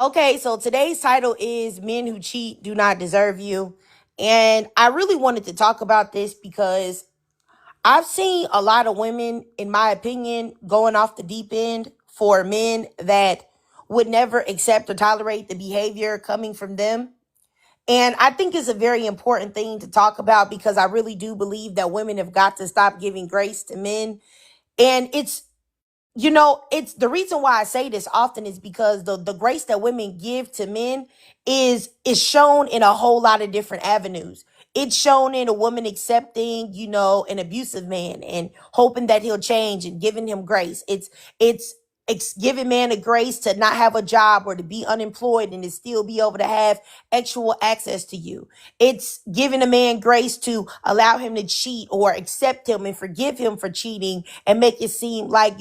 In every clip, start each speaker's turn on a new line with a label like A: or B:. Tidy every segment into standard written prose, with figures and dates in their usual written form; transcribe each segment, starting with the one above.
A: Okay, so today's title is Men Who Cheat Do Not Deserve You. And I really wanted to talk about this because I've seen a lot of women, in my opinion, going off the deep end for men that would never accept or tolerate the behavior coming from them. And I think it's a very important thing to talk about because I really do believe that women have got to stop giving grace to men. And it's the reason why I say this often is because the grace that women give to men is shown in a whole lot of different avenues. It's shown in a woman accepting, an abusive man and hoping that he'll change and giving him grace. It's giving man a grace to not have a job or to be unemployed and to still be able to have actual access to you. It's giving a man grace to allow him to cheat or accept him and forgive him for cheating and make it seem like,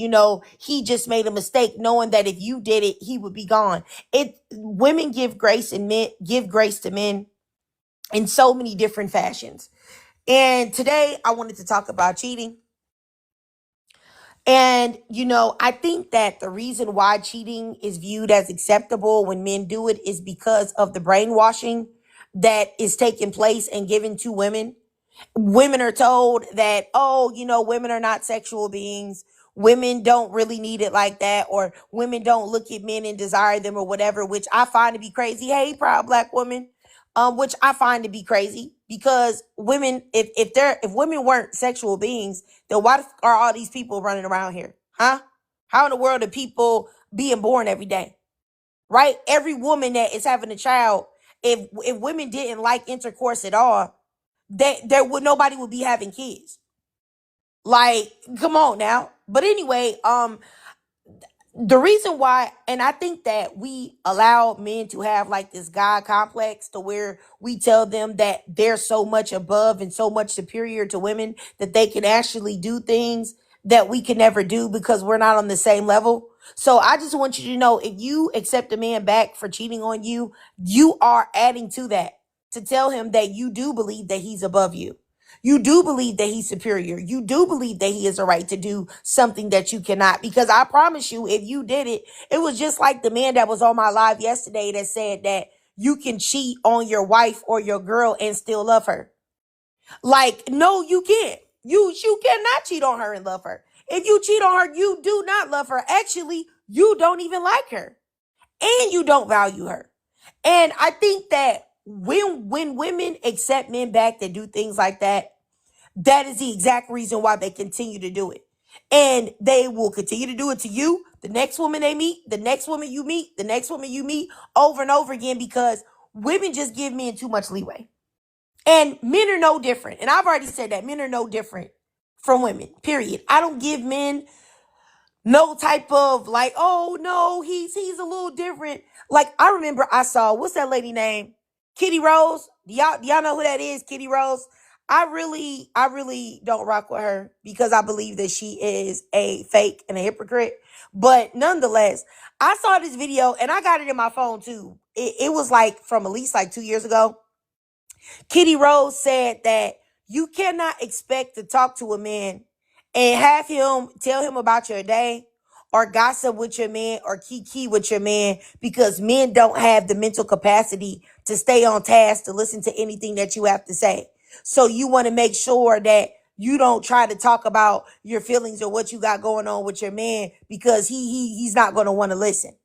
A: he just made a mistake, knowing that if you did it, he would be gone. Women give grace and men give grace to men in so many different fashions. And today I wanted to talk about cheating. And, I think that the reason why cheating is viewed as acceptable when men do it is because of the brainwashing that is taking place and given to women. Women are told that, oh, women are not sexual beings. Women don't really need it like that, or women don't look at men and desire them or whatever, which I find to be crazy. Hey, proud black woman. Which I find to be crazy because women, if women weren't sexual beings, then why are all these people running around here? Huh? How in the world are people being born every day? Right? Every woman that is having a child, if women didn't like intercourse at all, nobody would be having kids. Like, come on now. But anyway, the reason why, and I think that we allow men to have like this God complex to where we tell them that they're so much above and so much superior to women that they can actually do things that we can never do because we're not on the same level. So I just want you to know, if you accept a man back for cheating on you, you are adding to that to tell him that you do believe that he's above you. You do believe that he's superior. You do believe that he has a right to do something that you cannot. Because I promise you, if you did it, it was just like the man that was on my live yesterday that said that you can cheat on your wife or your girl and still love her. Like, no, you can't. You cannot cheat on her and love her. If you cheat on her, you do not love her. Actually, you don't even like her. And you don't value her. And I think that when women accept men back that do things like that, that is the exact reason why they continue to do it. And they will continue to do it to you, the next woman they meet, the next woman you meet, the next woman you meet, over and over again, because women just give men too much leeway. And men are no different. And I've already said that men are no different from women, period. I don't give men no type of like, oh no, he's a little different. Like, I remember I saw, what's that lady name? Kitty Rose. Do y'all know who that is? Kitty Rose. I really don't rock with her because I believe that she is a fake and a hypocrite. But nonetheless, I saw this video and I got it in my phone too. It was like from at least like 2 years ago. Kitty Rose said that you cannot expect to talk to a man and have him tell him about your day or gossip with your man or kiki with your man, because men don't have the mental capacity to stay on task to listen to anything that you have to say. So you want to make sure that you don't try to talk about your feelings or what you got going on with your man because he's not going to want to listen.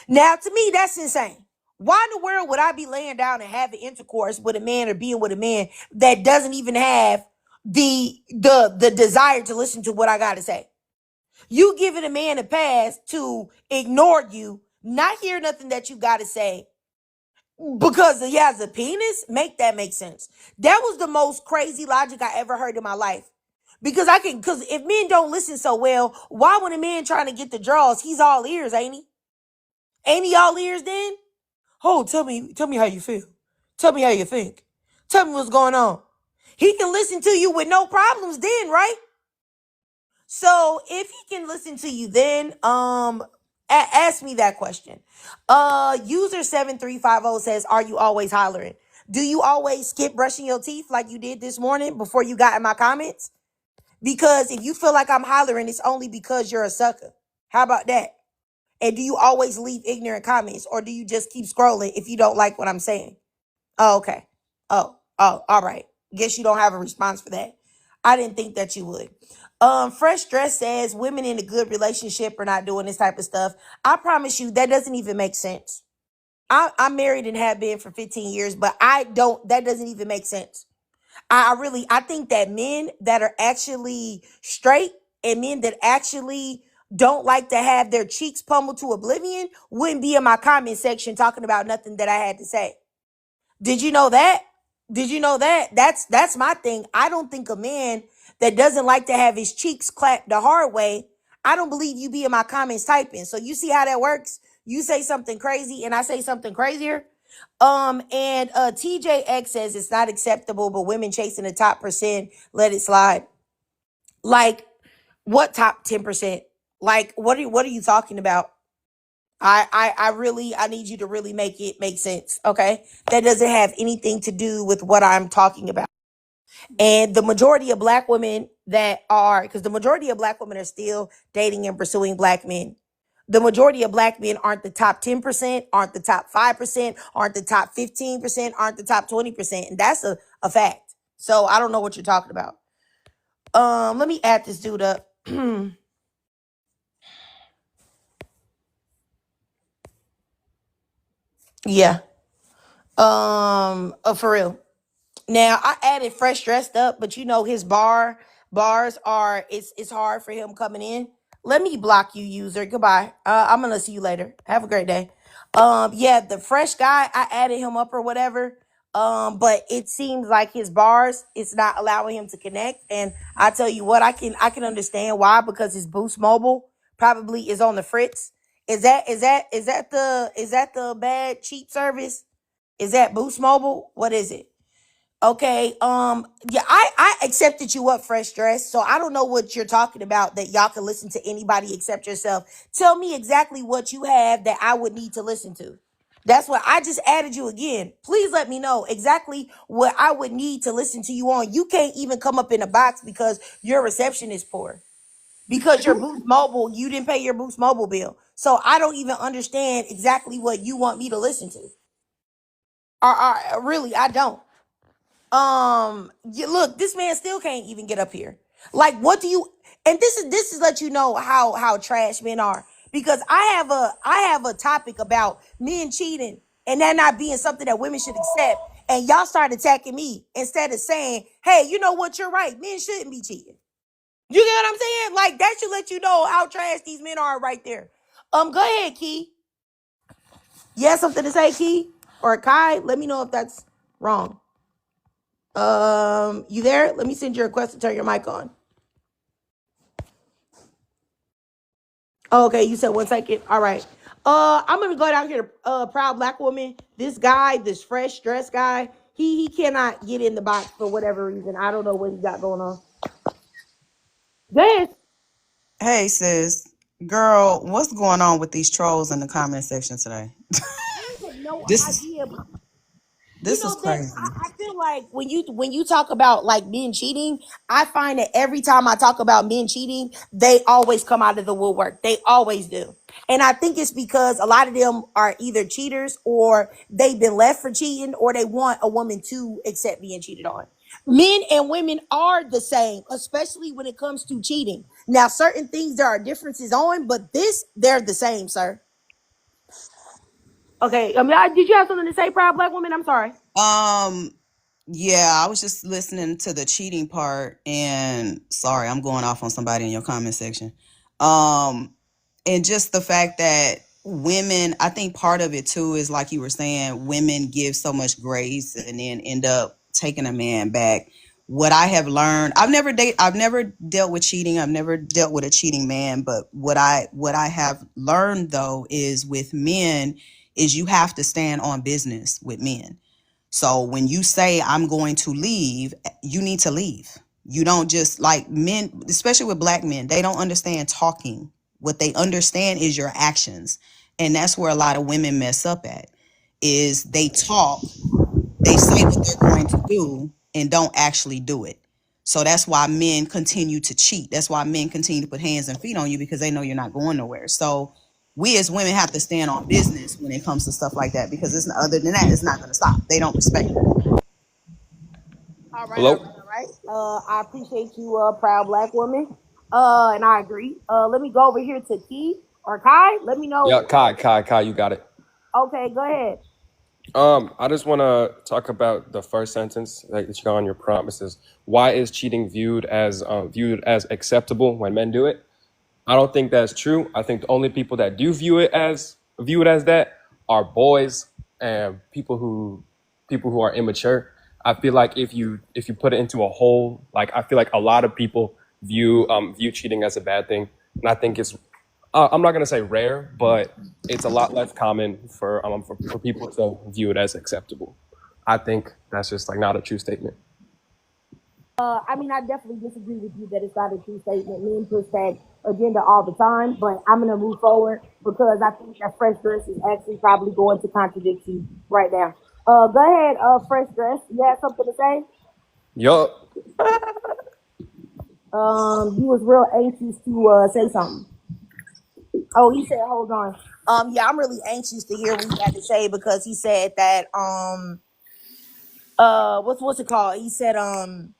A: Now, to me, that's insane. Why in the world would I be laying down and having intercourse with a man or being with a man that doesn't even have the desire to listen to what I got to say? You giving a man a pass to ignore you, not hear nothing that you got to say because he has a penis? Make that make sense. That was the most crazy logic I ever heard in my life. Because if men don't listen so well, why when a man trying to get the draws, he's all ears, ain't he? Ain't he all ears then? Oh, tell me how you feel. Tell me how you think. Tell me what's going on. He can listen to you with no problems then, right? So if he can listen to you then, ask me that question. User 7350 says, are you always hollering? Do you always skip brushing your teeth like you did this morning before you got in my comments? Because if you feel like I'm hollering, it's only because you're a sucker. How about that? And do you always leave ignorant comments, or do you just keep scrolling if you don't like what I'm saying? Oh, okay. All right. Guess you don't have a response for that. I didn't think that you would. Fresh Dress says women in a good relationship are not doing this type of stuff. I promise you that doesn't even make sense. I'm married and have been for 15 years, but that doesn't even make sense. I think that men that are actually straight and men that actually don't like to have their cheeks pummeled to oblivion wouldn't be in my comment section talking about nothing that I had to say. Did you know that? Did you know that? That's my thing. I don't think a man that doesn't like to have his cheeks clapped the hard way, I don't believe you be in my comments typing. So you see how that works? You say something crazy and I say something crazier. And TJX says it's not acceptable, but women chasing the top percent, let it slide. Like what top 10%? Like what are you talking about? I need you to really make it make sense. Okay. That doesn't have anything to do with what I'm talking about. And the majority of black women because the majority of black women are still dating and pursuing black men. The majority of black men aren't the top 10%, aren't the top 5%, aren't the top 15%, aren't the top 20%. And that's a fact. So I don't know what you're talking about. Let me add this dude up. Yeah. For real. Now I added Fresh Dressed Up, but you know his bars are it's hard for him coming in. Let me block you, user. Goodbye. I'm gonna see you later. Have a great day. Yeah, the fresh guy, I added him up or whatever. But it seems like his bars, it's not allowing him to connect. And I tell you what, I can understand why, because his Boost Mobile probably is on the fritz. Is that the bad cheap service? Is that Boost Mobile? What is it? Okay. Yeah, I accepted you up, Fresh Dress. So I don't know what you're talking about that y'all can listen to anybody except yourself. Tell me exactly what you have that I would need to listen to. That's what I just added you again. Please let me know exactly what I would need to listen to you on. You can't even come up in a box because your reception is poor. Because your Boost Mobile, you didn't pay your Boost Mobile bill. So I don't even understand exactly what you want me to listen to. Really, I don't. Look, this man still can't even get up here. Like, what do you? And this is let you know how trash men are. Because I have a topic about men cheating and that not being something that women should accept. And y'all start attacking me instead of saying, "Hey, you know what? You're right. Men shouldn't be cheating." You get what I'm saying? Like that should let you know how trash these men are right there. Go ahead, Key. You have something to say, Key or Kai? Let me know if that's wrong. You there? Let me send you a request to turn your mic on. Oh, okay, you said 1 second. All right. I'm gonna go down here to proud black woman. This guy, this fresh dress guy, he cannot get in the box for whatever reason. I don't know what he got going on. This
B: Hey sis, girl, what's going on with these trolls in the comment section today?
A: I have no
B: This is
A: idea. You
B: this is
A: know that
B: crazy.
A: I feel like when you talk about like men cheating, I find that every time I talk about men cheating, they always come out of the woodwork. They always do. And I think it's because a lot of them are either cheaters or they've been left for cheating or they want a woman to accept being cheated on. Men and women are the same, especially when it comes to cheating. Now, certain things there are differences on, but this, they're the same, sir. Okay. Did you have something to say, proud black woman? I'm sorry.
B: Um, yeah, I was just listening to the cheating part, and sorry, I'm going off on somebody in your comment section. Um, and just the fact that women, I think part of it too is like you were saying, women give so much grace and then end up taking a man back. What I have learned, I've never dealt with cheating. I've never dealt with a cheating man, but what I have learned though is with men is you have to stand on business with men. So when you say I'm going to leave, you need to leave. You don't just like men, especially with black men, they don't understand talking. What they understand is your actions. And that's where a lot of women mess up at is they talk, they say what they're going to do and don't actually do it. So that's why men continue to cheat. That's why men continue to put hands and feet on you because they know you're not going nowhere. So we as women have to stand on business when it comes to stuff like that, because it's other than that, it's not going to stop. They don't respect it.
A: All right, all right,
C: Hello?
A: all right. I appreciate you, proud black woman. And I agree. Let me go over here to Key or Kai. Let me know.
C: Yeah, Kai, you got it.
A: Okay, go ahead.
C: I just want to talk about the first sentence that you got on your promises. Why is cheating viewed as acceptable when men do it? I don't think that's true. I think the only people that do view it as that are boys and people who are immature. I feel like if you put it into a whole, like I feel like a lot of people view cheating as a bad thing, and I think it's I'm not gonna say rare, but it's a lot less common for people to view it as acceptable. I think that's just like not a true statement.
A: I mean, I definitely disagree with you that it's not a true statement. Men push that agenda all the time, but I'm gonna move forward because I think that fresh dress is actually probably going to contradict you right now. Go ahead, fresh dress. You have something to say?
C: Yup.
A: You was real anxious to say something. Oh, he said, hold on. Yeah, I'm really anxious to hear what he had to say because he said that what's it called? He said men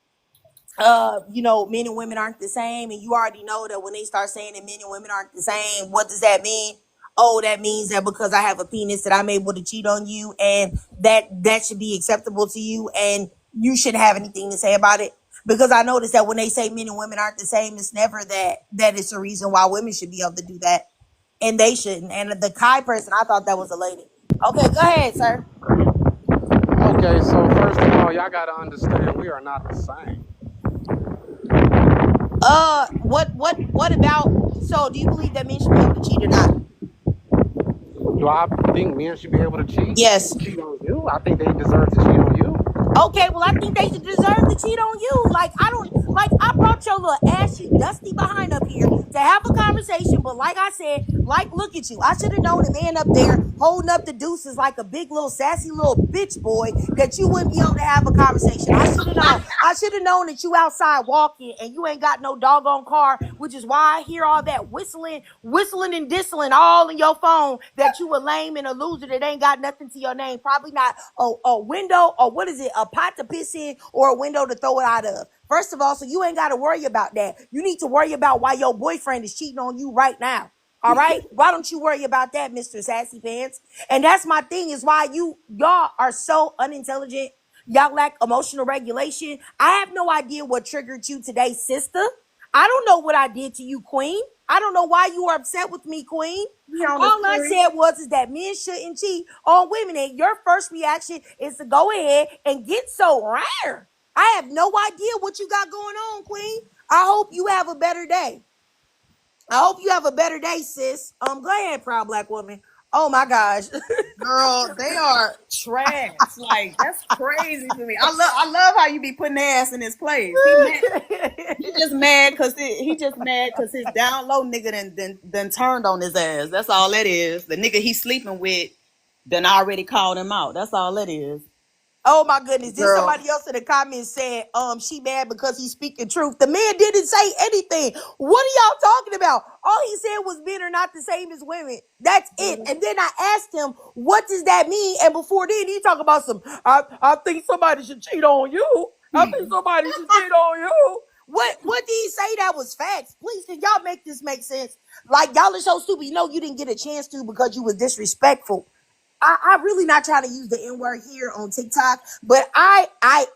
A: and women aren't the same, and you already know that when they start saying that men and women aren't the same, what does that mean? Oh, that means that because I have a penis that I'm able to cheat on you, and that should be acceptable to you, and you shouldn't have anything to say about it. Because I noticed that when they say men and women aren't the same, it's never that it's a reason why women should be able to do that, and they shouldn't. And the Kai person, I thought that was a lady. Okay, go ahead, sir.
D: Okay, so first of all, y'all gotta understand we are not the same.
A: What about? So, do you believe that men should be able to cheat or not?
D: Do I think men should be able to cheat?
A: Yes.
D: Cheat on you? I think they deserve to cheat on you.
A: Okay, well, I think they should deserve to cheat on you. Like, I don't, like, I brought your little ashy, dusty behind up here to have a conversation, but like I said, like, look at you. I should have known a man up there holding up the deuces like a big little sassy little bitch boy that you wouldn't be able to have a conversation. I should have known. I should have known that you outside walking and you ain't got no doggone car, which is why I hear all that whistling and distling all in your phone that you a lame and a loser that ain't got nothing to your name. Probably not a window or what is it, a pot to piss in or a window to throw it out of. First of all, so you ain't got to worry about that. You need to worry about why your boyfriend is cheating on you right now. All right? Why don't you worry about that, Mr. Sassy Pants? And that's my thing is why y'all are so unintelligent. Y'all lack emotional regulation. I have no idea what triggered you today, sister. I don't know what I did to you, queen. I don't know why you are upset with me, queen. All I said was is that men shouldn't cheat on women, and your first reaction is to go ahead and get so rare. I have no idea what you got going on, queen. I hope you have a better day. I hope you have a better day, sis. Go ahead, proud black woman. Oh my gosh.
B: Girl, they are trash. Like, that's crazy to me. I love how you be putting their ass in his place. He just mad because his down low nigga done turned on his ass. That's all that is. The nigga he's sleeping with done already called him out. That's all that is.
A: Oh my goodness. Then
B: Girl.
A: somebody else in the comments said, she mad because he's speaking truth. The man didn't say anything. What are y'all talking about? All he said was men are not the same as women. That's it. And then I asked him, what does that mean? And before then, he talked about I think somebody should cheat on you. I think somebody should cheat on you. What did he say that was facts? Please, can y'all make this make sense? Like, y'all are so stupid. You know you didn't get a chance to because you was disrespectful. I'm really not trying to use the N word here on TikTok, but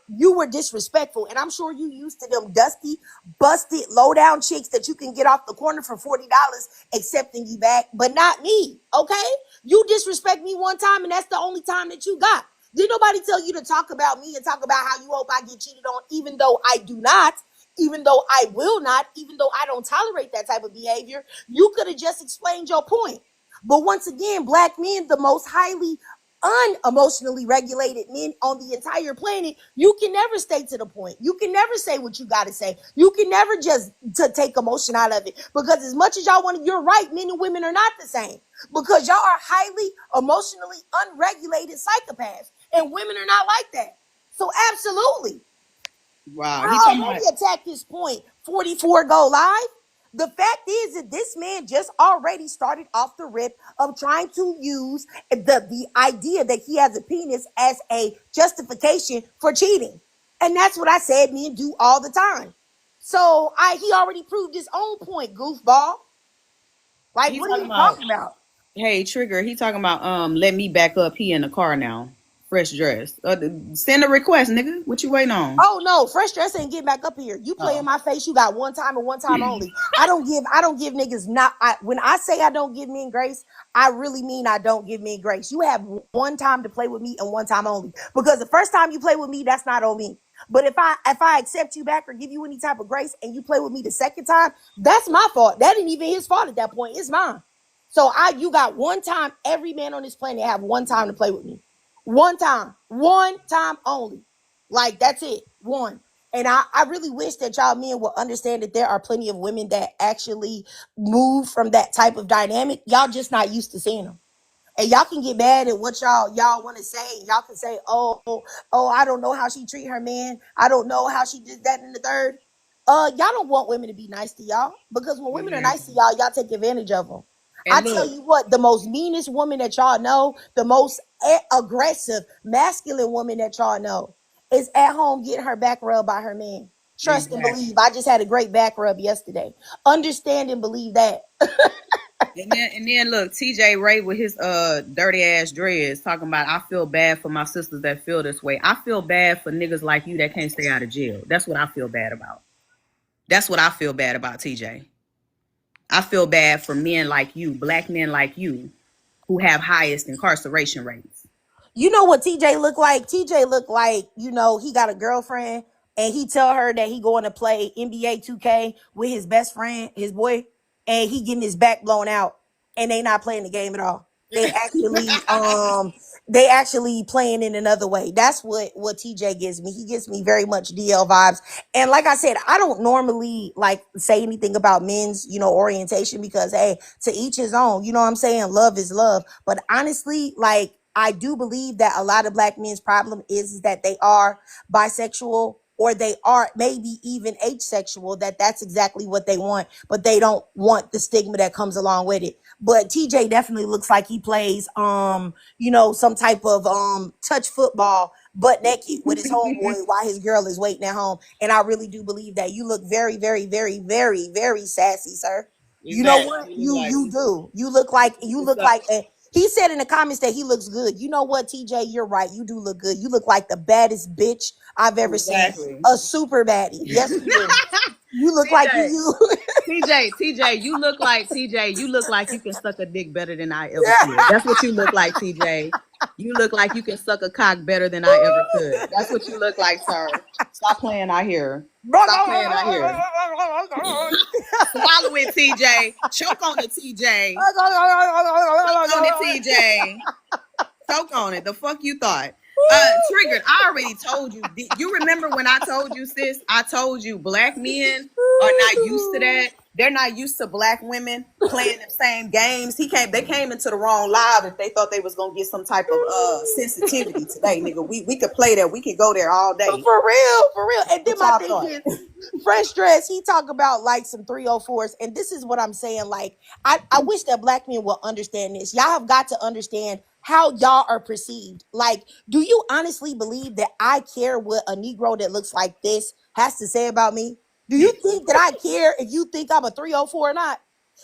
A: you were disrespectful, and I'm sure you used to them dusty, busted, low down chicks that you can get off the corner for $40 accepting you back, but not me. Okay, you disrespect me one time, and that's the only time that you got. Did nobody tell you to talk about me and talk about how you hope I get cheated on, even though I do not? Even though I will not, even though I don't tolerate that type of behavior, you could have just explained your point. But once again, black men, the most highly unemotionally regulated men on the entire planet, you can never stay to the point. You can never say what you got to say. You can never just to take emotion out of it. Because as much as y'all want to, you're right, men and women are not the same. Because y'all are highly emotionally unregulated psychopaths. And women are not like that. So absolutely.
B: Wow.
A: I already attacked this point. 44 go live. The fact is that this man just already started off the rip of trying to use the idea that he has a penis as a justification for cheating. And that's what I said men do all the time. So he already proved his own point, goofball. Like,
B: He
A: what are
B: talking
A: you
B: about,
A: talking about?
B: hey, Trigger, he talking about, let me back up. He in the car now. Fresh dress. Send a request, nigga. What you waiting on?
A: Oh no, fresh dress ain't getting back up here. You play in
B: Oh.
A: my face, you got one time and one time only. I don't give niggas not when I say I don't give men grace, I really mean I don't give men grace. You have one time to play with me and one time only. Because the first time you play with me, that's not on me. But if I accept you back or give you any type of grace and you play with me the second time, that's my fault. That ain't even his fault at that point. It's mine. So you got one time, every man on this planet have one time to play with me. One time only. Like, that's it. One. And I really wish that y'all men will understand that there are plenty of women that actually move from that type of dynamic. Y'all just not used to seeing them. And y'all can get mad at what y'all want to say. Y'all can say, oh, I don't know how she treat her man. I don't know how she did that in the third. Y'all don't want women to be nice to y'all, because when women are nice to
B: Exactly.
A: y'all, y'all take advantage of them. I
B: And
A: tell
B: look,
A: you what, the most meanest woman that y'all know, the most aggressive, masculine woman that y'all know, is at home getting her back rubbed by her man. Trust and
B: exactly.
A: believe. I just had a great back rub yesterday. Understand and believe that.
B: And then look, TJ Ray with his dirty ass dreads talking about, I feel bad for my sisters that feel this way. I feel bad for niggas like you that can't stay out of jail. That's what I feel bad about. That's what I feel bad about, TJ. I feel bad for men like you, black men like you, who have highest incarceration rates.
A: You know what TJ look like? TJ look like, he got a girlfriend and he tell her that he going to play NBA 2K with his best friend, his boy, and he getting his back blown out and they not playing the game at all. They actually playing in another way. That's what TJ gives me. He gives me very much DL vibes. And like I said, I don't normally like say anything about men's, orientation, because hey, to each his own. You know what I'm saying? Love is love. But honestly, like, I do believe that a lot of black men's problem is that they are bisexual, or they are maybe even asexual, that's exactly what they want, but they don't want the stigma that comes along with it. But TJ definitely looks like he plays some type of touch football butt naked with his homeboy while his girl is waiting at home. And I really do believe that. You look very, very, very, very, very sassy, sir. You know
B: Exactly.
A: what?
B: You
A: You
B: like,
A: you do. You look like he said in the comments that he looks good. You know what, TJ? You're right. You do look good. You look like the baddest bitch I've ever seen.
B: exactly.
A: A super baddie. Yes, you do. You look like
B: TJ,
A: you.
B: TJ, you look like you can suck a dick better than I ever could. That's what you look like, TJ. You look like you can suck a cock better than I ever could. That's what you look like, sir. Stop playing out here. Stop playing out here. Swallow it, TJ. Choke on it, TJ. Choke on it, TJ. Choke on it. The fuck you thought? Triggered. I already told you. You remember when I told you, sis? I told you black men are not used to that. They're not used to black women playing the same games. They came into the wrong live if they thought they was gonna get some type of sensitivity today, nigga. We could play that. We could go there all day.
A: For real. And then
B: What
A: my
B: y'all
A: thing
B: thought?
A: is, fresh dress, he talk about like some 304s. And this is what I'm saying. Like, I wish that black men will understand this. Y'all have got to understand how y'all are perceived. Like, do you honestly believe that I care what a Negro that looks like this has to say about me? Do you think that I care if you think I'm a 304 or not?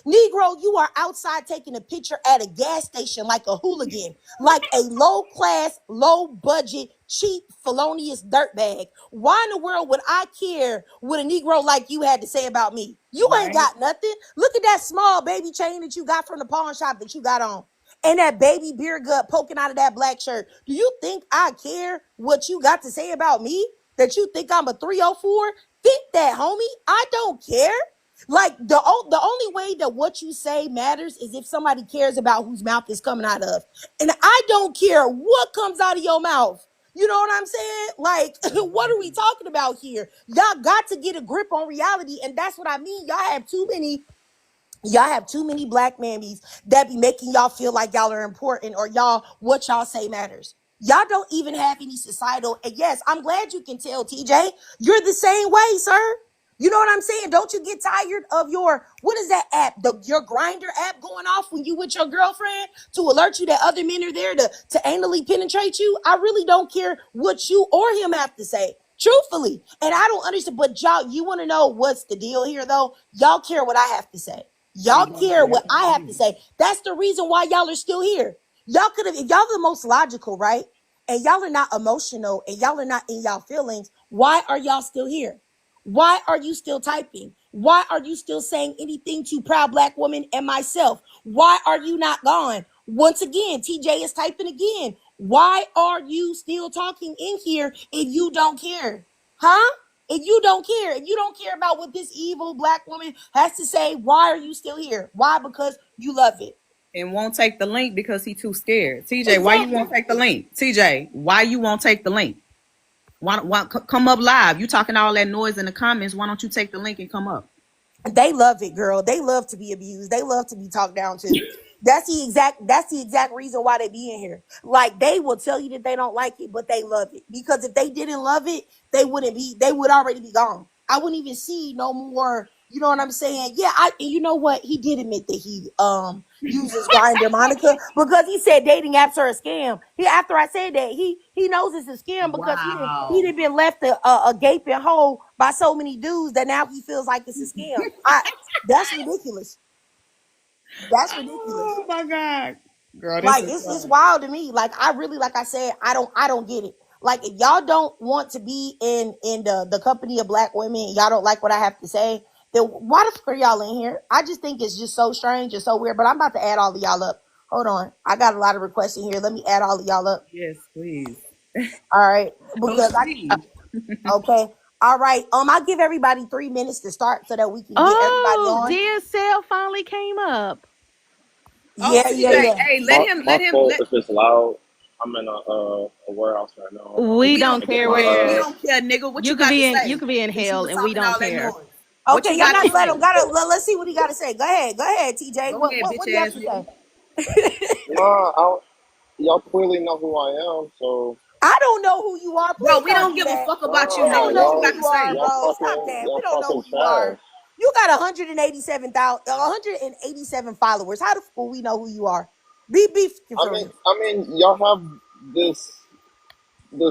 A: Negro, you are outside taking a picture at a gas station like a hooligan, like a low class, low budget, cheap, felonious dirtbag. Why in the world would I care what a Negro like you had to say about me? You ain't
B: Right?
A: got nothing. Look at that small baby chain that you got from the pawn shop that you got on. And that baby beer gut poking out of that black shirt. Do you think I care what you got to say about me? That you think I'm a 304? Think that, homie. I don't care. Like, the only way that what you say matters is if somebody cares about whose mouth is coming out of. And I don't care what comes out of your mouth. You know what I'm saying? Like, what are we talking about here? Y'all got to get a grip on reality. And that's what I mean. Y'all have too many black mammies that be making y'all feel like y'all are important, or what y'all say matters. Y'all don't even have any societal. And yes, I'm glad you can tell, TJ. You're the same way, sir. You know what I'm saying? Don't you get tired of your, what is that app? Your grinder app going off when you with your girlfriend to alert you that other men are there to anally penetrate you? I really don't care what you or him have to say. Truthfully. And I don't understand, but y'all, you want to know what's the deal here though? Y'all care what I have to say. Y'all care what I have to say. That's the reason why y'all are still here. Y'all could have, if y'all are the most logical, right? And y'all are not emotional and y'all are not in y'all feelings, why are y'all still here? Why are you still typing? Why are you still saying anything to Proud Black Woman and myself? Why are you not gone? Once again, TJ is typing again. Why are you still talking in here if you don't care? Huh? If you don't care, if you don't care about what this evil black woman has to say, why are you still here? Why? Because you love it.
B: And won't take the link because he too scared. TJ, why you
A: Exactly.
B: won't take the link? TJ, why you won't take the link? Why come up live? You talking all that noise in the comments. Why don't you take the link and come up?
A: They love it, girl. They love to be abused. They love to be talked down to. That's the exact reason why they be in here. Like they will tell you that they don't like it, but they love it. Because if they didn't love it, they would already be gone. I wouldn't even see no more, you know what I'm saying? Yeah, and you know what? He did admit that he uses Grindr, Monica, because he said dating apps are a scam. After I said that, he knows it's a scam because he
B: Wow.
A: done been left a gaping hole by so many dudes that now he feels like it's a scam. That's ridiculous. That's ridiculous.
B: Oh my God. Girl, this
A: Like
B: is
A: it's
B: fun.
A: wild to me. Like I really, like I said, I don't get it. Like if y'all don't want to be in the company of black women, y'all don't like what I have to say, then why the fuck are y'all in here? I just think it's just so strange and so weird. But I'm about to add all of y'all up. Hold on, I got a lot of requests in here. Let me add all of y'all up.
B: Yes, please.
A: All right,
B: Coach
A: because
B: C.
A: okay, all right. I'll give everybody 3 minutes to start so that we can get everybody
E: Oh,
A: on.
E: DSL finally came up.
B: Oh,
A: Yeah, yeah,
B: TJ.
A: yeah.
B: Hey,
F: My fault if it's loud. I'm in a warehouse right now.
E: We
B: we
F: I'm
E: don't
F: trying
B: don't
F: to get
E: care
F: my
B: we
E: where
B: don't care, nigga. What
E: you
B: you
E: could
B: got to
E: be in. You
B: say?
E: could be in
B: Since you
E: hell,
B: was
E: and we
B: talking
E: don't
B: all that
E: care.
B: noise. What
A: Okay,
B: you
A: y'all
B: got to
A: gotta let him.
B: say?
A: Let's see what he got to say. Go ahead, TJ.
B: Go
A: What
B: ahead,
A: what
B: bitch
A: what do you have
B: ass
A: to
B: nigga.
A: say?
F: Nah, y'all clearly know who I am, so
A: I don't know who you are.
B: Bro,
A: Please
B: we
A: don't
B: don't
A: do
B: give a
A: that.
B: fuck about you,
A: We
F: nah,
B: nigga.
A: don't
B: What
A: know
B: you
A: who
B: got
F: y'all
B: to
A: you are,
B: say?
A: bro. Stop that. We
F: y'all
A: don't know
F: talking
A: who you are.
F: trash.
A: You got 187 followers. How the fuck will we know who you are? Be
F: I
A: for
F: mean,
A: real.
F: y'all have this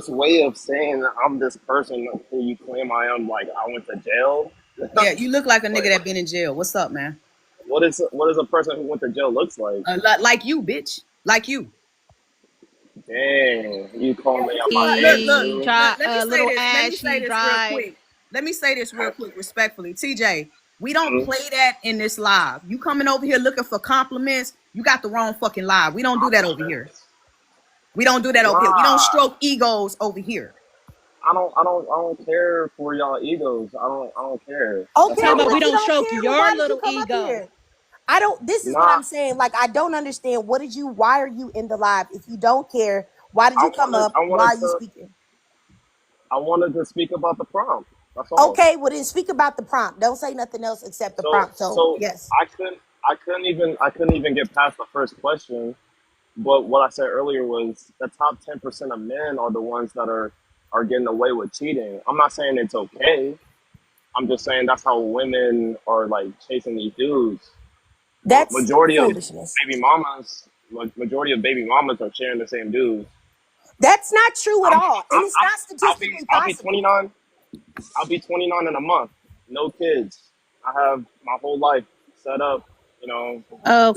F: way of saying that I'm this person who you claim I am. Like I went to jail.
B: Yeah, you look like a nigga
F: Like
B: that been in jail. What's up, man?
F: what is a person who went to jail looks like?
B: Like you, bitch. Like you.
F: Dang, you call me on my ex
B: Look.
E: He
F: too.
E: dry,
B: Let me say
E: little
B: this. Let me
E: ash.
B: say
E: He
B: this real
E: drive.
B: quick. Let me say this real quick, respectfully. TJ, we don't
F: Mhm.
B: play that in this live. You coming over here looking for compliments, you got the wrong fucking live. We don't do that over here. We don't do that over here. We don't
F: Nah,
B: stroke egos over here.
F: I don't care for y'all egos. I don't care.
E: You
F: That's
A: Okay,
E: talking
F: not
A: well
E: about
F: what
E: we
A: if
F: I'm.
A: you
E: don't
A: don't
E: stroke
A: care, well,
E: your
A: why did you
E: little
A: come up
E: ego?
A: here? I don't. This is what
F: Nah,
A: I'm saying. Like I don't understand. Why are you in the live? If you don't care, why did
F: I
A: you come
F: wanted
A: up?
F: I
A: Why
F: wanted
A: are you
F: to
A: speaking?
F: I wanted to speak about the prompt. That's all.
A: Okay, well then speak about the prompt. Don't say nothing else except the
F: So
A: prompt. So
F: so
A: yes.
F: I couldn't even get past the first question. But what I said earlier was the top 10% of men are the ones that are getting away with cheating. I'm not saying it's okay. I'm just saying that's how women are like chasing these dudes.
A: That's
F: Majority of
A: foolishness.
F: baby mamas are sharing the same dudes.
A: That's not true at
F: I'm,
A: all. And
F: I'm,
A: it's
F: I'm,
A: not statistically
F: I'll be
A: possible.
F: 29. I'll be 29 in a month. No kids. I have my whole life set up. You know,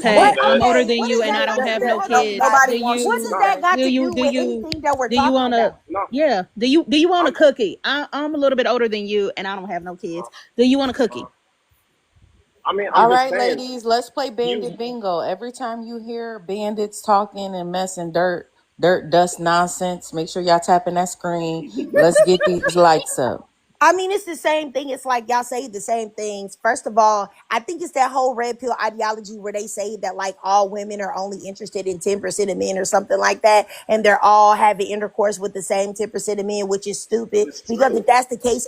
F: home in
E: Okay,
A: What?
E: I'm
F: bed.
E: older
A: Okay.
E: than
A: What
E: you,
A: does
E: and
A: that
E: I
A: got
E: don't
A: to
E: have
A: do?
E: no
A: Hold on.
E: kids.
B: Nobody
E: Do
B: wants
A: What
E: you?
B: you,
A: does that
B: man.
A: got
E: Do
A: to
E: you?
A: do
E: Do
A: with
E: you?
A: anything that we're
E: Do you
A: talking
E: wanna?
A: about?
F: No,
E: Yeah. Do you want a
F: I'm.
E: cookie? I'm a little bit older than you, and I don't have no kids. Do you want a
F: Uh,
E: cookie?
F: I mean,
G: All
F: I'm just
G: right,
F: saying.
G: ladies, let's play
F: You,
G: bandit bingo. Every time you hear bandits talking and messing dirt, dust, nonsense, make sure y'all tapping that screen. Let's get these likes up.
A: I mean, it's the same thing. It's like y'all say the same things. First of all, I think it's that whole red pill ideology where they say that like all women are only interested in 10% of men or something like that. And they're all having intercourse with the same 10% of men, which is stupid.
F: it's
A: Because
F: true.
A: if that's the case,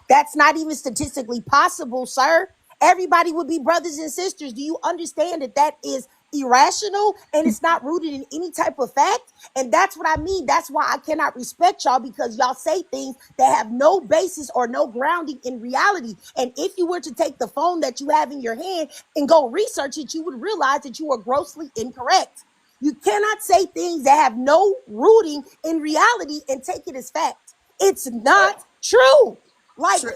A: that's not even statistically possible, sir. Everybody would be brothers and sisters. Do you understand that that is irrational and it's not rooted in any type of fact. And that's what I mean. That's why I cannot respect y'all, because y'all say things that have no basis or no grounding in reality. And if you were to take the phone that you have in your hand and go research it, you would realize that you are grossly incorrect. You cannot say things that have no rooting in reality and take it as fact. It's not true. Like,
B: Tri-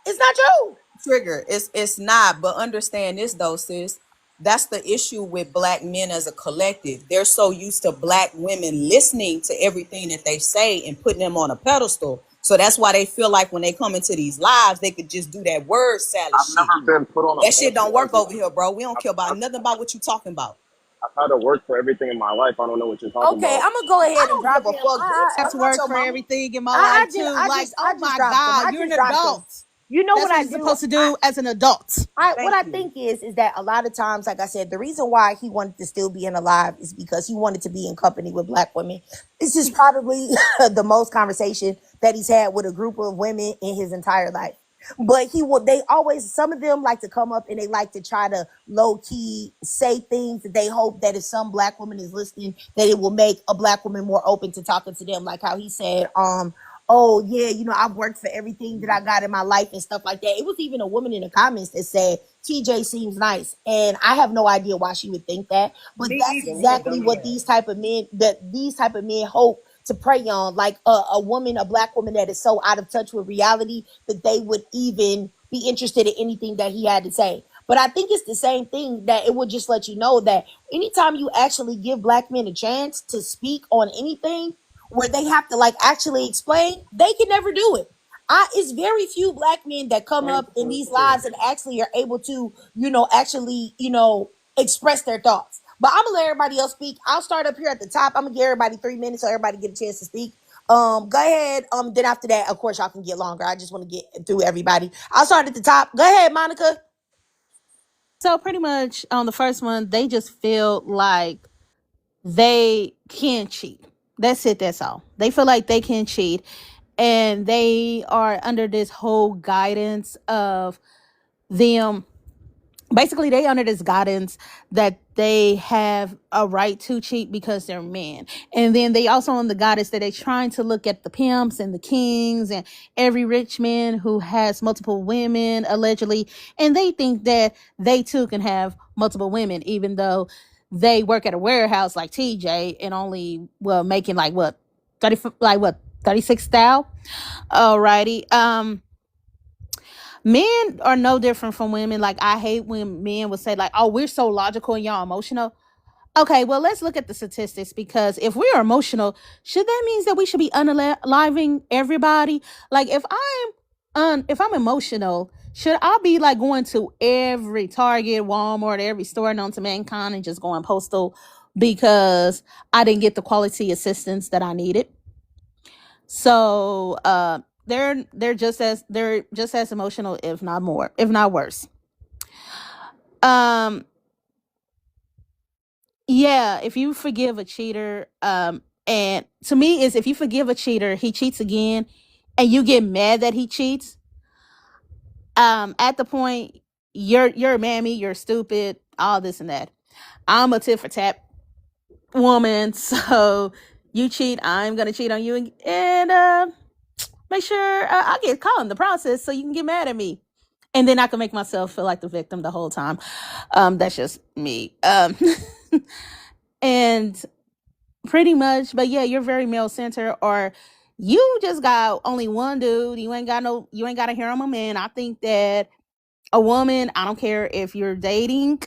A: it's not true.
B: Trigger, it's not. But understand this though, sis. That's the issue with black men as a collective. They're so used to black women listening to everything that they say and putting them on a pedestal. So that's why they feel like when they come into these lives, they could just do that word salad
F: I've
B: shit.
F: never been put on a
B: That shit don't
F: pedestal
B: work
F: as
B: over
F: well.
B: here, bro. We don't care about
F: I've,
B: nothing about what you talking about.
F: I've had to work for everything in my life. I don't know what you're talking
A: Okay,
F: about.
A: I'm gonna go
B: I
A: ahead and
B: don't give
A: drop
B: a
A: him.
B: fuck, bitch.
E: Have
B: I'm
E: to
B: not
E: work
B: your
E: for
B: mama.
E: everything in my life too. Like,
A: I
E: oh
A: just
E: my
A: dropped him.
E: God,
A: I
E: you're an
A: just dropped him.
E: adult.
A: You know
E: That's
A: what
E: what
A: I
E: you're
A: do?
E: supposed to do as an adult.
A: What
B: Thank
A: I
B: you.
A: think is that a lot of times, like I said, the reason why he wanted to still be in alive is because he wanted to be in company with black women. This is probably the most conversation that he's had with a group of women in his entire life. But he will, they always, some of them like to come up and they like to try to low key say things that they hope that if some black woman is listening, that it will make a black woman more open to talking to them. Like how he said, oh yeah, I've worked for everything that I got in my life and stuff like that. It was even a woman in the comments that said TJ seems nice, and I have no idea why she would think that, but
B: Me
A: that's
B: either. He a
A: exactly what
B: dumbass.
A: these type of men hope to prey on, like a woman, a black woman that is so out of touch with reality that they would even be interested in anything that he had to say. But I think it's the same thing, that it would just let you know that anytime you actually give black men a chance to speak on anything where they have to like actually explain, they can never do it. It's very few black men that come up in these lives and actually are able to, actually, express their thoughts. But I'm gonna let everybody else speak. I'll start up here at the top. I'm gonna give everybody 3 minutes so everybody get a chance to speak. Go ahead. Then after that, of course, y'all can get longer. I just want to get through everybody. I'll start at the top. Go ahead, Monica.
E: So pretty much on the first one, they just feel like they can cheat. That's it. That's all. They feel like they can cheat, and they are under this whole guidance of them. Basically, they under this guidance that they have a right to cheat because they're men. And then they also on the guidance that they're trying to look at the pimps and the kings and every rich man who has multiple women allegedly, and they think that they too can have multiple women, even though they work at a warehouse like TJ and only making like what 30, like what 36,000. Alrighty. Men are no different from women. Like, I hate when men would say like, oh, we're so logical and y'all emotional. Okay, well, let's look at the statistics, because if we are emotional, should that means that we should be unaliving everybody? Like, if I'm emotional, should I be like going to every Target, Walmart, every store known to mankind and just going postal because I didn't get the quality assistance that I needed? So they're just as emotional, if not more, if not worse. Um yeah, if you forgive a cheater, and to me is if you forgive a cheater, he cheats again, and you get mad that he cheats, at the point you're a mammy, you're stupid, all this and that. I'm a tit for tat woman, so you cheat, I'm gonna cheat on you, and make sure I get caught in the process so you can get mad at me. And then I can make myself feel like the victim the whole time. That's just me. And pretty much, but yeah, you're very male centered, or you just got only one dude. You ain't got to hear I'm a man. I think that a woman, I don't care if you're dating,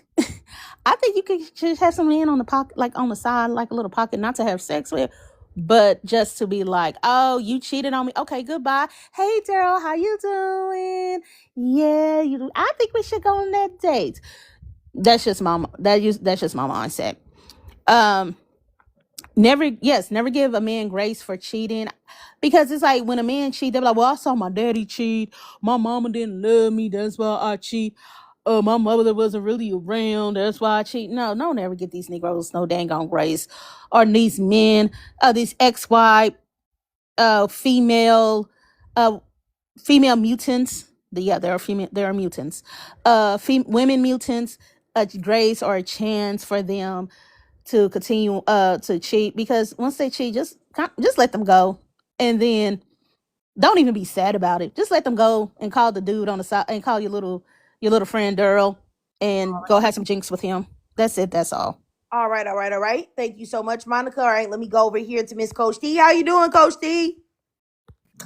E: I think you could just have some man on the pocket, like on the side, like a little pocket, not to have sex with, but just to be like, oh, you cheated on me. Okay, goodbye. Hey, Daryl, how you doing? Yeah, you do. I think we should go on that date. That's just my mindset. Um, never give a man grace for cheating, because it's like when a man cheat, they're like, well, I saw my daddy cheat, my mama didn't love me, that's why I cheat, my mother wasn't really around, that's why I cheat. No, don't ever get these Negroes no dang on grace, or these men, these XY female uh female mutants. Yeah, there are mutants, women mutants. a grace or a chance for them to continue to cheat, because once they cheat, just let them go, and then don't even be sad about it. Just let them go and call the dude on the side and call your little friend Daryl and go have some jinx with him. That's it. That's all.
A: All right, all right, all right. Thank you so much, Monica. All right, let me go over here to Miss Coach T. How you doing, Coach T?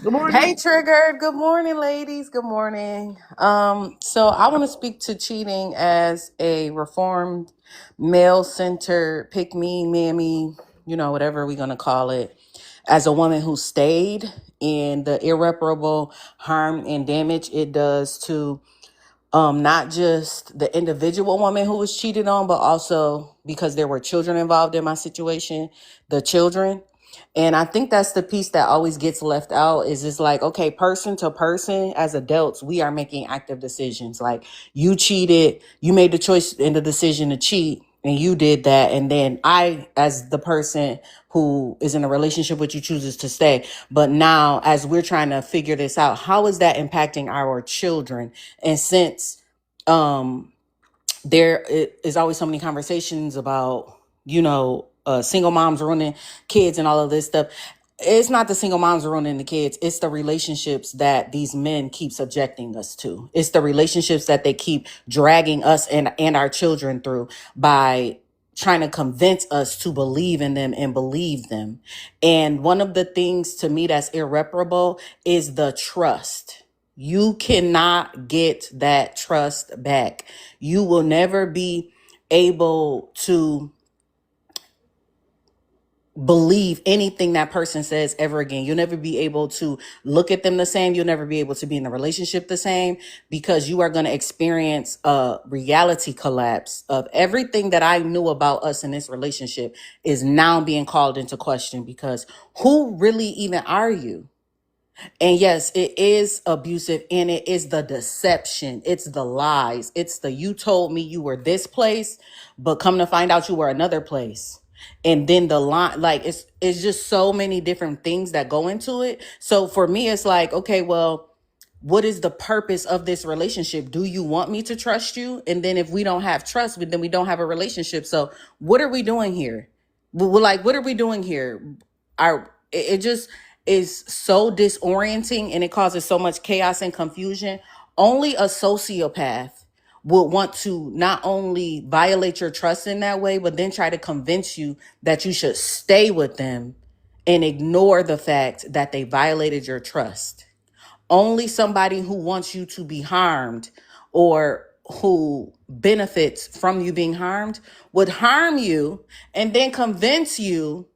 A: Good morning.
G: Hey, Triggered. Good morning, ladies. Good morning. So I want to speak to cheating as a reformed, male-centered, pick me, mammy, whatever we're gonna call it, as a woman who stayed in the irreparable harm and damage it does to not just the individual woman who was cheated on, but also because there were children involved in my situation, the children. And I think that's the piece that always gets left out is it's like, okay, person to person, as adults, we are making active decisions. Like you cheated, you made the choice and the decision to cheat, and you did that. And then I, as the person who is in a relationship with you, chooses to stay. But now, as we're trying to figure this out, how is that impacting our children? And since there is always so many conversations about, single moms ruining kids and all of this stuff. It's not the single moms ruining the kids. It's the relationships that these men keep subjecting us to. It's the relationships that they keep dragging us and our children through by trying to convince us to believe in them and believe them. And one of the things to me that's irreparable is the trust. You cannot get that trust back. You will never be able to believe anything that person says ever again. You'll never be able to look at them the same. You'll never be able to be in a relationship the same, because you are going to experience a reality collapse of everything that I knew about us in this relationship is now being called into question, because who really even are you? And yes, it is abusive, and it is the deception. It's the lies. It's the, you told me you were this place, but come to find out you were another place. And then the line, like it's just so many different things that go into it. So for me, it's like, okay, well, what is the purpose of this relationship? Do you want me to trust you? And then if we don't have trust, then we don't have a relationship. So what are we doing here? Like, what are we doing here? It just is so disorienting, and it causes so much chaos and confusion. Only a sociopath would want to not only violate your trust in that way, but then try to convince you that you should stay with them and ignore the fact that they violated your trust. Only somebody who wants you to be harmed or who benefits from you being harmed would harm you and then convince you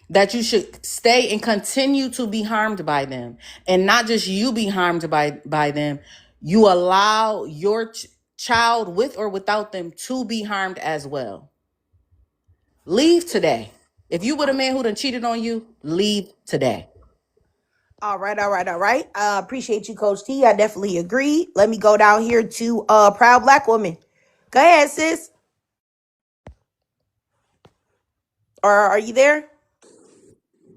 G: that you should stay and continue to be harmed by them. And not just you be harmed by them, you allow your child with or without them to be harmed as well. Leave today. If you were a man who done cheated on you, leave today.
A: All right, all right, all right. Appreciate you, Coach T. I definitely agree. Let me go down here to Proud Black Woman. Go ahead, sis. Or are you there?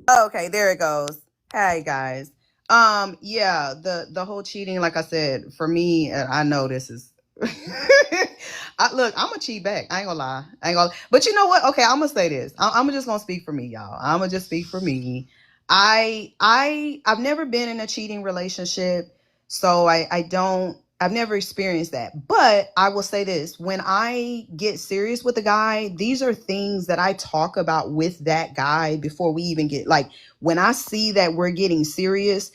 B: Okay, there it goes. Hey guys. Yeah, the whole cheating, like I said, for me, I know this is look, I'm gonna cheat back. I ain't gonna lie. But you know what? Okay, I'm gonna say this. I'm just gonna speak for me, y'all. I'm gonna just speak for me. I've never been in a cheating relationship, so I've never experienced that. But I will say this, when I get serious with a guy, these are things that I talk about with that guy before we even get, like, when I see that we're getting serious,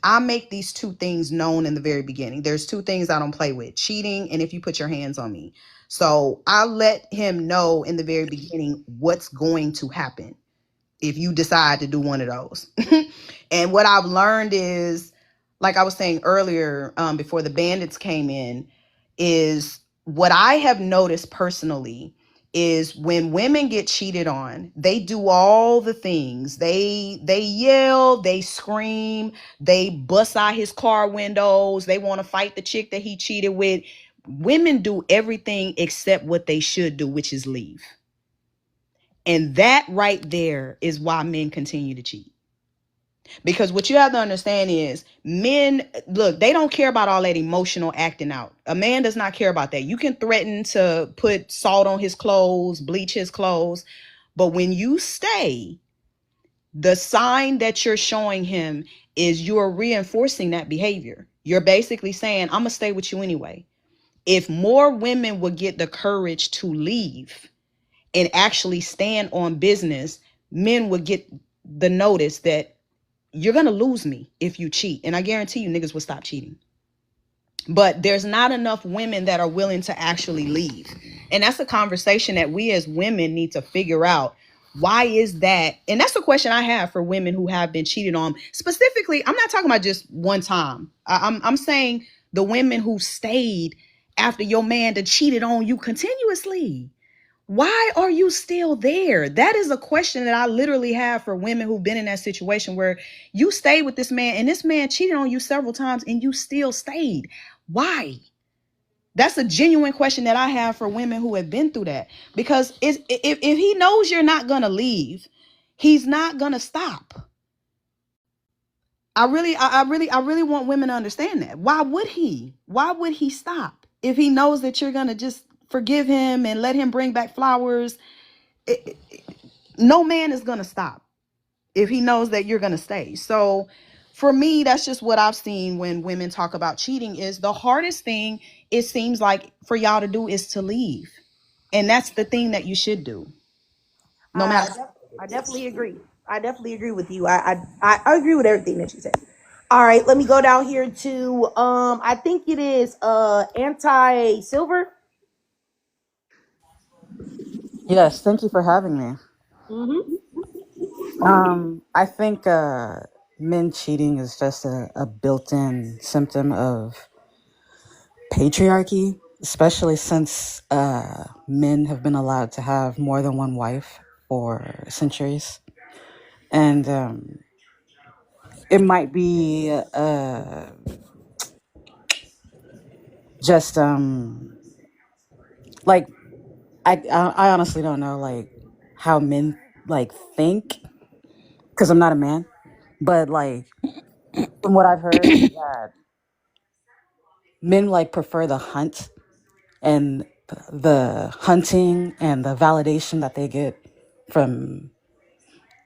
B: I make these two things known in the very beginning. There's two things I don't play with: cheating and if you put your hands on me. So I let him know in the very beginning what's going to happen if you decide to do one of those. And what I've learned is, like I was saying earlier, before the bandits came in, is what I have noticed personally is when women get cheated on, they do all the things. They yell, they scream, they bust out his car windows, they want to fight the chick that he cheated with. Women do everything except what they should do, which is leave. And that right there is why men continue to cheat. Because what you have to understand is men, look, they don't care about all that emotional acting out. A man does not care about that. You can threaten to put salt on his clothes, bleach his clothes. But when you stay, the sign that you're showing him is you're reinforcing that behavior. You're basically saying, I'm going to stay with you anyway. If more women would get the courage to leave and actually stand on business, men would get the notice that you're going to lose me if you cheat. And I guarantee you niggas will stop cheating. But there's not enough women that are willing to actually leave. And that's a conversation that we as women need to figure out. Why is that? And that's a question I have for women who have been cheated on. Specifically, I'm not talking about just one time. I'm saying the women who stayed after your man that cheated on you continuously. Why are you still there? That is a question that I literally have for women who've been in that situation where you stayed with this man and this man cheated on you several times and you still stayed. Why? That's a genuine question that I have for women who have been through that. Because if he knows you're not going to leave, he's not going to stop. I really want women to understand that. Why would he? Why would he stop? If he knows that you're going to just forgive him and let him bring back flowers, no man is going to stop if he knows that you're going to stay. So for me, that's just what I've seen when women talk about cheating is the hardest thing it seems like for y'all to do is to leave. And that's the thing that you should do. No matter.
A: I definitely agree. I definitely agree with you. I agree with everything that you said. All right, let me go down here to I think it is anti silver.
G: Yes, thank you for having me. I think men cheating is just a built-in symptom of patriarchy, especially since men have been allowed to have more than one wife for centuries. And it might be just like I honestly don't know like how men like think because I'm not a man, but like from what I've heard is that men like prefer the hunt and the hunting and the validation that they get from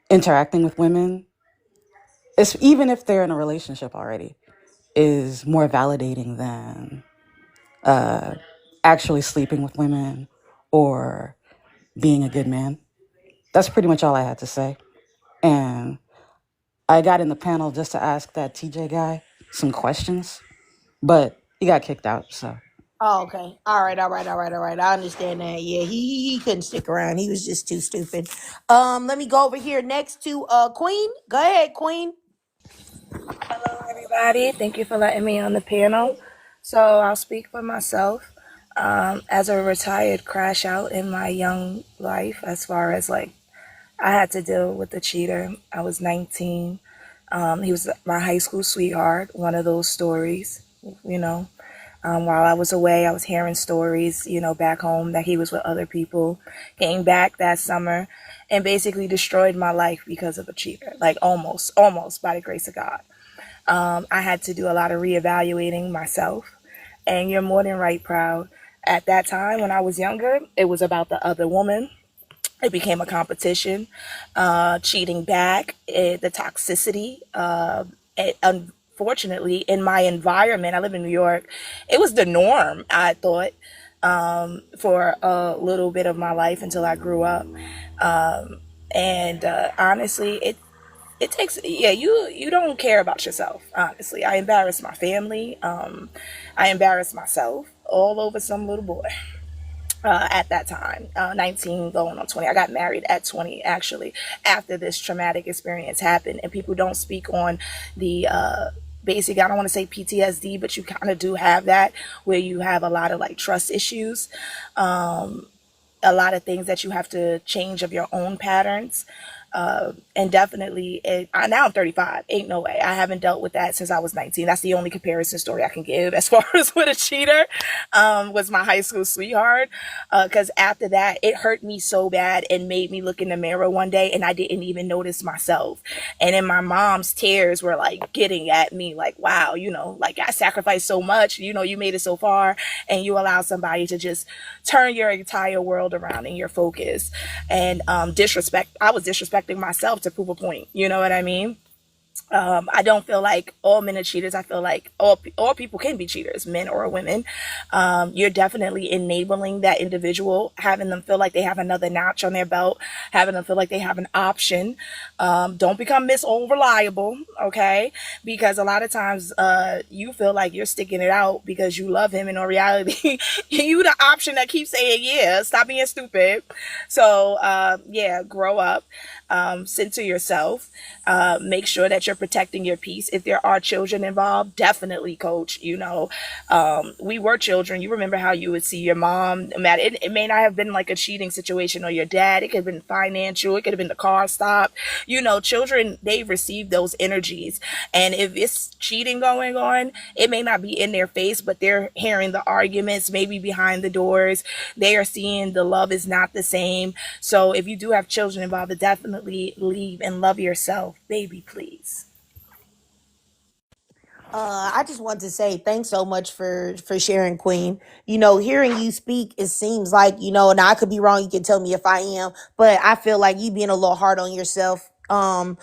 G: interacting with women, it's, even if they're in a relationship already, is more validating than actually sleeping with women or being a good man. That's pretty much all I had to say. And I got in the panel just to ask that TJ guy some questions, but he got kicked out. So
A: Oh, okay. All right. I understand that. Yeah, he couldn't stick around. He was just too stupid. Let me go over here next to Queen. Go ahead, Queen.
H: Hello, everybody. Thank you for letting me on the panel. So I'll speak for myself. As a retired crash out in my young life, as far as like I had to deal with the cheater. I was 19. He was my high school sweetheart. One of those stories, you know. While I was away, I was hearing stories, back home that he was with other people. Came back that summer and basically destroyed my life because of a cheater. Like almost by the grace of God. I had to do a lot of reevaluating myself. And you're more than right, Proud. At that time, when I was younger, it was about the other woman. It became a competition, cheating back, the toxicity. Unfortunately, in my environment, I live in New York, it was the norm, I thought, for a little bit of my life until I grew up. And honestly, it takes, yeah, you don't care about yourself. Honestly, I embarrassed my family. I embarrassed myself all over some little boy. At that time, 19 going on 20. I got married at 20, actually, after this traumatic experience happened. And people don't speak on the basic, I don't want to say PTSD, but you kind of do have that, where you have a lot of like trust issues, a lot of things that you have to change of your own patterns. And definitely, now I'm 35. Ain't no way. I haven't dealt with that since I was 19. That's the only comparison story I can give as far as with a cheater, was my high school sweetheart. Because after that, it hurt me so bad and made me look in the mirror one day and I didn't even notice myself. And then my mom's tears were like getting at me, like, wow, like I sacrificed so much, you made it so far and you allow somebody to just turn your entire world around and your focus. And I was disrespecting myself to prove a point. You know what I mean? I don't feel like all men are cheaters. I feel like all people can be cheaters, men or women. You're definitely enabling that individual, having them feel like they have another notch on their belt, having them feel like they have an option. Don't become Miss All Reliable, okay? Because a lot of times you feel like you're sticking it out because you love him, and in reality, you the option that keeps saying yeah. Stop being stupid. So yeah, grow up. Center yourself. Make sure that you're protecting your peace. If there are children involved, definitely coach. We were children. You remember how you would see your mom. It may not have been like a cheating situation or your dad. It could have been financial. It could have been the car stop. Children, they receive those energies. And if it's cheating going on, it may not be in their face, but they're hearing the arguments, maybe behind the doors. They are seeing the love is not the same. So if you do have children involved, definitely leave and love yourself, baby, please.
A: I just want to say thanks so much for sharing, Queen. Hearing you speak, it seems like, and I could be wrong, you can tell me if I am, but I feel like you being a little hard on yourself. And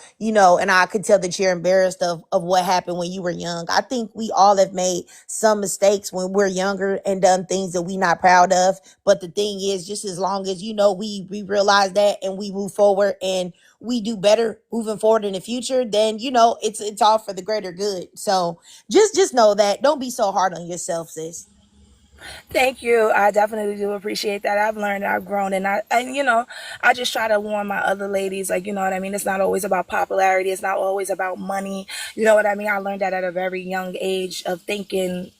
A: I could tell that you're embarrassed of what happened when you were young. I think we all have made some mistakes when we're younger and done things that we're not proud of. But the thing is, just as long as we realize that and we move forward and we do better moving forward in the future, then it's all for the greater good. So just know that. Don't be so hard on yourself, sis.
H: Thank you. I definitely do appreciate that. I've learned, I've grown, I just try to warn my other ladies, like, you know what I mean? It's not always about popularity. It's not always about money. You know what I mean? I learned that at a very young age of thinking.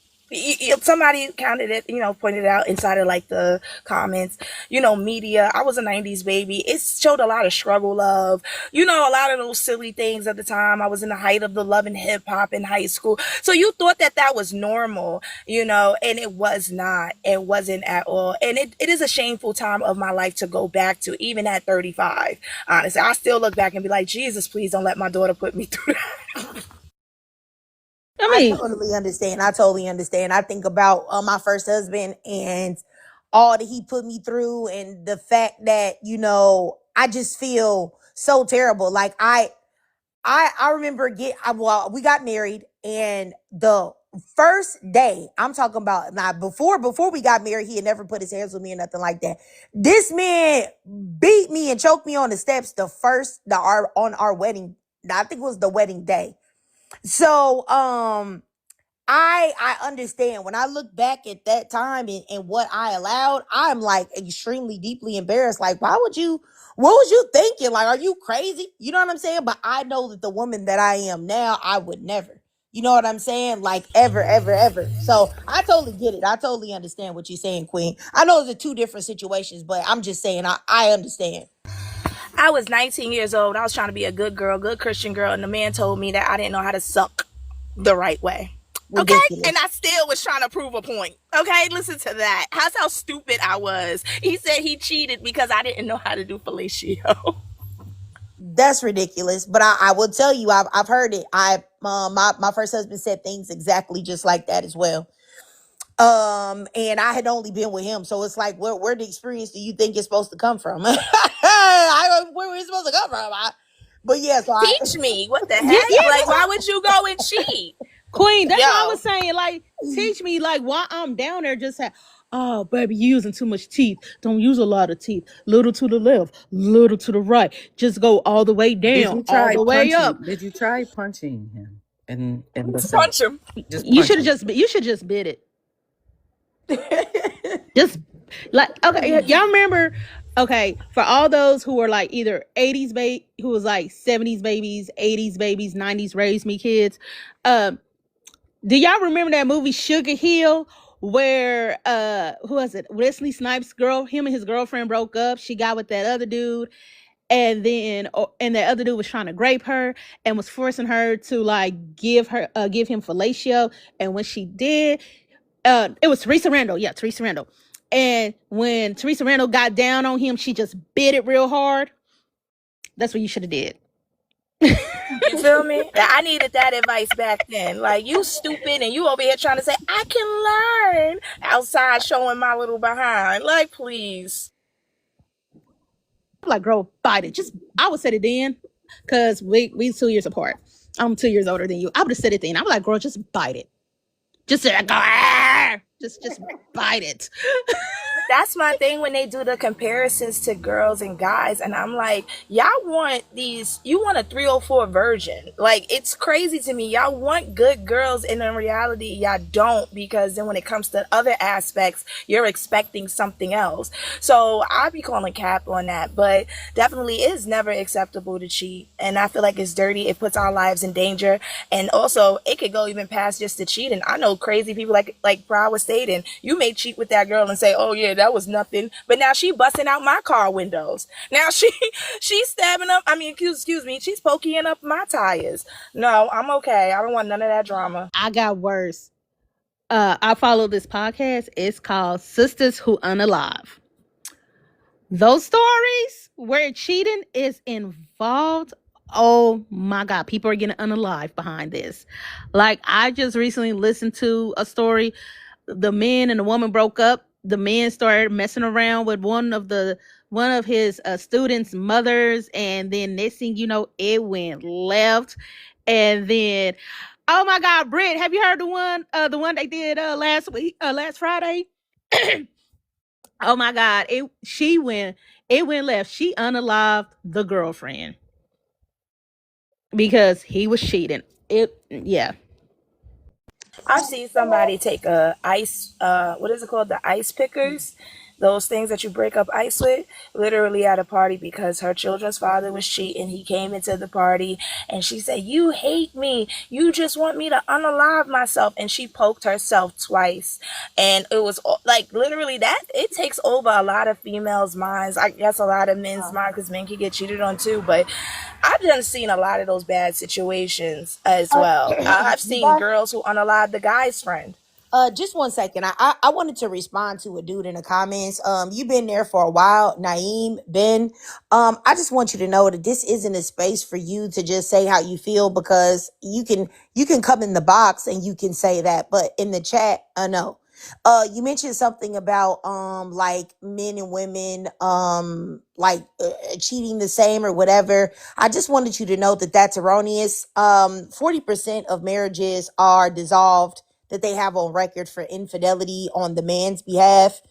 H: Somebody counted it, pointed it out inside of like the comments. Media. I was a 90s baby. It showed a lot of struggle love, a lot of those silly things at the time. I was in the height of the love and hip hop in high school. So you thought that was normal, and it was not. It wasn't at all. And it is a shameful time of my life to go back to, even at 35. Honestly, I still look back and be like, Jesus, please don't let my daughter put me through that.
A: I totally understand. I think about my first husband and all that he put me through, and the fact that I just feel so terrible. Like I remember we got married, and the first day, I'm talking about now, before we got married, he had never put his hands with me or nothing like that. This man beat me and choked me on the steps on our wedding. I think it was the wedding day. So I understand. When I look back at that time and what I allowed, I'm like extremely deeply embarrassed. Like, what was you thinking? Like, are you crazy? You know what I'm saying? But I know that the woman that I am now, I would never. You know what I'm saying? Like, ever, ever, ever. So I totally get it. I totally understand what you're saying, Queen. I know it's two different situations, but I'm just saying I understand.
H: I was 19 years old. I was trying to be a good girl, good Christian girl, and the man told me that I didn't know how to suck the right way. Okay?
A: Ridiculous.
H: And I still was trying to prove a point. Okay? Listen to that. That's how stupid I was. He said he cheated because I didn't know how to do fellatio.
A: That's ridiculous. But I will tell you, I've heard it. My first husband said things exactly just like that as well. And I had only been with him, so it's like, where the experience do you think it's supposed to come from? Where is it supposed to come from? But yeah, so
H: Teach me. What the heck?
E: Yeah,
H: like, why would you go and cheat?
E: Queen, that's what I was saying. Like, teach me, like, while I'm down there, just say, oh, baby, you using too much teeth. Don't use a lot of teeth. Little to the left, little to the right. Just go all the way down, all the way up.
G: Did you try punching him? And
H: punch him.
E: You should just bid it. Just like, okay, y'all remember? Okay, for all those who were like either 80s who was like 70s babies, 80s babies, 90s raised me kids. Do y'all remember that movie Sugar Hill, where who was it? Wesley Snipes' him and his girlfriend broke up. She got with that other dude, and then and the other dude was trying to grape her and was forcing her to like give him fellatio, and when she did, it was Teresa Randall. Yeah, Teresa Randall. And when Teresa Randall got down on him, she just bit it real hard. That's what you should have did.
H: You feel me? I needed that advice back then. Like, you stupid and you over here trying to say, I can learn outside showing my little behind. Like, please.
E: Like, girl, bite it. Just, I would say it then, because we 2 years apart. I'm 2 years older than you. I would have said it then. I was like, girl, just bite it. Just go, just bite it.
H: That's my thing when they do the comparisons to girls and guys, and I'm like, y'all want you want a 304 version. Like, it's crazy to me. Y'all want good girls, and in reality y'all don't, because then when it comes to other aspects, you're expecting something else. So I be calling cap on that, but definitely is never acceptable to cheat, and I feel like it's dirty. It puts our lives in danger, and also it could go even past just the cheating. I know crazy people like Brad was stating, you may cheat with that girl and say, oh yeah, that was nothing, but now she busting out my car windows. Now she's stabbing up, I mean, excuse me, she's poking up my tires. No, I'm okay. I don't want none of that drama.
E: I got worse. I follow this podcast. It's called Sisters Who Unalive. Those stories where cheating is involved, oh my God, people are getting unalive behind this. Like, I just recently listened to a story. The man and the woman broke up. The man started messing around with one of his students' mothers, and then next thing you know, it went left. And then, oh my God, Britt, have you heard the one they did last Friday? Oh my God, it went left. She unalived the girlfriend because he was cheating. Yeah.
H: I've seen somebody take a ice, what is it called? The ice pickers, those things that you break up ice with, literally at a party, because her children's father was cheating. He came into the party and she said, you hate me. You just want me to unalive myself. And she poked herself twice. And it was like, literally, that it takes over a lot of females' minds. I guess a lot of men's minds, because men can get cheated on too. But I've just seen a lot of those bad situations as well. I've seen girls who unalive the guy's friend.
A: Just 1 second. I wanted to respond to a dude in the comments. You've been there for a while, Naeem, Ben. I just want you to know that this isn't a space for you to just say how you feel, because you can come in the box and you can say that, but in the chat, no. You mentioned something about like men and women like cheating the same or whatever. I just wanted you to know that that's erroneous. 40% of marriages are dissolved that they have on record for infidelity on the man's behalf.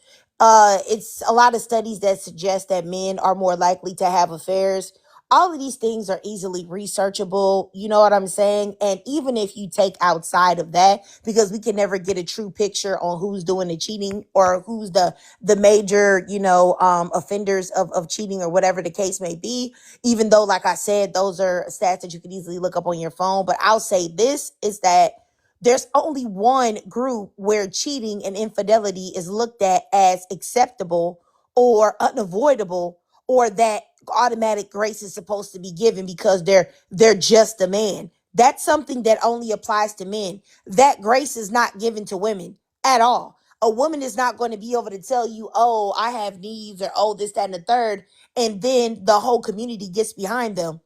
A: It's a lot of studies that suggest that men are more likely to have affairs. All of these things are easily researchable. You know what I'm saying? And even if you take outside of that, because we can never get a true picture on who's doing the cheating or who's the major, offenders of cheating or whatever the case may be, even though, like I said, those are stats that you can easily look up on your phone. But I'll say this is that there's only one group where cheating and infidelity is looked at as acceptable or unavoidable, or that automatic grace is supposed to be given because they're just a man. That's something that only applies to men. That grace is not given to women at all. A woman is not going to be able to tell you, oh, I have needs, or oh, this, that, and the third, and then the whole community gets behind them.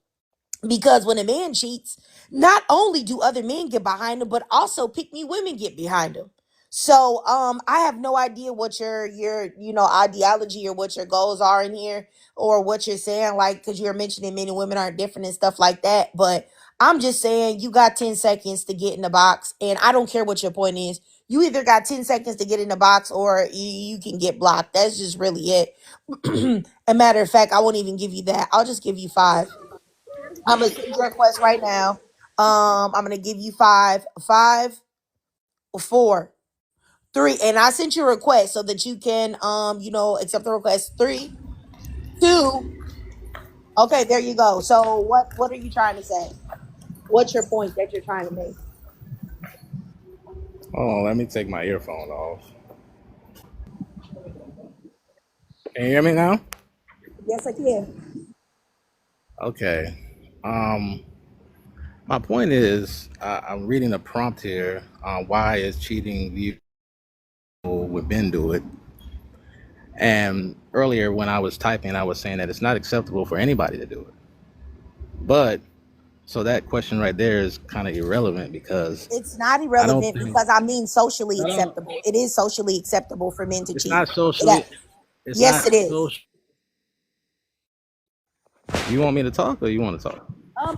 A: Because when a man cheats, not only do other men get behind him, but also pick me women get behind him. So I have no idea what your ideology or what your goals are in here, or what you're saying, like, because you're mentioning men and women aren't different and stuff like that. But I'm just saying, you got 10 seconds to get in the box, and I don't care what your point is. You either got 10 seconds to get in the box, or you can get blocked. That's just really it. A matter of fact, I won't even give you that. I'll just give you 5. I'm gonna send you a request right now. I'm gonna give you 5, 5, 4, 3, and I sent you a request so that you can, accept the request. 3, 2. Okay, there you go. So what are you trying to say? What's your point that you're trying to make?
D: Oh, let me take my earphone off. Can you hear me now?
A: Yes, I can.
D: Okay. Um, my point is, I'm reading a prompt here on why is cheating viewed when men do it. And earlier when I was typing, I was saying that it's not acceptable for anybody to do it. But so that question right there is kind of irrelevant because
A: It's not
D: I don't
A: irrelevant
D: think
A: because I mean socially
D: I don't.
A: acceptable. It is socially acceptable for men to
D: It's
A: cheat.
D: not socially. It's
A: Yes,
D: not
A: it is.
D: social. You want me to talk or you want to talk?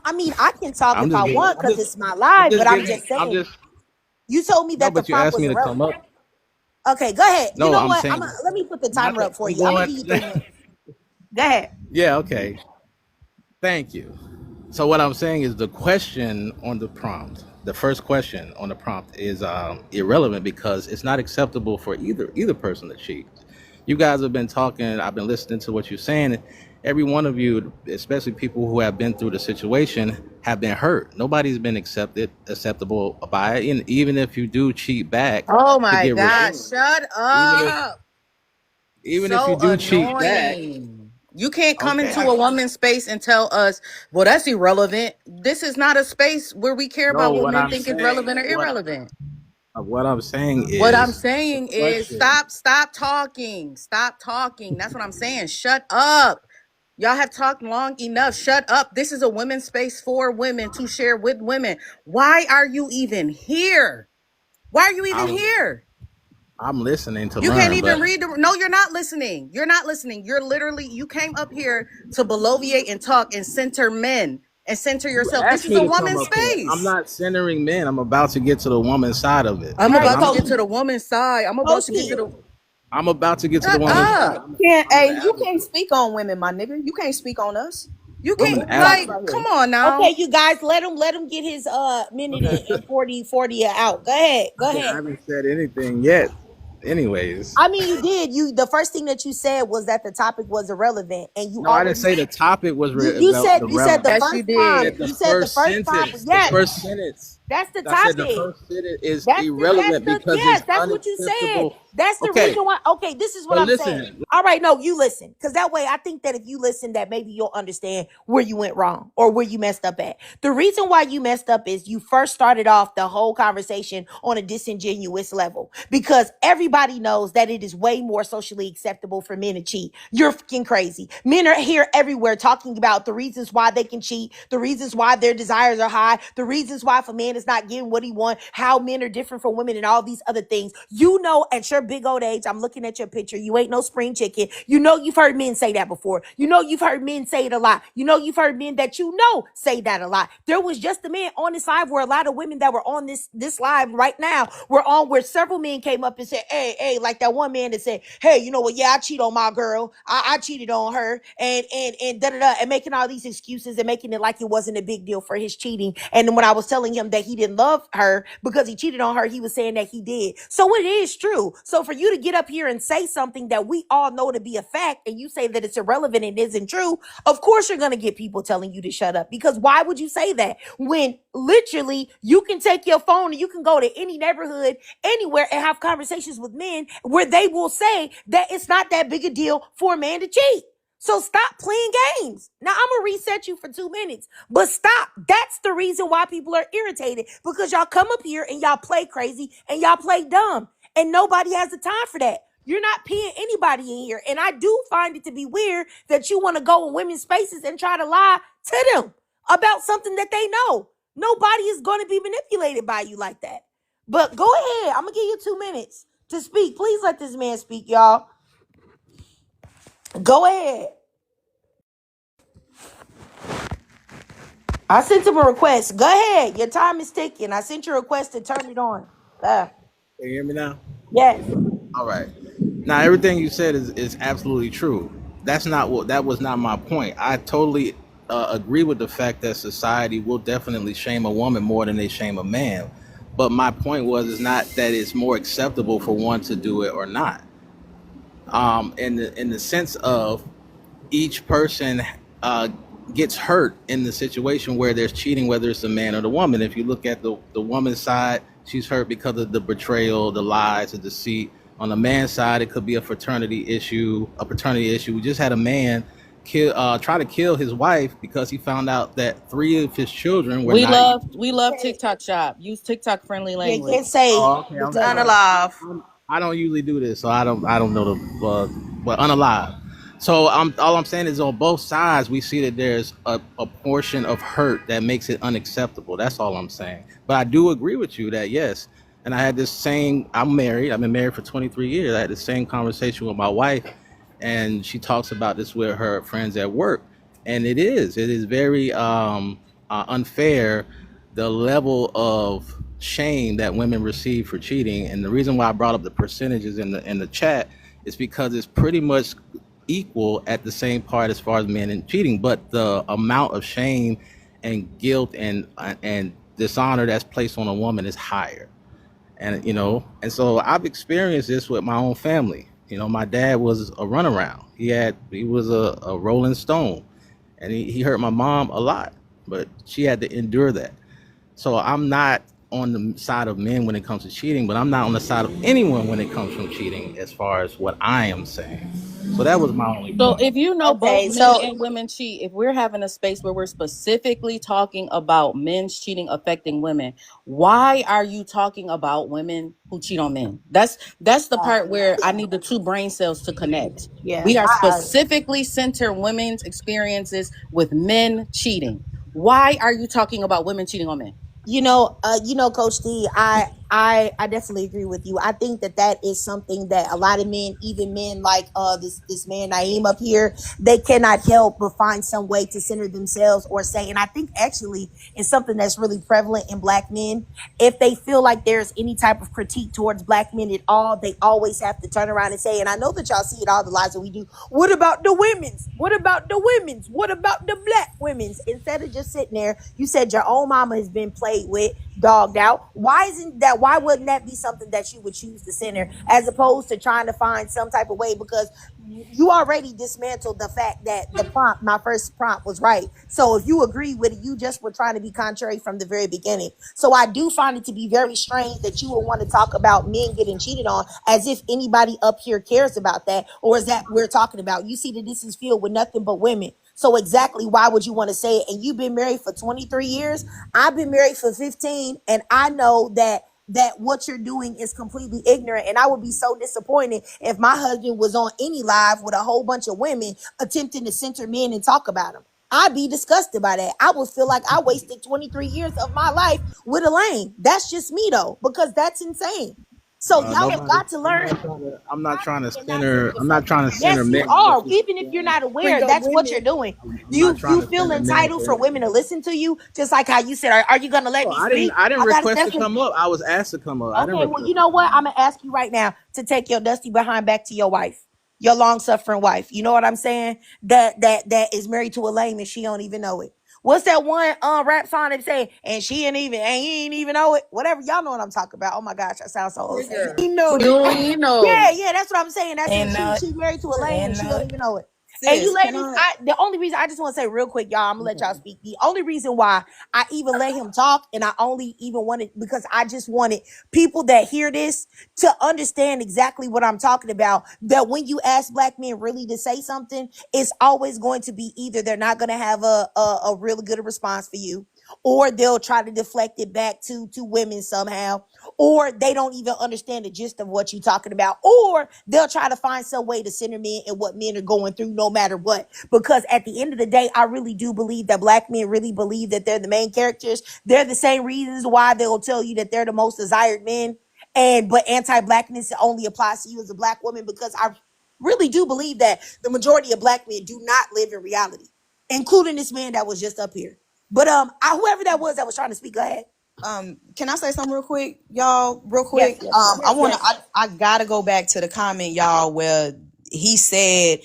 A: I mean, I can talk
D: I'm
A: if
D: just
A: I
D: giving.
A: want
D: I'm
A: because
D: just.
A: it's my
D: I'm
A: live, but
D: just
A: I'm
D: giving.
A: just
D: I'm
A: saying.
D: just.
A: You told me
D: No,
A: that the
D: but you
A: prompt
D: asked
A: was
D: me to come
A: irrelevant.
D: up.
A: Okay, go ahead. You
D: No,
A: know
D: I'm
A: what?
D: saying
A: Let me put the
D: not
A: timer
D: that
A: up for
D: I'm
A: you. I'm gonna
D: going.
A: give you 3 minutes. Go ahead.
D: Yeah. Okay. Thank you. So what I'm saying is the question on the prompt, the first question on the prompt is irrelevant because it's not acceptable for either person to cheat. You guys have been talking. I've been listening to what you're saying. Every one of you, especially people who have been through the situation, have been hurt. Nobody's been acceptable by it. And even if you do cheat back
G: Oh
D: to
G: my
D: get
G: God,
D: revenge,
G: shut
D: even if
G: up.
D: even if you
G: So
D: do cheat back,
G: annoying. You can't come
D: okay.
G: into a woman's space and tell us, well, that's irrelevant. This is not a space where we care
D: No,
G: about what
D: what
G: men
D: I'm
G: think is
D: saying,
G: relevant or irrelevant.
D: what I'm saying
G: What I'm
D: is the
G: saying is
D: question.
G: stop talking. Stop talking. That's what I'm saying. Shut up. Y'all have talked long enough. Shut up. This is a women's space for women to share with women. Why are you even here? Why are you even
D: I'm
G: here?
D: I'm listening to
G: You can't
D: learn,
G: even
D: but
G: read the. No, you're not listening. You're not listening. You're literally. You came up here to bloviate and talk and center men and center
D: you
G: yourself. This
D: asked
G: is
D: me
G: a
D: to come
G: woman's
D: up here. I'm
G: space.
D: not centering men. I'm about to get to the woman side of it.
G: I'm
A: All
D: Because
A: right,
G: about to
D: I'm
G: get to
A: Toshi.
G: the woman's side. I'm about to get to
A: Toshi.
G: the.
D: I'm about to get to the
G: Shut
D: woman side.
G: up.
B: Can't,
D: I'm an
B: hey, you can't
D: advocate.
B: speak on women, my nigga. You can't speak on us.
G: You
B: What
D: I'm
G: can't
D: an
B: what we talking
G: like.
D: advocate.
B: about
G: Come
B: here?
G: on
A: Okay,
G: now.
A: you guys, let him get his minute and 40 out. Go ahead. Go
D: I
A: ahead.
D: haven't said anything yet. Anyways.
A: I mean, you did. The first thing that you said was that the topic was irrelevant, and you
D: No, I didn't
A: already
D: say the topic was
A: you said the
D: relevant.
G: Yes, you
A: first
D: I
A: prompt.
D: said
G: did.
D: the
A: You said the
D: first
A: first prompt.
D: sentence. The
A: Yes,
D: first sentence.
A: that's the
D: I said the
A: topic.
D: first sentence is
A: That's
D: irrelevant
A: the
D: because it's
A: yes, that's what you said.
D: unacceptable.
A: That's the
D: Okay,
A: reason why. Okay, this is what
D: but
A: I'm saying.
D: listen.
A: All right, no, you listen. Because that way I think that if you listen, that maybe you'll understand where you went wrong or where you messed up at. The reason why you messed up is you first started off the whole conversation on a disingenuous level. Because everybody knows that it is way more socially acceptable for men to cheat. You're fucking crazy. Men are here everywhere talking about the reasons why they can cheat, the reasons why their desires are high, the reasons why if a man is not getting what he wants, how men are different from women, and all these other things. You know, at your big old age, I'm looking at your picture. You ain't no spring chicken. You know, you've heard men say that before. You know, you've heard men say it a lot. You know, you've heard men that you know say that a lot. There was just a man on this live where a lot of women that were on this live right now were on where several men came up and said, hey, like that one man that said, hey, you know what? Yeah, I cheat on my girl. I cheated on her, and da da da, and making all these excuses and making it like it wasn't a big deal for his cheating. And then when I was telling him that he didn't love her because he cheated on her, he was saying that he did. So it is true. So for you to get up here and say something that we all know to be a fact, and you say that it's irrelevant and isn't true, of course you're gonna get people telling you to shut up. Because why would you say that when literally you can take your phone and you can go to any neighborhood anywhere and have conversations with men where they will say that it's not that big a deal for a man to cheat. So stop playing games. Now I'm gonna reset you for 2 minutes, but stop. That's the reason why people are irritated, because y'all come up here and y'all play crazy and y'all play dumb, and nobody has the time for that. You're not peeing anybody in here, and I do find it to be weird that you want to go in women's spaces and try to lie to them about something that they know. Nobody is going to be manipulated by you like that. But go ahead. I'm gonna give you 2 minutes to speak. Please let this man speak, y'all. Go ahead. I sent him a request. Go ahead. Your time is ticking. I sent you a request to turn it on.
D: Can you hear me now?
A: Yes.
D: All right. Now everything you said is absolutely true. That was not my point. I totally agree with the fact that society will definitely shame a woman more than they shame a man. But my point was is not that it's more acceptable for one to do it or not. In the sense of each person uh, gets hurt in the situation where there's cheating, whether it's the man or the woman. If you look at the woman's side, she's hurt because of the betrayal, the lies, the deceit. On the man's side, it could be a paternity issue. We just had a man try to kill his wife because he found out that 3 of his children were
G: We
D: not.
G: love TikTok shop. Use TikTok friendly
A: Yeah, you
G: language.
A: can't say
D: Oh, okay. I'm
A: because
B: Turn
D: sorry.
B: alive.
D: I don't usually do this, so I don't know the but unalive. So all I'm saying is on both sides we see that there's a portion of hurt that makes it unacceptable. That's all I'm saying. But I do agree with you that yes, and I had this same. I'm married. I've been married for 23 years. I had the same conversation with my wife, and she talks about this with her friends at work, and it is very unfair, the level of shame that women receive for cheating. And the reason why I brought up the percentages in the chat is because it's pretty much equal at the same part as far as men and cheating, but the amount of shame and guilt and dishonor that's placed on a woman is higher. And and so I've experienced this with my own family. My dad was a runaround. He was a rolling stone, and he hurt my mom a lot, but she had to endure that. So I'm not on the side of men when it comes to cheating, but I'm not on the side of anyone when it comes from cheating, as far as what I am saying. So that was my only
G: So
D: point.
G: if you know both
A: okay,
G: men
A: so
G: and women cheat, if we're having a space where we're specifically talking about men's cheating affecting women, why are you talking about women who cheat on men? That's the part where I need the two brain cells to connect.
A: yeah,
G: We are specifically center women's experiences with men cheating. Why are you talking about women cheating on men?
A: Coach D, I definitely agree with you. I think that is something that a lot of men, even men like this man Naeem up here, they cannot help but find some way to center themselves or say. And I think actually it's something that's really prevalent in black men. If they feel like there's any type of critique towards black men at all, they always have to turn around and say, and I know that y'all see it all the lives that we do. What about the women's? What about the women's? What about the black women's? Instead of just sitting there, you said your own mama has been played with, dogged out. Why wouldn't that be something that you would choose to center as opposed to trying to find some type of way? Because you already dismantled the fact that my first prompt was right. So if you agree with it, you just were trying to be contrary from the very beginning. So I do find it to be very strange that you would want to talk about men getting cheated on as if anybody up here cares about that, or is that we're talking about? You see that this is filled with nothing but women. So exactly why would you want to say it? And you've been married for 23 years. I've been married for 15, and I know that what you're doing is completely ignorant. And I would be so disappointed if my husband was on any live with a whole bunch of women attempting to center men and talk about them. I'd be disgusted by that. I would feel like I wasted 23 years of my life with a lame. That's just me though, because that's insane. So y'all have
D: Nobody.
A: got to learn.
D: I'm not trying to
A: And not center
D: center. I'm
A: yourself.
D: not trying to center
A: Yes, you
D: men.
A: are. Even if you're not aware,
B: Bring up
A: that's what
B: women.
A: you're doing.
D: I'm not trying
A: You
D: to
A: feel
D: center men.
A: entitled for women to listen to you, just like how you said, are you gonna let
D: Oh,
A: me
D: I didn't.
A: speak?
D: I didn't
A: I gotta
D: request to
A: definitely.
D: come up. I was asked to come up. I didn't
A: Okay, well,
D: request.
A: you know what? I'm gonna ask you right now to take your dusty behind back to your wife, your long suffering wife. You know what I'm saying? That is married to a lame and she don't even know it. What's that one rap song that say, and he ain't even know it? Whatever, y'all know what I'm talking about. Oh my gosh, I sound so old saying that.
B: You know
A: But
B: it.
G: You know.
A: yeah, that's what I'm saying. That's it.
H: And
A: She married to a lame and
H: and
A: she don't even know it. And you
B: Sis, can
A: ladies,
B: I?
A: the only reason I just want to say real quick, y'all, I'm gonna let y'all speak. The only reason why I even let him talk, and I only even wanted because I just wanted people that hear this to understand exactly what I'm talking about. That when you ask black men really to say something, it's always going to be either they're not gonna have a really good response for you, or they'll try to deflect it back to women somehow, or they don't even understand the gist of what you're talking about, or they'll try to find some way to center men and what men are going through no matter what. Because at the end of the day, I really do believe that black men really believe that they're the main characters. They're the same reasons why they'll tell you that they're the most desired men. And but anti-blackness only applies to you as a black woman, because I really do believe that the majority of black men do not live in reality, including this man that was just up here. But whoever that was trying to speak, go ahead.
B: Can I say something real quick, y'all? Real
A: Yes,
B: quick.
A: yes,
B: I
A: yes,
B: wanna.
A: yes.
B: I gotta go back to the comment, y'all, where he said,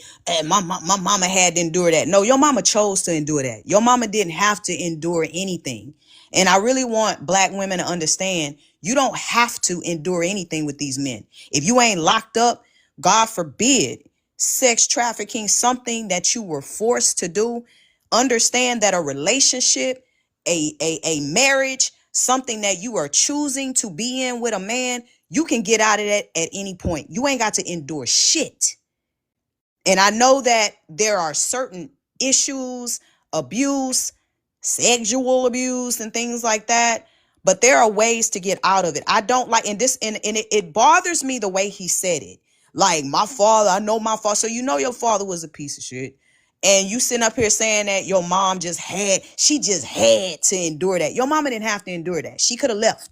B: my mama had to endure that. No, your mama chose to endure that. Your mama didn't have to endure anything. And I really want black women to understand you don't have to endure anything with these men. If you ain't locked up, God forbid, sex trafficking, something that you were forced to do, understand that a relationship, a marriage, something that you are choosing to be in with a man, you can get out of that at any point. You ain't got to endure shit. And I know that there are certain issues, abuse, sexual abuse, and things like that. But there are ways to get out of it. I don't like, and it bothers me the way he said it. Like, my father, I know my father. So you know your father was a piece of shit. And you sitting up here saying that your mom just had to endure that. Your mama didn't have to endure that. She could have left.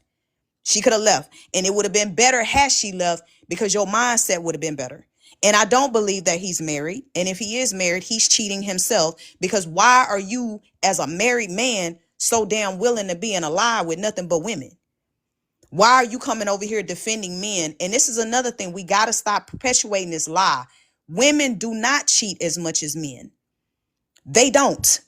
B: She could have left, and it would have been better had she left, because your mindset would have been better. And I don't believe that he's married. And if he is married, he's cheating himself, because why are you, as a married man, so damn willing to be in a lie with nothing but women? Why are you coming over here defending men? And this is another thing. We got to stop perpetuating this lie. Women do not cheat as much as men. They don't.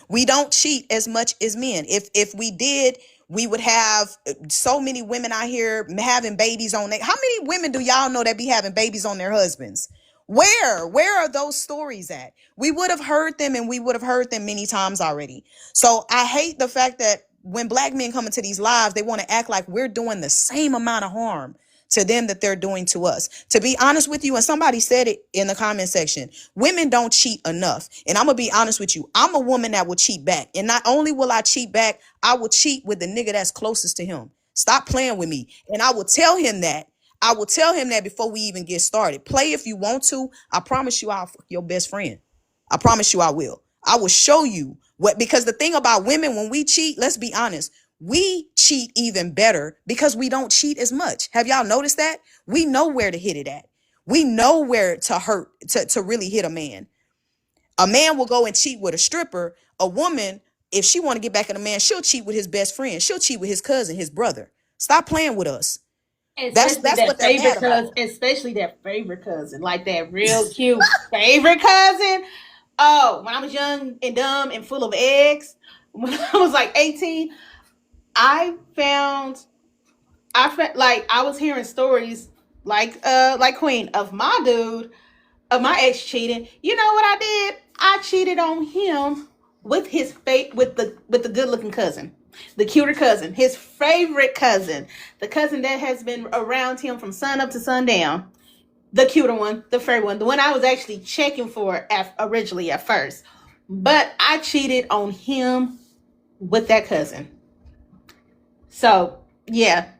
B: We don't cheat as much as men. If we did, we would have so many women out here having babies on their. How many women do y'all know that be having babies on their husbands? Where are those stories at? We would have heard them, and we would have heard them many times already. So I hate the fact that when black men come into these lives, they want to act like we're doing the same amount of harm to them that they're doing to us. To be honest with you, and somebody said it in the comment section, women don't cheat enough. And I'm gonna be honest with you, I'm a woman that will cheat back. And not only will I cheat back, I will cheat with the nigga that's closest to him. Stop playing with me. And I will tell him that. I will tell him that before we even get started. Play if you want to. I promise you I'll fuck your best friend. I promise you I will. I will show you what, because the thing about women, when we cheat, let's be honest, we cheat even better because we don't cheat as much. Have y'all noticed that? We know where to hit it at. We know where to hurt, to really hit a man. A man will go and cheat with a stripper. A woman, if she want to get back at a man, she'll cheat with his best friend. She'll cheat with his cousin, his brother. Stop playing with us. That's
E: Especially
B: that's what
E: that
B: they're
E: favorite
B: mad
E: cousin,
B: about.
E: especially that favorite cousin, like that real cute favorite cousin. Oh, when I was young and dumb and full of eggs, when I was like 18, I found I felt like I was hearing stories like Queen of my dude, of my ex cheating. You know what I did? I cheated on him with his with the good looking cousin, the cuter cousin, his favorite cousin, the cousin that has been around him from sun up to sundown, the cuter one, the fair one, the one I was actually checking for originally at first. But I cheated on him with that cousin. So yeah.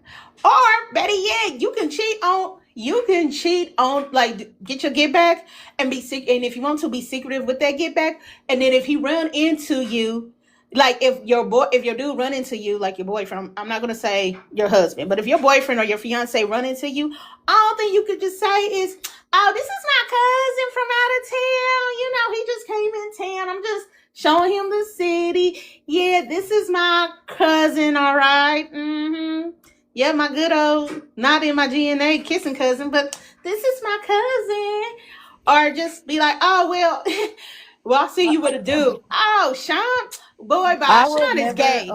E: Or better yet, you can cheat on like get your get back and be sick, and if you want to be secretive with that get back, and then if he run into you, like if your dude run into you, like your boyfriend, I'm not gonna say your husband, but if your boyfriend or your fiance run into you, all thing you could just say is, oh, this is my cousin from out of town. He just came in town. I'm just showing him the city. Yeah, this is my cousin, all right. Yeah, my good old, not in my DNA kissing cousin, but this is my cousin. Or just be like, oh, well, well, I'll see you with a dude. Oh, Sean, boy, bye.
G: I would
E: Sean is
G: never,
E: gay.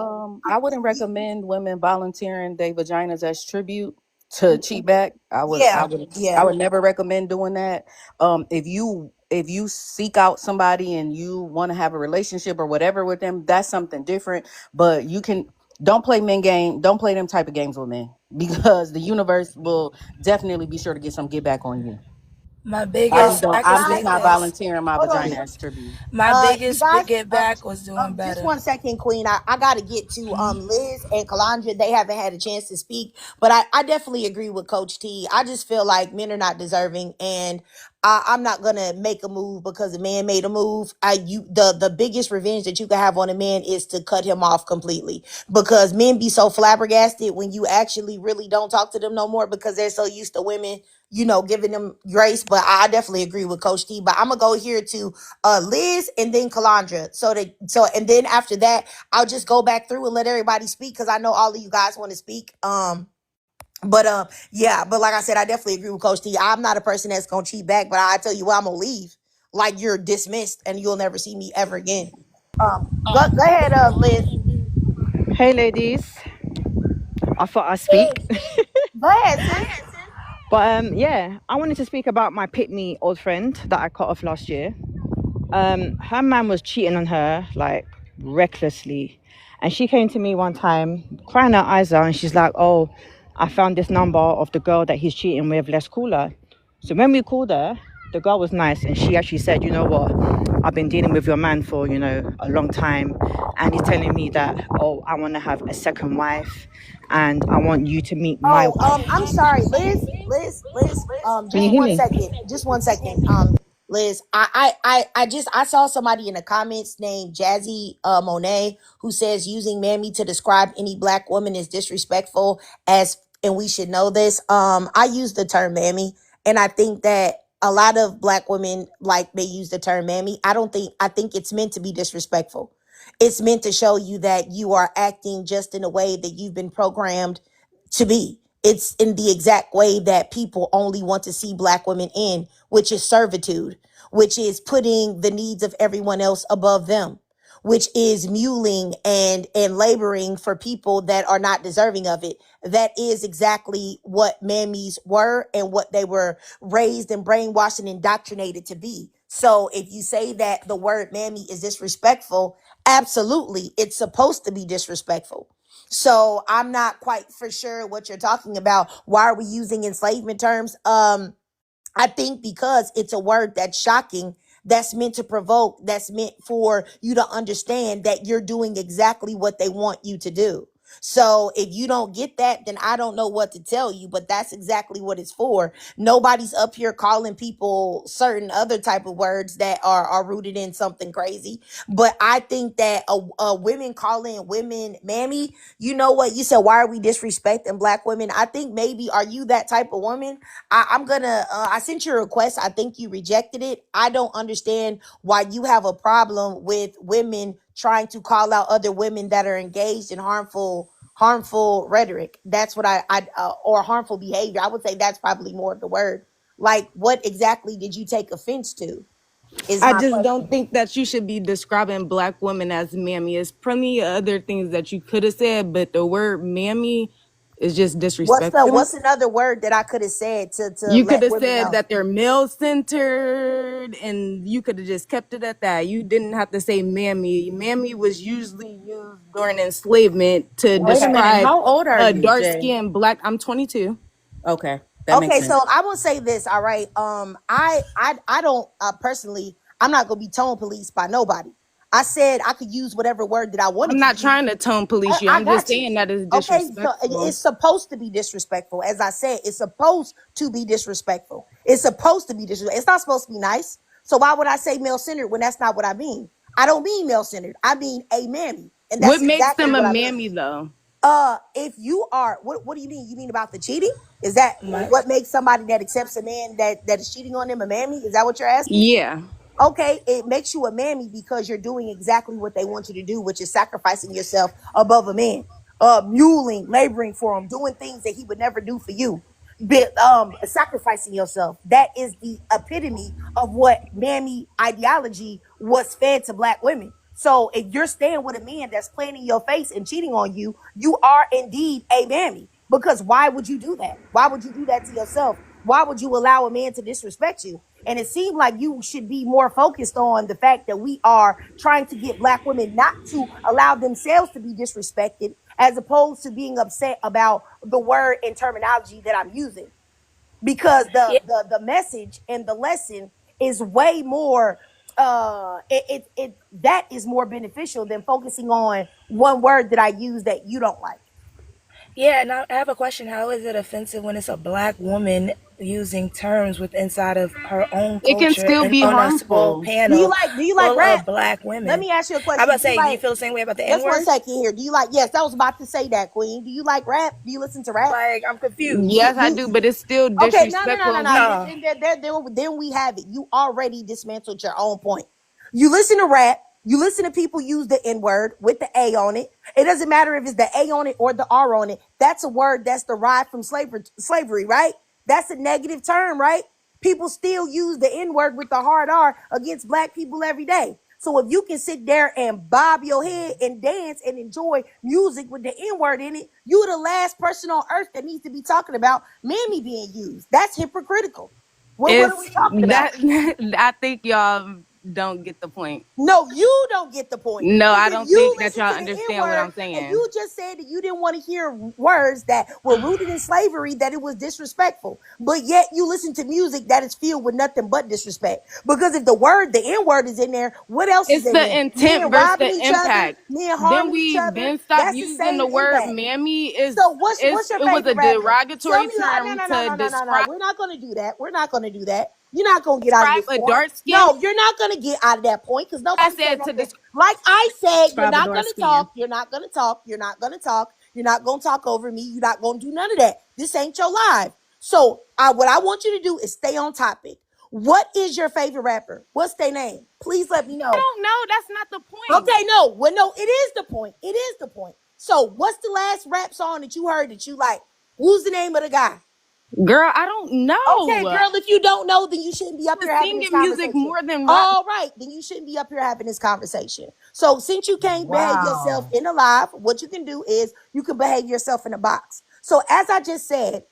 G: I wouldn't recommend women volunteering their vaginas as tribute to cheat back.
A: Yeah,
G: I
A: yeah.
G: would never recommend doing that. If you seek out somebody and you want to have a relationship or whatever with them, that's something different. But you can don't play men game. Don't play them type of games with men, because the universe will definitely be sure to get some get back on you.
H: My
G: I just
H: biggest,
G: don't.
H: I could
G: I'm just
H: speak
G: not
H: this.
G: volunteering my
A: Hold on
G: vagina
A: here.
G: as tribute.
H: My
A: You
H: biggest
A: guys,
H: get back was doing
A: just
H: better.
A: 1 second, Queen. I gotta get to Liz and Kalandra. They haven't had a chance to speak, but I definitely agree with Coach T. I just feel like men are not deserving, and I'm not gonna make a move because a man made a move. The biggest revenge that you can have on a man is to cut him off completely, because men be so flabbergasted when you actually really don't talk to them no more because they're so used to women, giving them grace. But I definitely agree with Coach T. But I'm gonna go here to Liz and then Kalandra. And then after that, I'll just go back through and let everybody speak because I know all of you guys want to speak. Yeah, but like I said, I definitely agree with Coach T. I'm not a person that's gonna cheat back, but I tell you what, I'm gonna leave. Like, you're dismissed and you'll never see me ever again. Go ahead, Liz.
I: Hey ladies, I thought I'd speak.
A: Liz, go ahead, sis.
I: But yeah, I wanted to speak about my pick me old friend that I cut off last year. Her man was cheating on her like recklessly. And she came to me one time crying her eyes out and she's like, oh, I found this number of the girl that he's cheating with, let's call her. So when we called her, the girl was nice, and she actually said, you know what, I've been dealing with your man for, you know, a long time, and he's telling me that, oh, I want to have a second wife, and I want you to meet my
A: Oh,
I: wife.
A: I'm sorry, Liz.
I: Can you
A: Just
I: hear
A: one
I: me?
A: second. Just one second. Liz, I saw somebody in the comments named Jazzy Monet who says using mammy to describe any black woman is disrespectful and we should know this. I use the term mammy, and I think that a lot of black women like they use the term mammy. I think it's meant to be disrespectful. It's meant to show you that you are acting just in a way that you've been programmed to be. It's in the exact way that people only want to see black women in, which is servitude, which is putting the needs of everyone else above them, which is muling and laboring for people that are not deserving of it. That is exactly what mammies were and what they were raised and brainwashed and indoctrinated to be. So if you say that the word mammy is disrespectful, absolutely, it's supposed to be disrespectful. So I'm not quite for sure what you're talking about. Why are we using enslavement terms? I think because it's a word that's shocking, that's meant to provoke, that's meant for you to understand that you're doing exactly what they want you to do. So if you don't get that, then I don't know what to tell you, but that's exactly what it's for. Nobody's up here calling people certain other type of words that are rooted in something crazy. But I think that a women calling women mammy, you know what? You said, why are we disrespecting black women? I think maybe, are you that type of woman? I'm gonna. I sent you a request. I think you rejected it. I don't understand why you have a problem with women trying to call out other women that are engaged in harmful rhetoric. That's what or harmful behavior. I would say that's probably more of the word. Like, what exactly did you take offense to? Is
J: I
A: my
J: just don't
A: question.
J: think that you should be describing black women as mammy. It's plenty of other things that you could have said, but the word mammy is just disrespectful.
A: What's another word that I could have said to
J: You could
A: let
J: have
A: women
J: said
A: know?
J: that they're male centered and you could have just kept it at that. You didn't have to say mammy. Mammy was usually used during enslavement to
G: Wait a
H: Okay.
G: minute.
J: describe
G: How old are
J: a
G: you,
J: dark
G: Jay?
J: skinned black. I'm 22.
G: Okay, that makes
A: Okay, so
G: sense.
A: I will say this. All right. I don't personally. I'm not gonna be tone police by nobody. I said I could use whatever word that I wanted
J: I'm
A: to
J: not
A: use.
J: trying to tone police you.
A: I
J: I'm just
A: got you.
J: saying that is
A: Okay, so
J: disrespectful.
A: it's supposed to be disrespectful. As I said, it's supposed to be disrespectful. It's supposed to be disrespectful. It's not supposed to be nice. So why would I say male centered when that's not what I mean? I don't mean male centered. I mean a mammy, and
J: What
A: that's
J: makes
A: exactly
J: them a
A: what I mean.
J: mammy though?
A: If you are, what do you mean? You mean about the cheating? Is that
H: My,
A: what makes somebody that accepts a man that is cheating on them a mammy? Is that what you're asking?
J: Yeah.
A: Okay, it makes you a mammy because you're doing exactly what they want you to do, which is sacrificing yourself above a man, muling, laboring for him, doing things that he would never do for you, sacrificing yourself. That is the epitome of what mammy ideology was fed to black women. So if you're staying with a man that's playing in your face and cheating on you, you are indeed a mammy. Because why would you do that? Why would you do that to yourself? Why would you allow a man to disrespect you? And it seemed like you should be more focused on the fact that we are trying to get black women not to allow themselves to be disrespected, as opposed to being upset about the word and terminology that I'm using. Because
H: yeah,
A: the message and the lesson is way more that is more beneficial than focusing on one word that I use that you don't like.
H: yeah. And I have a question. How is it offensive when it's a black woman using terms with inside of her own
J: It can
H: culture
J: still
H: and
J: be
H: on a small
J: harmful.
H: panel
A: Do you like
H: full
A: rap?
H: of black
A: Let
H: women?
A: me ask you a
H: I'm
A: question.
H: about to
A: Do you
H: say, do you
A: like,
H: feel the same way about the N
A: just one
H: word?
A: second here. Do you like, yes, I was about to say that, Queen. Do you like rap? Do you listen to rap?
H: Like, I'm confused.
J: Yes, I do, but it's still
A: Okay, no.
J: disrespectful.
H: No.
A: Then we have it. You already dismantled your own point. You listen to rap. You listen to people use the N word with the A on it. It doesn't matter if it's the A on it or the R on it. That's a word that's derived from slavery, right? That's a negative term, right? People still use the N word with the hard R against black people every day. So if you can sit there and bob your head and dance and enjoy music with the N word in it, you're the last person on earth that needs to be talking about mammy being used. That's hypocritical. What are we
J: It's
A: talking about?
J: that I think y'all. don't get the point.
A: No, you don't get the point.
J: No,
A: Because
J: I
A: if
J: don't
A: you
J: think that
A: listen
J: y'all
A: to the N
J: understand what
A: word
J: I'm
A: and
J: saying.
A: you just said that you didn't want to hear words that were rooted in slavery, that it was disrespectful, but yet you listen to music that is filled with nothing but disrespect. Because if the N word is in there, what else is
J: It's
A: in
J: the
A: there? Men
J: intent versus
A: robbing
J: the
A: each other,
J: impact.
A: men
J: Then
A: harming each
J: we
A: other.
J: then stop
A: That's the
J: using
A: same
J: the word
A: impact.
J: mammy.
A: So what's your
J: It was a
A: favorite rapper? Tell
J: derogatory
A: me. No,
J: term
A: no, no,
J: to
A: no, no, no, no.
J: describe
A: We're not gonna do that. We're not gonna do that. You're not gonna get out of this
J: a
A: point.
J: dark skin.
A: No, you're not gonna get out of that point because
J: I
A: nobody's saying
J: said to
A: nothing.
J: describe
A: Like I said, you're
E: Describe a
A: not
E: dark
A: gonna
E: skin.
A: talk. You're not gonna talk. You're not gonna talk. You're not gonna talk over me. You're not gonna do none of that. This ain't your live. So what I want you to do is stay on topic. What is your favorite rapper? What's their name? Please let me
J: I
A: know.
J: don't know. That's not the point.
A: Okay, no. Well, no, it is the point. It is the point. So what's the last rap song that you heard that you like? Who's the name of the guy?
J: Girl, I don't
A: Okay,
J: know.
A: girl, if you don't know, then you shouldn't be up
J: To
A: here having
J: sing
A: this
J: in music
A: conversation.
J: more than rap.
A: All right, then you shouldn't be up here having this conversation. So since you can't behave yourself
B: Wow.
A: in the live, what you can do is you can behave yourself in a box. So as I just said,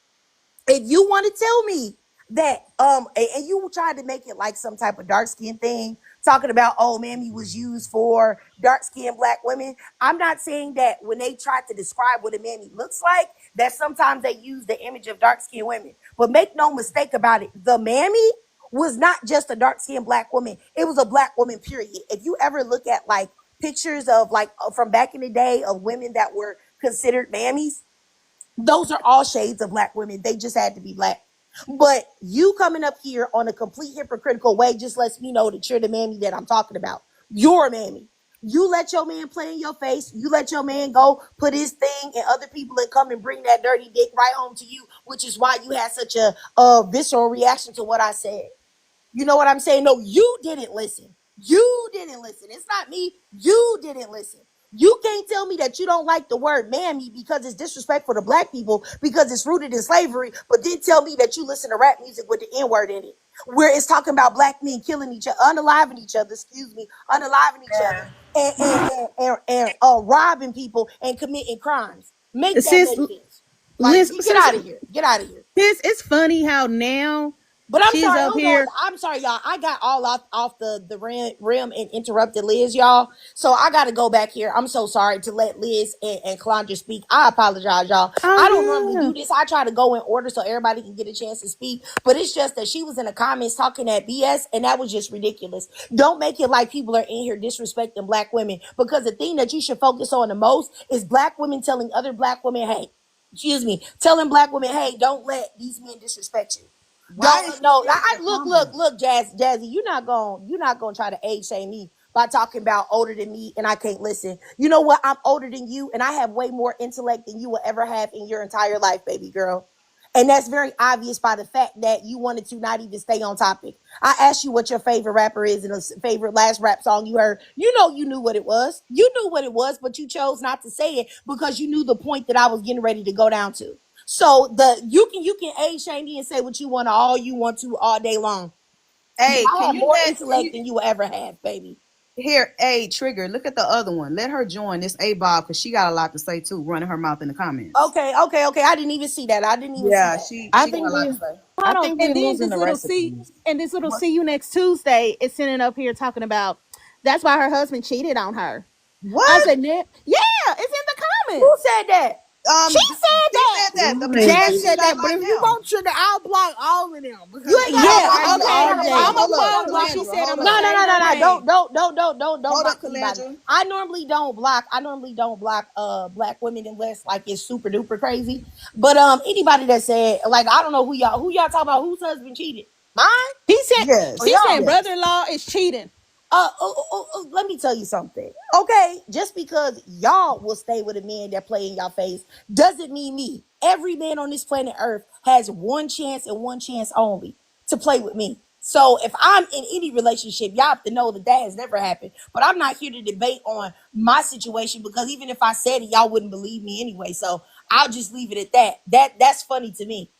A: if you want to tell me that and you tried to make it like some type of dark skin thing, talking about, oh, mammy was used for dark skinned black women. I'm not saying that when they tried to describe what a mammy looks like, that sometimes they use the image of dark skinned women. But make no mistake about it, the mammy was not just a dark skinned black woman, it was a black woman, period. If you ever look at like pictures of like from back in the day of women that were considered mammies, those are all shades of black women. They just had to be black. But you coming up here on a complete hypocritical way just lets me know that you're the mammy that I'm talking about. You're a mammy. You let your man play in your face. You let your man go put his thing and other people that come and bring that dirty dick right home to you, which is why you had such a visceral reaction to what I said. You know what I'm saying? No, you didn't listen. You didn't listen. It's not me. You didn't listen. You can't tell me that you don't like the word mammy because it's disrespectful to black people because it's rooted in slavery, but then tell me that you listen to rap music with the N word in it, where it's talking about black men killing each other, unaliving each other, unaliving each other, and robbing people and committing crimes. Make that
E: Sis,
A: make sense. Like,
E: Liz,
A: get
E: sis,
A: out of here. Get out of here.
E: sis, it's funny how now
A: But I'm
E: she's
A: sorry,
E: up
A: hold on.
E: here.
A: I'm sorry, y'all. I got all off the rim and interrupted Liz, y'all. So I got to go back here. I'm so sorry to let Liz and Calandra speak. I apologize, y'all.
E: Oh
A: I don't normally
E: yeah.
A: do this. I try to go in order so everybody can get a chance to speak. But it's just that she was in the comments talking that BS, and that was just ridiculous. Don't make it like people are in here disrespecting black women, because the thing that you should focus on the most is black women telling other black women, hey, excuse me, telling black women, hey, don't let these men disrespect you.
B: Why is
A: Don't
B: she
A: no.
B: still in the
A: Look,
B: comments?
A: Jazzy. You're not gonna try to age shame me by talking about older than me and I can't listen. You know what? I'm older than you and I have way more intellect than you will ever have in your entire life, baby girl. And that's very obvious by the fact that you wanted to not even stay on topic. I asked you what your favorite rapper is and a favorite last rap song you heard. You know, you knew what it was. You knew what it was, but you chose not to say it because you knew the point that I was getting ready to go down to. So you can age shame me and say what you want all you want to all day long. But
B: Hey,
A: I
B: can
A: have
B: you
A: more
B: can
A: intellect
B: you
A: than you will ever have, baby.
B: here? Hey, Trigger, look at the other one. Let her join this A Bob because she got a lot to say too, running her mouth in the comments.
A: Okay. I didn't even see that. I didn't even see
B: Yeah,
A: that.
B: she
G: I
B: she got a
G: think
B: lot
G: we
B: to say.
G: I
E: Hold on.
G: think we're
E: And then
G: losing the
E: this little
B: What?
E: see you next Tuesday is sitting up here talking about that's why her husband cheated on her. I
B: What?
E: said, yeah, it's in the
A: Who
E: comments.
A: said that?
E: She said
B: She
E: that.
B: said that. The page
I: Jazz
B: that
G: crazy.
B: she
I: said
B: got
I: that, but
B: right
I: if you
B: now.
I: want Trigger, I'll block all of them
A: You
I: because
A: ain't
I: y'all
A: gotta
B: Yeah.
A: block.
I: argue
A: You ain't
E: Okay,
I: all
A: gotta
I: day.
A: block
B: Hold
I: I'm
B: up.
I: a
B: Hold up.
A: nobody.
I: block, but
A: Block.
I: she
B: Calandra.
I: said
B: Hold
I: I'ma
A: No,
B: up.
A: no,
I: say
A: no, no,
I: her
A: no.
I: name.
A: Don't
B: Hold up,
A: block anybody.
B: Calandra.
A: I normally don't block black women unless like it's super duper crazy. But anybody that said like I don't know who y'all talking about whose husband cheated. Mine
E: he said
A: or
B: Yes.
E: she said
A: y'all?
B: Yes.
E: brother-in-law is cheating.
A: Let me tell you something. Okay, just because y'all will stay with a man that play in your face doesn't mean me. Every man on this planet Earth has one chance and one chance only to play with me. So if I'm in any relationship, y'all have to know that that has never happened. But I'm not here to debate on my situation because even if I said it, y'all wouldn't believe me anyway. So I'll just leave it at that. That's funny to me.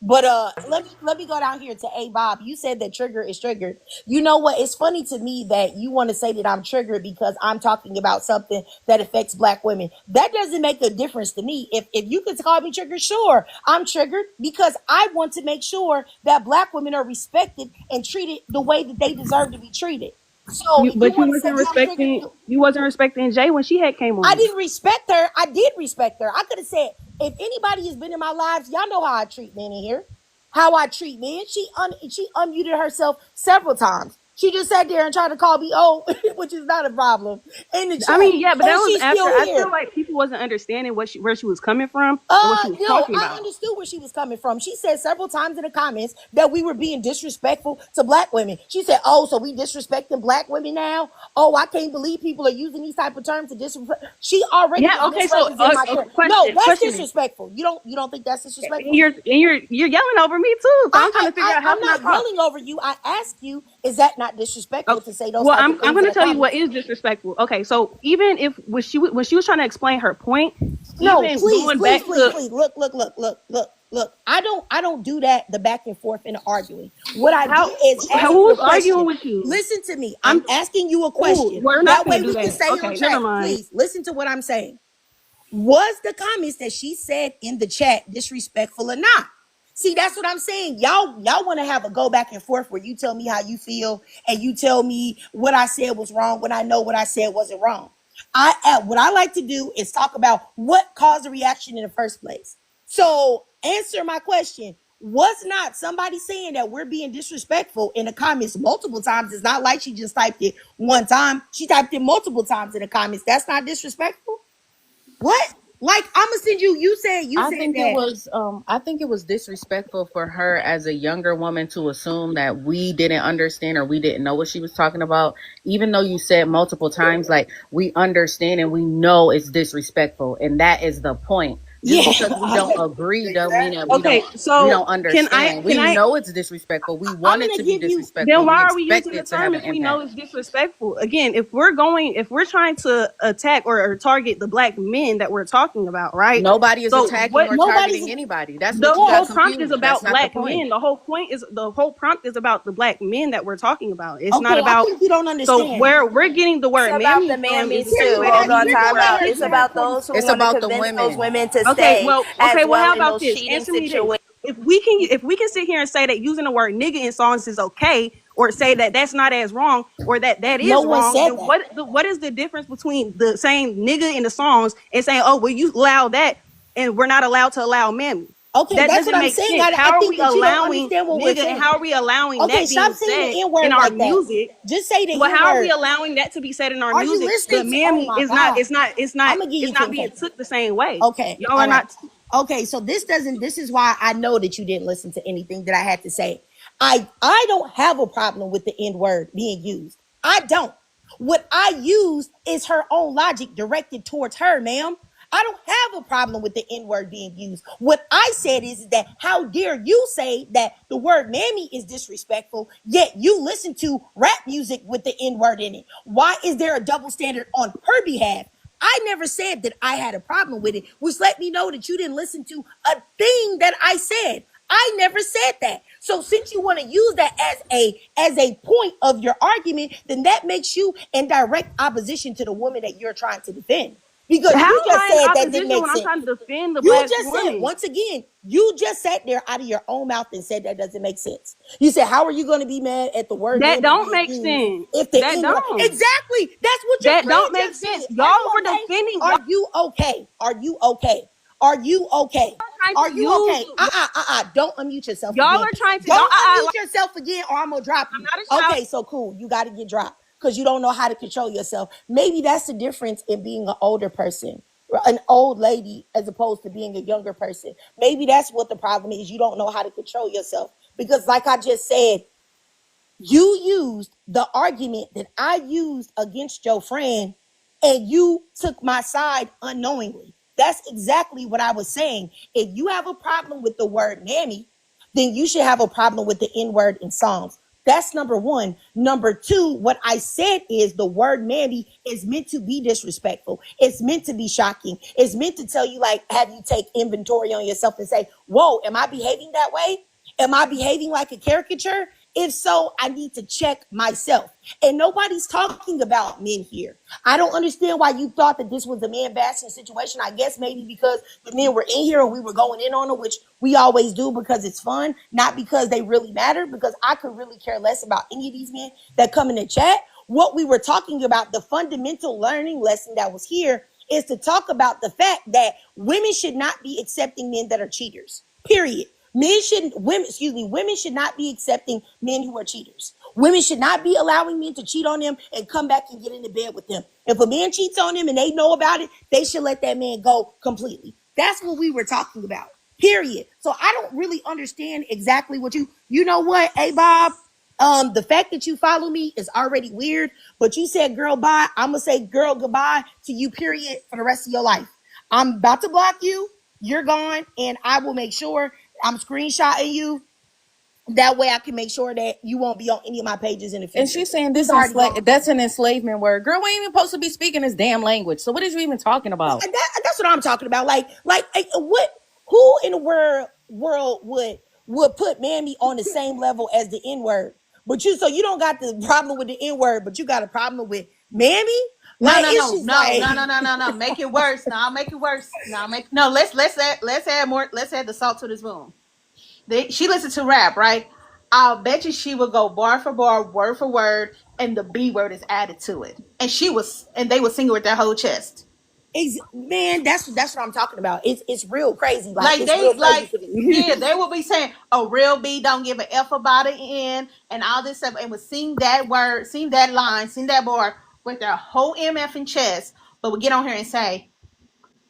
A: But let me go down here to A Bob. You said that trigger is triggered. You know what? It's funny to me that you want to say that I'm triggered because I'm talking about something that affects black women. That doesn't make a difference to me. If you could call me triggered, sure, I'm triggered because I want to make sure that black women are respected and treated the way that they deserve to be treated. So if you
K: But you
A: want to say
K: wasn't
A: I'm triggering
K: respecting.
A: you,
K: You wasn't respecting Jay when she had came
A: I
K: on.
A: didn't respect her. I did respect her. I could have said, if anybody has been in my lives, y'all know how I treat men in here. How I treat men. She unmuted herself several times. She just sat there and tried to call me old, which is not a problem, in the
K: I
A: chat.
K: mean, yeah, but that
A: And
K: was
A: she's
K: after.
A: still
K: I feel
A: here.
K: like people wasn't understanding where she was coming from and what she was
A: No,
K: talking
A: I
K: about.
A: understood where she was coming from. She said several times in the comments that we were being disrespectful to black women. She said, "Oh, so we disrespecting black women now? Oh, I can't believe people are using these type of terms to disrespect." She already
K: Yeah.
A: is
K: Okay. So,
A: misrepresenting my character. No,
K: question.
A: that's
K: Question is,
A: disrespectful. You don't think that's
K: and
A: disrespectful?
K: you're yelling over me too. So I'm trying to figure out how
A: I'm
K: can I
A: not
K: talk.
A: yelling over you. I ask you, is that not disrespectful
K: Okay.
A: to say those
K: Well,
A: type of
K: I'm
A: things in
K: going to
A: the
K: tell you what
A: comments?
K: is disrespectful. Okay. So even if when she was trying to explain her point,
A: No,
K: even
A: please,
K: going
A: please,
K: back
A: please,
K: to
A: please. Look. I don't do that. The back and forth and the arguing. What I do
K: how
A: is ask you a
K: who's arguing
A: question.
K: with you?
A: Listen to me. I'm
K: I'm.
A: asking you a
K: Oh,
A: question.
K: we're not
A: That
K: going
A: way
K: to do
A: we can
K: that.
A: stay on
K: Okay. Never
A: track.
K: mind.
A: Please listen to what I'm saying. Was the comments that she said in the chat disrespectful or not? See, that's what I'm saying. Y'all want to have a go back and forth where you tell me how you feel and you tell me what I said was wrong when I know what I said wasn't wrong. What I like to do is talk about what caused the reaction in the first place. So answer my question. Was not somebody saying that we're being disrespectful in the comments multiple times? It's not like she just typed it one time. She typed it multiple times in the comments. That's not disrespectful. What? Like I'm gonna send you. You
G: I
A: said
G: think it
A: that.
G: was I think it was disrespectful for her as a younger woman to assume that we didn't understand or we didn't know what she was talking about. Even though you said multiple times like we understand and we know it's disrespectful, and that is the point. Just
A: Yeah.
G: because we don't agree don't mean that
K: Okay.
G: we
K: So
G: don't understand.
K: can
G: We
K: I
G: know it's disrespectful. We
A: I'm
G: want it
A: gonna
G: to be
A: give you.
K: then
G: disrespectful.
K: why
G: We
K: are we
G: expect
K: using the
G: it to
K: term
G: have an
K: if we know
G: impact.
K: it's disrespectful? Again, if we're trying to attack or target the black men that we're talking about, right?
G: Nobody is
K: So
G: attacking
K: what
G: or
A: Nobody's.
G: targeting anybody. That's
K: the
G: what you got
K: whole
A: Yes.
K: prompt is
G: confused. That's
K: about
G: not the
K: black
G: point.
K: men. The whole prompt is about the black men that we're talking about. It's not
A: Okay. I
K: about
A: think you don't
K: so
A: understand.
K: where we're getting the
H: It's
K: word
H: about the
K: mammy from is
H: mammies
A: Here
K: because
A: you
H: too.
K: the way that
H: Hold
A: go.
K: you
H: on,
A: You're
K: use the
A: gonna
H: time
A: let
K: word
H: out.
A: her
H: It's
A: talk.
H: about
K: disrespectful.
H: those who
G: It's
H: want to
G: about the
H: convince those
G: women.
H: women to
K: Okay,
H: stay
K: well,
H: as
K: how
H: well in
K: about
H: those
K: this?
H: cheating
K: Answer me this.
H: situations.
K: If we can sit here and say that using the word nigga in songs is okay, or say that that's not as wrong, or that
A: No
K: is
A: one
K: wrong,
A: said
K: then
A: that.
K: what is the difference between the saying nigga in the songs and saying, oh, well, you allow that and we're not allowed to allow mammy?
A: Okay,
K: That
A: that's what
K: doesn't
A: I'm
K: make
A: saying.
K: sense.
A: I
K: How are
A: think
K: we
A: that you don't
K: allowing
A: understand what we're
K: nigga and
A: saying.
K: how are we allowing
A: Okay,
K: that
A: stop
K: being
A: saying
K: said
A: the N
K: in
A: word
K: our
A: like that.
K: music?
A: Just say the
K: Well,
A: N
K: how are
A: word.
K: we allowing that to be said in our
A: Are you
K: music?
A: listening
K: But
A: to? Oh
K: mammy
A: my
K: is not,
A: God. I'm gonna give
K: it's
A: you
K: not
A: 10
K: being
A: seconds.
K: took the same way.
A: Okay.
K: Y'all
A: All
K: are
A: right.
K: not.
A: Okay. So this is why I know that you didn't listen to anything that I had to say. I don't have a problem with the N word being used. I don't. What I use is her own logic directed towards her, ma'am. I don't have a problem with the N word being used. What I said is that how dare you say that the word mammy is disrespectful, yet you listen to rap music with the N word in it. Why is there a double standard on her behalf? I never said that I had a problem with it, which let me know that you didn't listen to a thing that I said. I never said that. So since you want to use that as a point of your argument, then that makes you in direct opposition to the woman that you're trying to defend. Because
K: How
A: you
K: am
A: just
K: I in
A: said that didn't
K: opposition
A: make
K: when I'm
A: sense.
K: trying to defend the
A: You
K: black
A: just said,
K: woman?
A: once again, you just sat there out of your own mouth and said that doesn't make sense. You said, how are you going to be mad at the word
K: That
A: mammy
K: don't
A: being
K: make
A: used
K: sense.
A: if the
K: That
A: N word?
K: don't.
A: Exactly. That's what your
K: That
A: friend
K: don't make
A: just
K: sense.
A: said. Are you
K: Y'all were
A: okay?
K: defending.
A: Are
K: Y'all
A: you okay? Are you okay? Are you okay?
K: trying
A: Are
K: to
A: you
K: use.
A: okay? Don't unmute yourself
K: Y'all
A: again.
K: are trying to. Don't.
A: Don't unmute yourself again or I'm going to drop
K: I'm
A: you.
K: not a child.
A: Okay, so cool. You got to get dropped because you don't know how to control yourself. Maybe that's the difference in being an older person, an old lady, as opposed to being a younger person. Maybe that's what the problem is. You don't know how to control yourself because, like I just said, you used the argument that I used against your friend and you took my side unknowingly. That's exactly what I was saying. If you have a problem with the word mammy, then you should have a problem with the N word in Psalms. That's number one. Number two, what I said is the word mammy is meant to be disrespectful. It's meant to be shocking. It's meant to tell you, like, have you take inventory on yourself and say, whoa, am I behaving that way? Am I behaving like a caricature? If so, I need to check myself. And nobody's talking about men here. I don't understand why you thought that this was a man bashing situation. I guess maybe because the men were in here and we were going in on them, which we always do because it's fun, not because they really matter, because I could really care less about any of these men that come in the chat. what we were talking about, the fundamental learning lesson that was here, is to talk about the fact that women should not be accepting men that are cheaters. Period. Women should not be accepting men who are cheaters. Women should not be allowing men to cheat on them and come back and get into bed with them. If a man cheats on them and they know about it, they should let that man go completely. That's what we were talking about. Period. So I don't really understand exactly what you know what, hey Bob, the fact that you follow me is already weird, but you said girl bye. I'm gonna say girl goodbye to you, period, for the rest of your life. I'm about to block you. You're gone, and I will make sure I'm screenshotting you. That way I can make sure that you won't be on any of my pages in the future.
G: And she's saying
A: He's already gone.
G: that's an enslavement word. Girl, we ain't even supposed to be speaking this damn language. So what is you even talking about?
A: That's what I'm talking about. Like what? Who in the world would put mammy on the same level as the N word? But you don't got the problem with the N word, but you got a problem with mammy.
E: No,
A: Like
E: no,
A: it's
E: no,
A: just
E: no,
A: like
E: no, no, no, no, no. Make it worse. No, I'll make it worse. No. Let's add more. Let's add the salt to this wound. She listened to rap, right? I'll bet you she would go bar for bar, word for word, and the B word is added to it. And they would sing it with their whole chest.
A: man, that's what I'm talking about. It's real crazy. Like
E: Like
A: it's real
E: they
A: crazy
E: like
A: to me.
E: yeah, they will be saying a real B don't give a F about it in and all this stuff and would sing that word, sing that line, sing that bar with their whole MF and chest, but would get on here and say,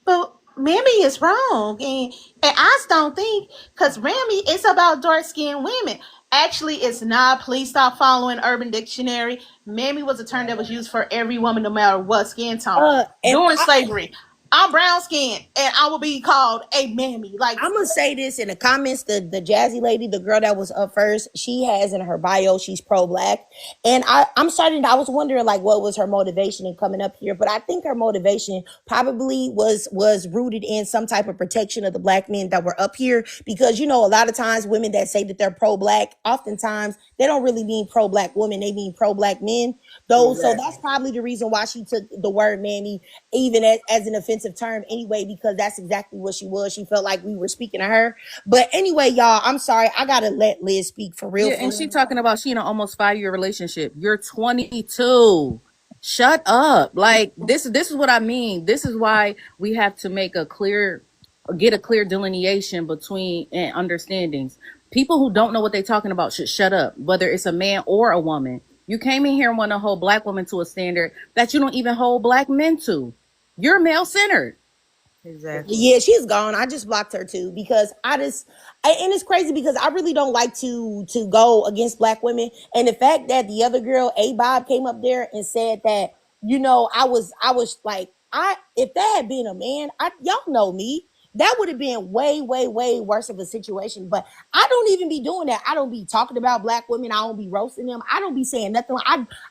E: but Mammy is wrong. And I just don't think, because Rami, it's about dark skinned women. Actually, it's not. Please stop following Urban Dictionary. Mammy was a term that was used for every woman, no matter what skin tone.
A: And
E: During slavery, I'm brown skinned and I will be called a mammy. Like,
A: I'm gonna say this in the comments. The jazzy lady, the girl that was up first, she has in her bio she's pro-black, and I was wondering like what was her motivation in coming up here, but I think her motivation probably was rooted in some type of protection of the black men that were up here, because a lot of times women that say that they're pro-black, oftentimes they don't really mean pro-black women, they mean pro-black men. So that's probably the reason why she took the word mammy even as an offensive term anyway, because that's exactly what she was. She felt like we were speaking to her. But anyway, y'all, I'm sorry. I gotta let Liz speak for real.
G: Yeah, and she talking about she in an almost 5-year relationship. You're 22. Shut up. Like this is what I mean. This is why we have to get a clear delineation between and understandings. People who don't know what they're talking about should shut up, whether it's a man or a woman. You came in here and want to hold black women to a standard that you don't even hold black men to. You're male centered.
J: Exactly.
A: Yeah, she's gone. I just blocked her too because and it's crazy because I really don't like to go against black women. And the fact that the other girl, A Bob, came up there and said that, I was like, if that had been a man, y'all know me, that would have been way, way, way worse of a situation. But I don't even be doing that. I don't be talking about black women. I don't be roasting them. I don't be saying nothing.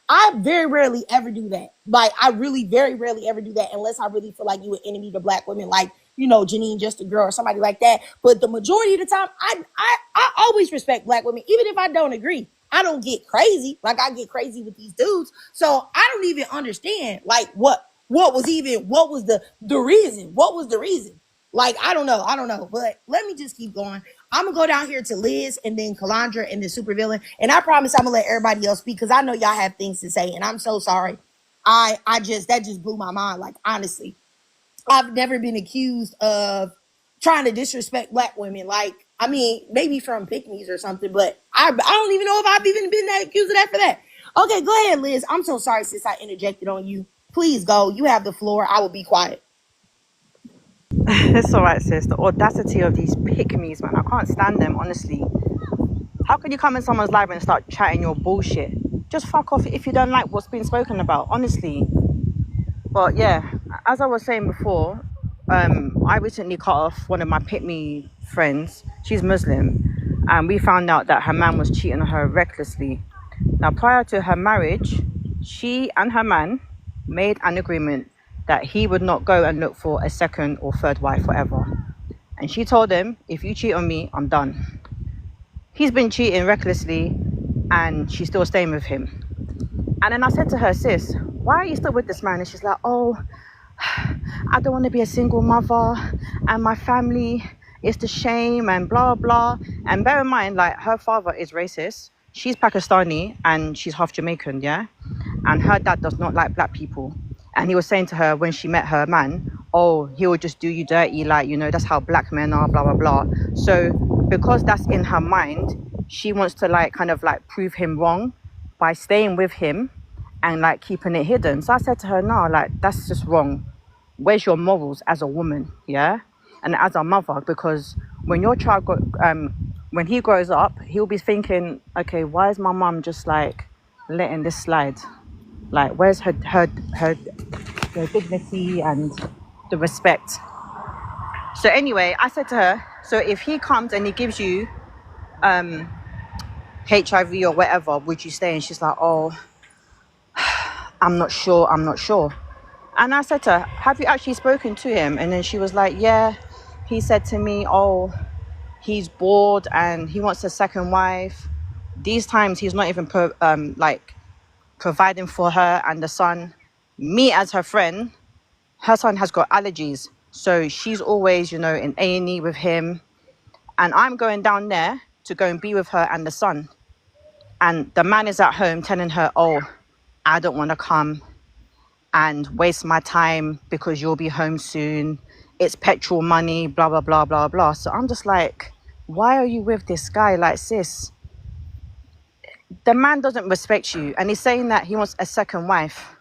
A: I very rarely ever do that. Like, I really very rarely ever do that unless I really feel like you an enemy to black women, like, Janine Just a Girl or somebody like that. But the majority of the time, I always respect black women, even if I don't agree. I don't get crazy like I get crazy with these dudes. So I don't even understand like what was the reason? What was the reason? Like, I don't know. But let me just keep going. I'm gonna go down here to Liz and then Kalandra and the supervillain. And I promise I'm gonna let everybody else speak because I know y'all have things to say. And I'm so sorry. That just blew my mind. Like, honestly, I've never been accused of trying to disrespect black women. Like, I mean, maybe from pick-me's or something, but I don't even know if I've even been accused of that for that. Okay, go ahead, Liz. I'm so sorry since I interjected on you. Please go. You have the floor. I will be quiet.
I: It's all right, sis. The audacity of these pick-me's, man. I can't stand them, honestly. How can you come in someone's live and start chatting your bullshit? Just fuck off if you don't like what's being spoken about, honestly. But yeah, as I was saying before, I recently cut off one of my pick-me friends. She's Muslim. And we found out that her man was cheating on her recklessly. Now, prior to her marriage, she and her man made an agreement that he would not go and look for a second or third wife forever. And she told him, if you cheat on me, I'm done. He's been cheating recklessly and she's still staying with him. And then I said to her, sis, why are you still with this man? And she's like, oh, I don't want to be a single mother and my family is the shame and blah, blah. And bear in mind, like, her father is racist. She's Pakistani and she's half Jamaican, yeah? and her dad does not like black people. And he was saying to her when she met her man, oh, he will just do you dirty, like, you know, that's how black men are, blah blah blah. So because that's in her mind, she wants to like kind of like prove him wrong by staying with him and like keeping it hidden. So I said to her, no, like that's just wrong. Where's your morals as a woman? Yeah. And as a mother, because when your child when he grows up, he'll be thinking, okay, why is my mum just like letting this slide? Like, where's her dignity and the respect? So anyway, I said to her, so if he comes and he gives you HIV or whatever, would you stay? And she's like, oh, I'm not sure. And I said to her, have you actually spoken to him? And then she was like, yeah. He said to me, oh, he's bored and he wants a second wife. These times he's not even providing for her and the son. Me as her friend, her son has got allergies. So she's always, you know, in A&E with him. And I'm going down there to go and be with her and the son. And the man is at home telling her, oh, I don't want to come and waste my time because you'll be home soon. It's petrol money, blah, blah, blah, blah, blah. So I'm just like, why are you with this guy? Like, sis, the man doesn't respect you. And he's saying that he wants a second wife.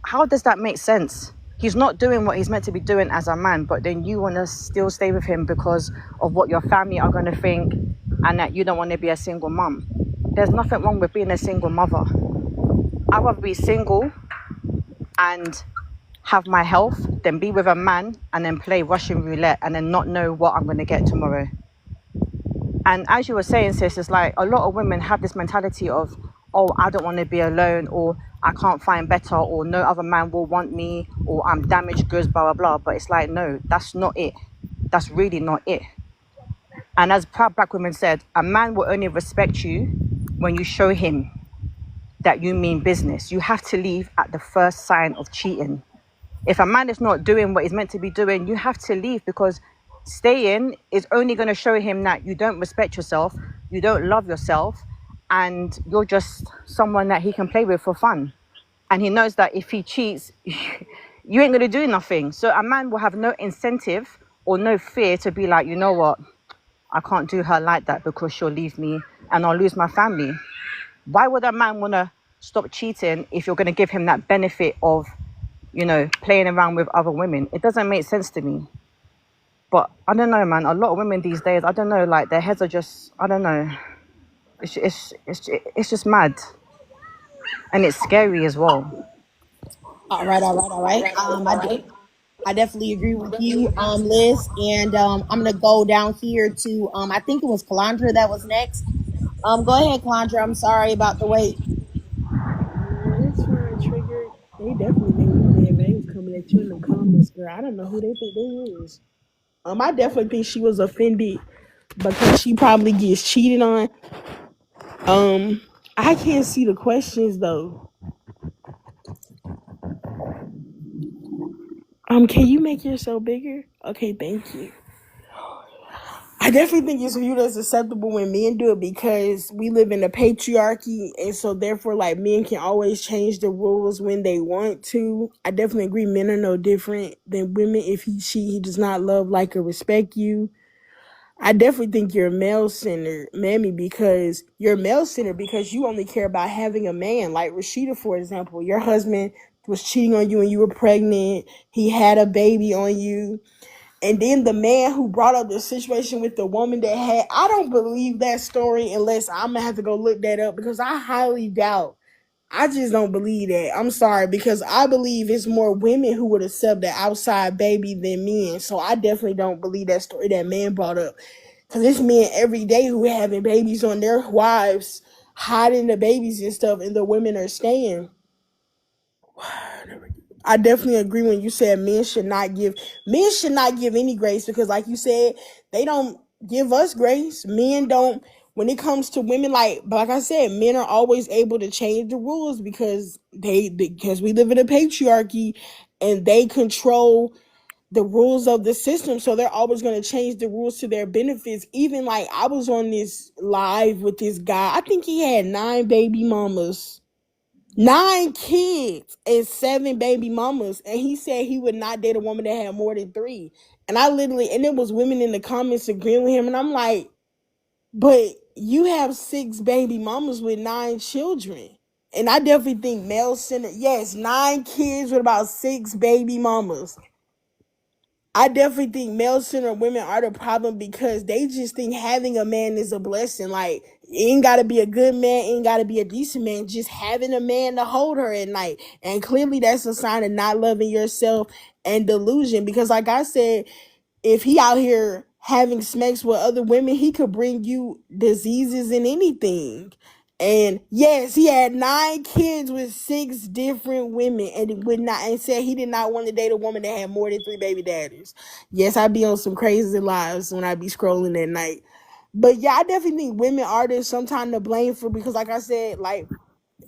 I: How does that make sense? He's not doing what he's meant to be doing as a man, but then you want to still stay with him because of what your family are going to think and that you don't want to be a single mum. There's nothing wrong with being a single mother. I'd rather be single and have my health than be with a man and then play Russian roulette and then not know what I'm going to get tomorrow. And as you were saying, sis, it's like a lot of women have this mentality of, oh, I don't want to be alone, or I can't find better, or no other man will want me, or I'm damaged goods, blah, blah, blah. But it's like, no, that's not it. That's really not it. And as proud black women said, a man will only respect you when you show him that you mean business. You have to leave at the first sign of cheating. If a man is not doing what he's meant to be doing, you have to leave, because staying is only going to show him that you don't respect yourself, you don't love yourself, and you're just someone that he can play with for fun. And he knows that if he cheats, you ain't going to do nothing. So a man will have no incentive or no fear to be like, you know what, I can't do her like that because she'll leave me and I'll lose my family. Why would a man want to stop cheating if you're going to give him that benefit of, you know, playing around with other women? It doesn't make sense to me. But I don't know, man. A lot of women these days, I don't know, like their heads are just, I don't know. It's just mad. And it's scary as well.
A: All right, all right, all right. I definitely agree with you, Liz. And I'm gonna go down here to I think it was Calandra that was next. Go ahead, Calandra. I'm sorry about the wait.
L: That's fine, Trigger. They definitely made me mad. They was coming at you in the comments, girl. I don't know who they think they is. I definitely think she was offended because she probably gets cheated on. I can't see the questions though. Can you make yourself bigger? Okay, thank you. I definitely think it's viewed as acceptable when men do it because we live in a patriarchy, and so therefore, like, men can always change the rules when they want to. I definitely agree men are no different than women. If he does not love, like, or respect you. I definitely think you're male-centered, mammy, because you're male-centered because you only care about having a man. Like Rashida, for example, your husband was cheating on you when you were pregnant. He had a baby on you. And then the man who brought up the situation with the woman that had, I don't believe that story unless I'm going to have to go look that up because I highly doubt. I just don't believe that. I'm sorry, because I believe it's more women who would accept the outside baby than men. So I definitely don't believe that story that man brought up. Because it's men every day who are having babies on their wives, hiding the babies and stuff, and the women are staying. I definitely agree when you said men should not give any grace because, like you said, they don't give us grace. Men don't. When it comes to women, like I said, men are always able to change the rules because because we live in a patriarchy and they control the rules of the system. So they're always going to change the rules to their benefits. Even like I was on this live with this guy. I think he had 9 baby mamas. 9 kids and 7 baby mamas, and he said he would not date a woman that had more than 3. And I literally, and there was women in the comments agreeing with him, and I'm like, but you have 6 baby mamas with 9 children. And I definitely think male centered, yes, 9 kids with about 6 baby mamas. I definitely think male centered women are the problem because they just think having a man is a blessing. Like, it ain't gotta be a good man, ain't gotta be a decent man, just having a man to hold her at night. And clearly that's a sign of not loving yourself and delusion. Because like I said, if he out here having sex with other women, he could bring you diseases and anything. And yes, he had 9 kids with 6 different women, and it would not, and said he did not want to date a woman that had more than 3 baby daddies. Yes, I'd be on some crazy lives when I be scrolling at night. But yeah, I definitely think women are there sometimes to blame for, because like I said, like,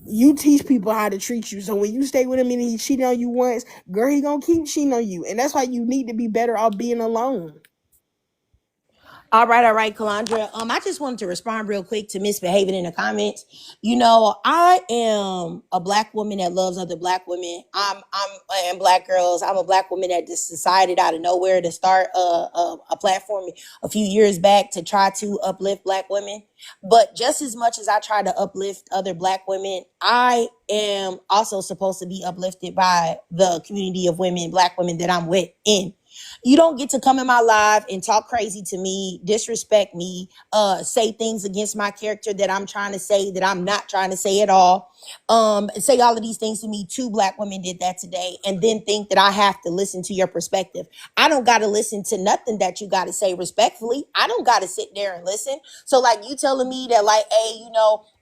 L: you teach people how to treat you. So when you stay with him and he cheated on you once, girl, he gonna keep cheating on you. And that's why you need to be better off being alone.
A: All right, Calandra. I just wanted to respond real quick to misbehaving in the comments. I am a black woman that loves other black women. And black girls. I'm a black woman that just decided out of nowhere to start a platform a few years back to try to uplift black women. But just as much as I try to uplift other black women, I am also supposed to be uplifted by the community of women, black women that I'm with in. You don't get to come in my live and talk crazy to me, disrespect me, say things against my character that I'm trying to say that I'm not trying to say at all. Say all of these things to me. 2 black women did that today, and then think that I have to listen to your perspective. I don't got to listen to nothing that you got to say respectfully. I don't got to sit there and listen. So like you telling me that like, hey,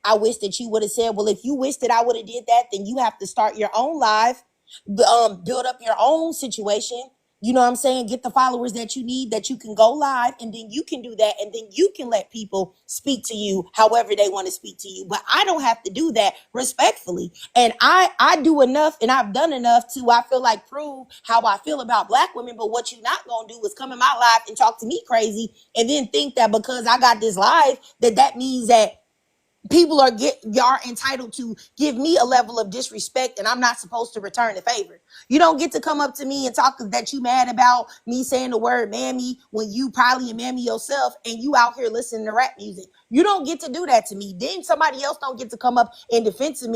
A: I wish that you would have said, well, if you wish that I would have did that, then you have to start your own live, build up your own situation. You know what I'm saying? Get the followers that you need, that you can go live, and then you can do that, and then you can let people speak to you however they want to speak to you. But I don't have to do that respectfully. And I do enough, and I've done enough to, I feel like, prove how I feel about black women. But what you're not gonna do is come in my live and talk to me crazy, and then think that because I got this live, that means that people are entitled to give me a level of disrespect, and I'm not supposed to return the favor. You don't get to come up to me and talk that you mad about me saying the word mammy when you probably a mammy yourself and you out here listening to rap music. You don't get to do that to me. Then somebody else don't get to come up and defend to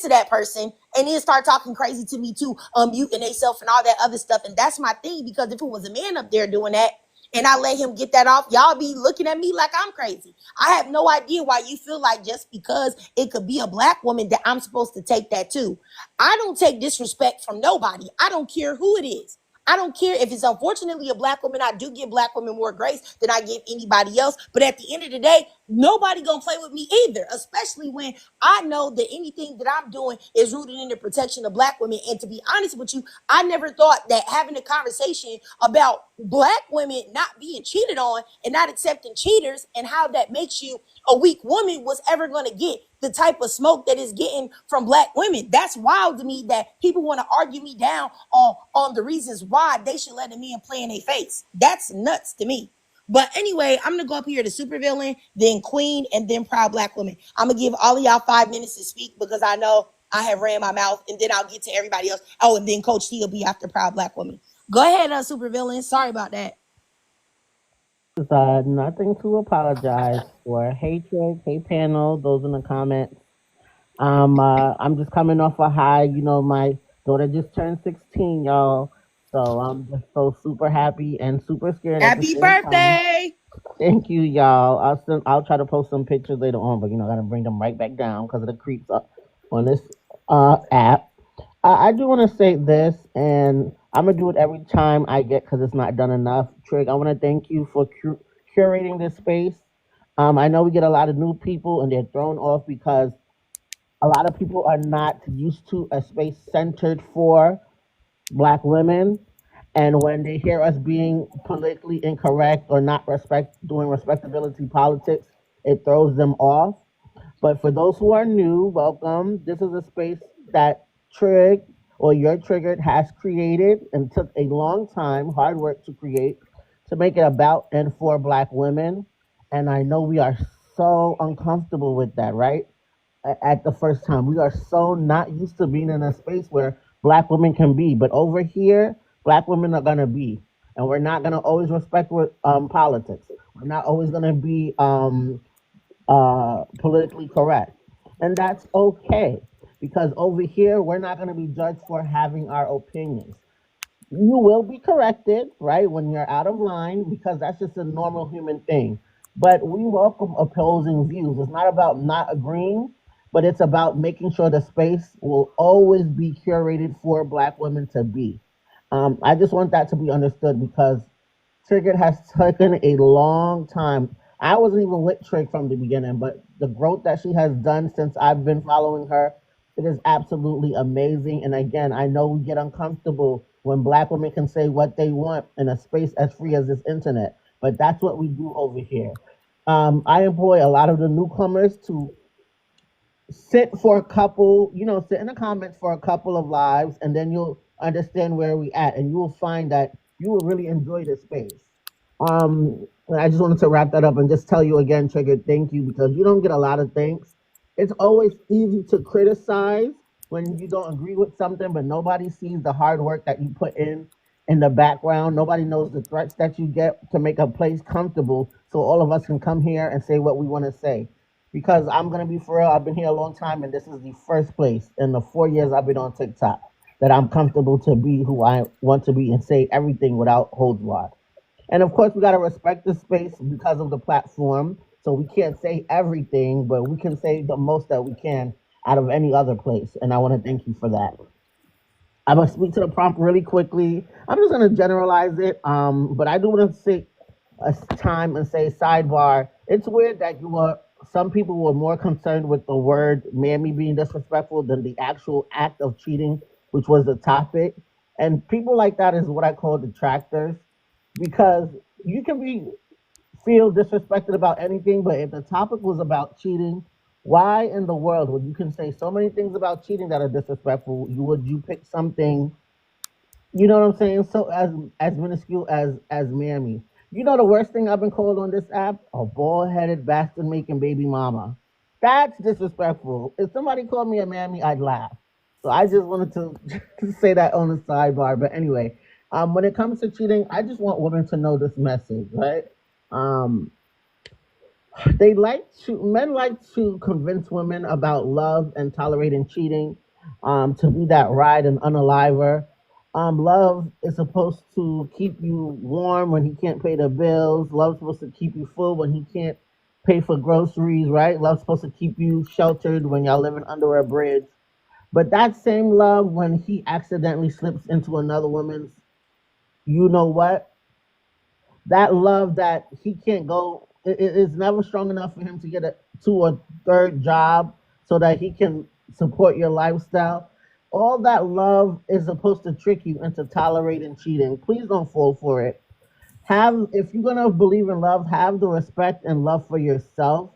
A: that person, and then start talking crazy to me too, muting themselves and all that other stuff. And that's my thing, because if it was a man up there doing that, and I let him get that off, y'all be looking at me like I'm crazy. I have no idea why you feel like just because it could be a black woman that I'm supposed to take that too. I don't take disrespect from nobody. I don't care who it is. I don't care if it's unfortunately a black woman. I do give black women more grace than I give anybody else. But at the end of the day, nobody gonna play with me either, especially when I know that anything that I'm doing is rooted in the protection of black women. And to be honest with you, I never thought that having a conversation about black women not being cheated on and not accepting cheaters and how that makes you a weak woman was ever going to get the type of smoke that is getting from black women. That's wild to me that people want to argue me down on the reasons why they should let a man play in their face. That's nuts to me. But anyway, I'm gonna go up here to supervillain, then queen, and then proud black woman. I'm gonna give all of y'all 5 minutes to speak because I know I have ran my mouth, and then I'll get to everybody else. Oh, and then Coach T will be after proud black woman. Go ahead, supervillain. Sorry about that.
M: Nothing to apologize for. Hey Trick, hey panel, those in the comments. I'm just coming off a high. My daughter just turned 16, y'all. So I'm just so super happy and super scared at the
A: Happy
M: same time.
A: birthday.
M: Thank you, y'all. I'll try to post some pictures later on, but I gotta bring them right back down because of the creeps up on this app. I do want to say this, and I'm gonna do it every time I get because it's not done enough. Trig, I want to thank you for curating this space. I know we get a lot of new people, and they're thrown off because a lot of people are not used to a space centered for Black women. And when they hear us being politically incorrect or not doing respectability politics, it throws them off. But for those who are new, welcome. This is a space that Trig or your Triggered has created and took a long time, hard work to create, to make it about and for Black women. And I know we are so uncomfortable with that, right? at the first time. We are so not used to being in a space where black women can be, but over here, black women are gonna be, and we're not gonna always respect politics. We're not always gonna be politically correct, and that's okay because over here we're not gonna be judged for having our opinions. You will be corrected, right, when you're out of line because that's just a normal human thing. But we welcome opposing views. It's not about not agreeing, but it's about making sure the space will always be curated for Black women to be. I just want that to be understood because Trigger has taken a long time. I wasn't even with Trig from the beginning, but the growth that she has done since I've been following her, it is absolutely amazing. And again, I know we get uncomfortable when black women can say what they want in a space as free as this internet, but that's what we do over here. I employ a lot of the newcomers to sit for a couple, sit in the comments for a couple of lives, and then you'll understand where we at, and you will find that you will really enjoy this space. And I just wanted to wrap that up and just tell you again, Trigger, thank you because you don't get a lot of thanks. It's always easy to criticize when you don't agree with something, but nobody sees the hard work that you put in the background. Nobody knows the threats that you get to make a place comfortable so all of us can come here and say what we want to say. Because I'm gonna be for real, I've been here a long time, and this is the first place in the 4 years I've been on TikTok that I'm comfortable to be who I want to be and say everything without holds barred. And of course, we gotta respect the space because of the platform. So we can't say everything, but we can say the most that we can out of any other place. And I want to thank you for that. I'm gonna speak to the prompt really quickly. I'm just gonna generalize it, but I do want to take a time and say sidebar. It's weird that some people were more concerned with the word "mammy" being disrespectful than the actual act of cheating, which was the topic. And people like that is what I call detractors, because you can feel disrespected about anything, but if the topic was about cheating, why in the world would you can say so many things about cheating that are disrespectful? You pick something, you know what I'm saying? So as minuscule as mammy. You know the worst thing I've been called on this app? A bald headed bastard making baby mama. That's disrespectful. If somebody called me a mammy, I'd laugh. So I just wanted to say that on the sidebar. But anyway, when it comes to cheating, I just want women to know this message, right? Um, Men like to convince women about love and tolerating cheating, to be that ride and unaliver. Love is supposed to keep you warm when he can't pay the bills. Love's supposed to keep you full when he can't pay for groceries, right? Love's supposed to keep you sheltered when y'all living under a bridge. But that same love, when he accidentally slips into another woman's, you know what? That love that he can't go, it is never strong enough for him to get a two or third job so that he can support your lifestyle. All that love is supposed to trick you into tolerating cheating. Please don't fall for it. If you're gonna believe in love, have the respect and love for yourself.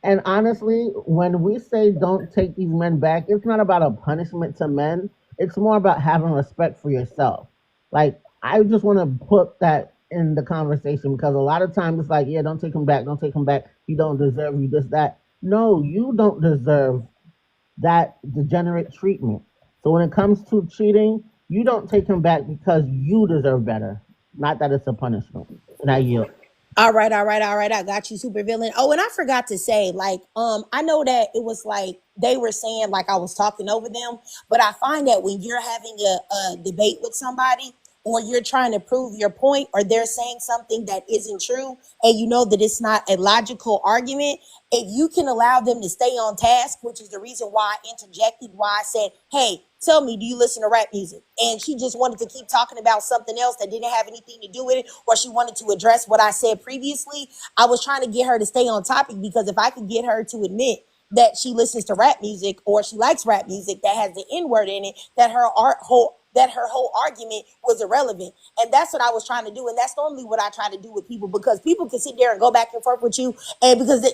M: And honestly, when we say don't take these men back, it's not about a punishment to men. It's more about having respect for yourself. Like, I just want to put that in the conversation because a lot of times it's like, yeah, don't take him back, don't take him back. He don't deserve you, this, that. No, you don't deserve that degenerate treatment. So when it comes to cheating, you don't take him back because you deserve better, not that it's a punishment. And I yield.
A: All right, all right, all right. I got you, super villain. Oh, and I forgot to say, like, I know that it was like they were saying like I was talking over them, but I find that when you're having a debate with somebody, or you're trying to prove your point, or they're saying something that isn't true, and you know that it's not a logical argument, if you can allow them to stay on task, which is the reason why I interjected, why I said, hey, tell me, do you listen to rap music? And she just wanted to keep talking about something else that didn't have anything to do with it, or she wanted to address what I said previously. I was trying to get her to stay on topic because if I could get her to admit that she listens to rap music or she likes rap music that has the N word in it, that her whole argument was irrelevant. And that's what I was trying to do. And that's normally what I try to do with people, because people can sit there and go back and forth with you. And because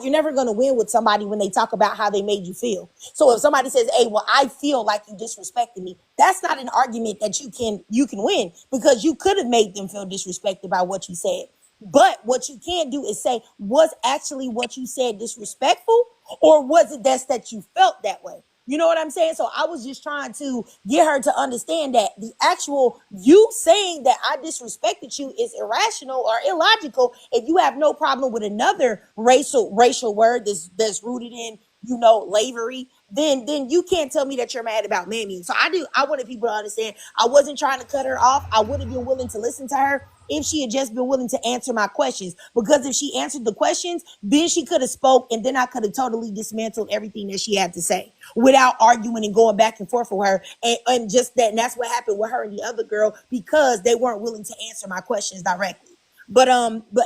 A: you're never going to win with somebody when they talk about how they made you feel. So if somebody says, hey, well, I feel like you disrespected me, that's not an argument that you can win, because you could have made them feel disrespected by what you said. But what you can do is say, was actually what you said disrespectful, or was it that you felt that way? You know what I'm saying? So I was just trying to get her to understand that the actual you saying that I disrespected you is irrational or illogical if you have no problem with another racial word that's rooted in, you know, slavery. Then you can't tell me that you're mad about Mammy. So I wanted people to understand I wasn't trying to cut her off. I would have been willing to listen to her if she had just been willing to answer my questions. Because if she answered the questions, then she could have spoke, and then I could have totally dismantled everything that she had to say without arguing and going back and forth with her. And just that, and that's what happened with her and the other girl, because they weren't willing to answer my questions directly. But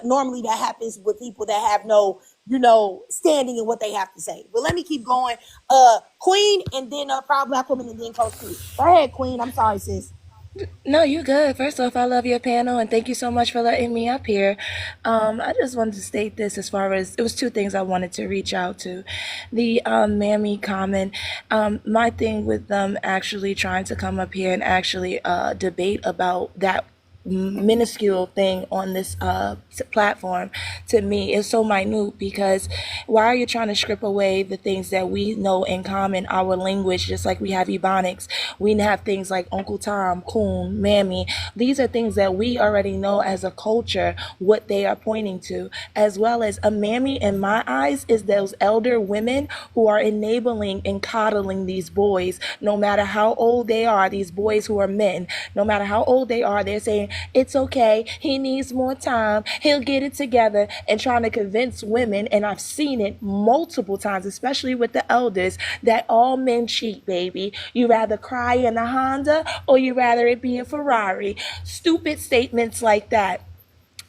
A: normally that happens with people that have no, you know, standing in what they have to say. But let me keep going. Queen, and then Proud Black Woman, and then Coach P. Go ahead, Queen. I'm sorry, sis.
H: No, you good. First off, I love your panel and thank you so much for letting me up here. I just wanted to state this as far as it was two things I wanted to reach out to. The Mammy comment, my thing with them actually trying to come up here and actually debate about that minuscule thing on this platform to me is so minute, because why are you trying to strip away the things that we know in common, our language, just like we have ebonics, we have things like Uncle Tom, Coon, Mammy. These are things that we already know as a culture what they are pointing to, as well as a Mammy in my eyes is those elder women who are enabling and coddling these boys, no matter how old they are, these boys who are men, no matter how old they are, they're saying, it's okay, he needs more time, he'll get it together, and trying to convince women, and I've seen it multiple times, especially with the elders, that all men cheat, baby. You rather cry in a Honda or you rather it be a Ferrari. Stupid statements like that.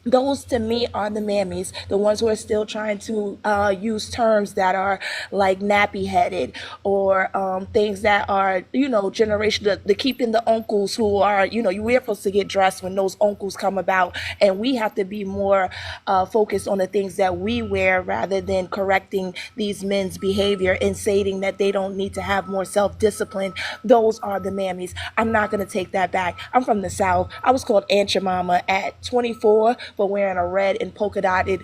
H: Those to me are the mammies, the ones who are still trying to use terms that are like nappy headed, or things that are, you know, generation, the keeping the uncles who are, you know, we're supposed to get dressed when those uncles come about, and we have to be more focused on the things that we wear rather than correcting these men's behavior and stating that they don't need to have more self-discipline. Those are the mammies. I'm not going to take that back. I'm from the South. I was called Aunt Your Mama at 24 for wearing a red and polka dotted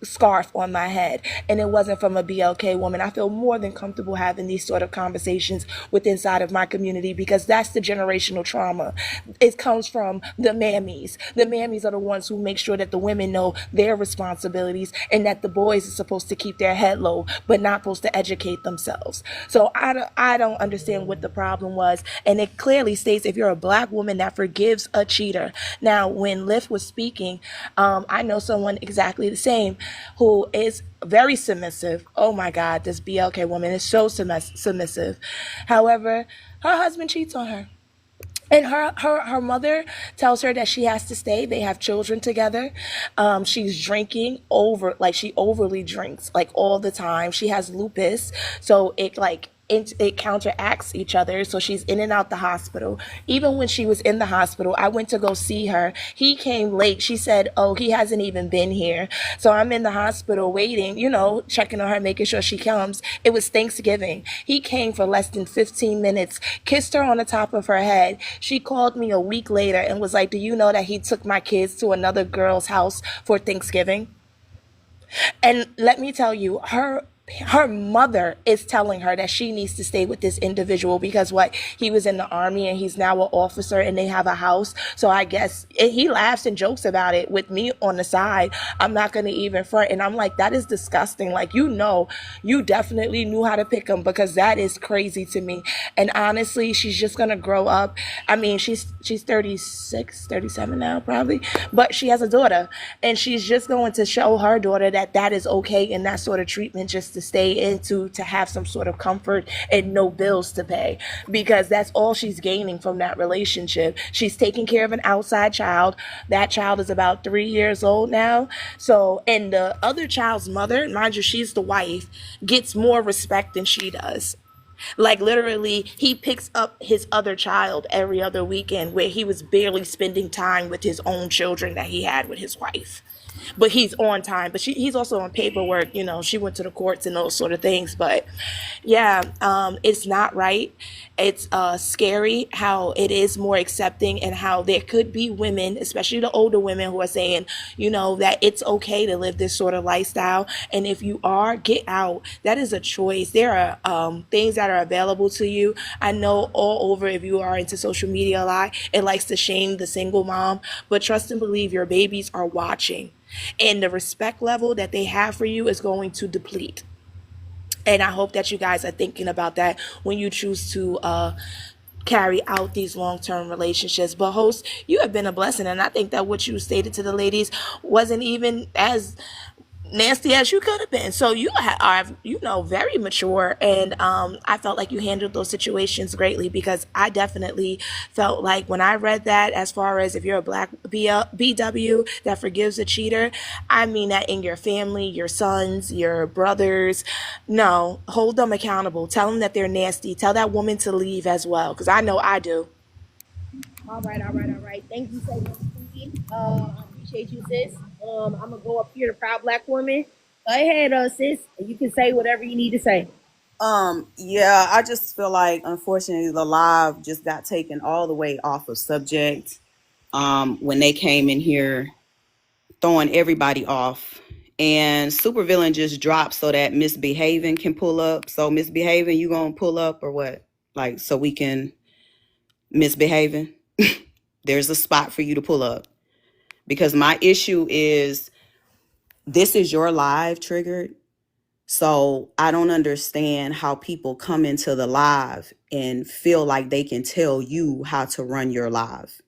H: scarf on my head, and it wasn't from a BLK woman. I feel more than comfortable having these sort of conversations with inside of my community, because that's the generational trauma. It comes from the mammies. The mammies are the ones who make sure that the women know their responsibilities, and that the boys are supposed to keep their head low but not supposed to educate themselves. So I don't understand what the problem was, and it clearly states if you're a black woman that forgives a cheater. Now, when Liv was speaking, I know someone exactly the same who is very submissive. Oh my God, this BLK woman is so submissive. However, her husband cheats on her. And her mother tells her that she has to stay. They have children together. She's drinking like she overly drinks like all the time. She has lupus, so it counteracts each other. So she's in and out the hospital. Even when she was in the hospital, I went to go see her. He came late. She said, oh, he hasn't even been here. So I'm in the hospital waiting, you know, checking on her, making sure she comes. It was Thanksgiving. He came for less than 15 minutes, kissed her on the top of her head. She called me a week later and was like, do you know that he took my kids to another girl's house for Thanksgiving? And let me tell you, her mother is telling her that she needs to stay with this individual because he was in the army and he's now an officer and they have a house. So I guess he laughs and jokes about it with me on the side. I'm not going to even front. And I'm like, that is disgusting. Like, you know, you definitely knew how to pick him, because that is crazy to me. And honestly, she's just going to grow up. I mean, she's 36, 37 now probably, but she has a daughter, and she's just going to show her daughter that is okay, and that sort of treatment just to stay into, to have some sort of comfort and no bills to pay, because that's all she's gaining from that relationship. She's taking care of an outside child. That child is about 3 years old now. So, and the other child's mother, mind you, she's the wife, gets more respect than she does. Like literally, he picks up his other child every other weekend where he was barely spending time with his own children that he had with his wife. But he's on time. But he's also on paperwork. You know, she went to the courts and those sort of things. But yeah, it's not right. It's scary how it is more accepting and how there could be women, especially the older women, who are saying, you know, that it's okay to live this sort of lifestyle. And if you are, get out. That is a choice. There are things that are available to you. I know all over, if you are into social media a lot, it likes to shame the single mom. But trust and believe, your babies are watching. And the respect level that they have for you is going to deplete. And I hope that you guys are thinking about that when you choose to carry out these long-term relationships. But host, you have been a blessing, and I think that what you stated to the ladies wasn't even as nasty as you could have been. So you are, you know, very mature, and I felt like you handled those situations greatly, because I definitely felt like when I read that, as far as if you're a black BW that forgives a cheater, I mean that in your family, your sons, your brothers, no, hold them accountable. Tell them that they're nasty. Tell that woman to leave as well, because I know I do.
A: All right, all right, all right. Thank you so much, Queen. I appreciate you, sis. I'm gonna go up here to Proud Black Woman. Go ahead, sis. You can say whatever you need to say.
B: Yeah, I just feel like unfortunately the live just got taken all the way off of subject. When they came in here throwing everybody off, and Supervillain just dropped so that Misbehaving can pull up. So Misbehaving, you gonna pull up or what? Like, so we can Misbehaving. There's a spot for you to pull up, because my issue is this is your live triggered. So I don't understand how people come into the live and feel like they can tell you how to run your live.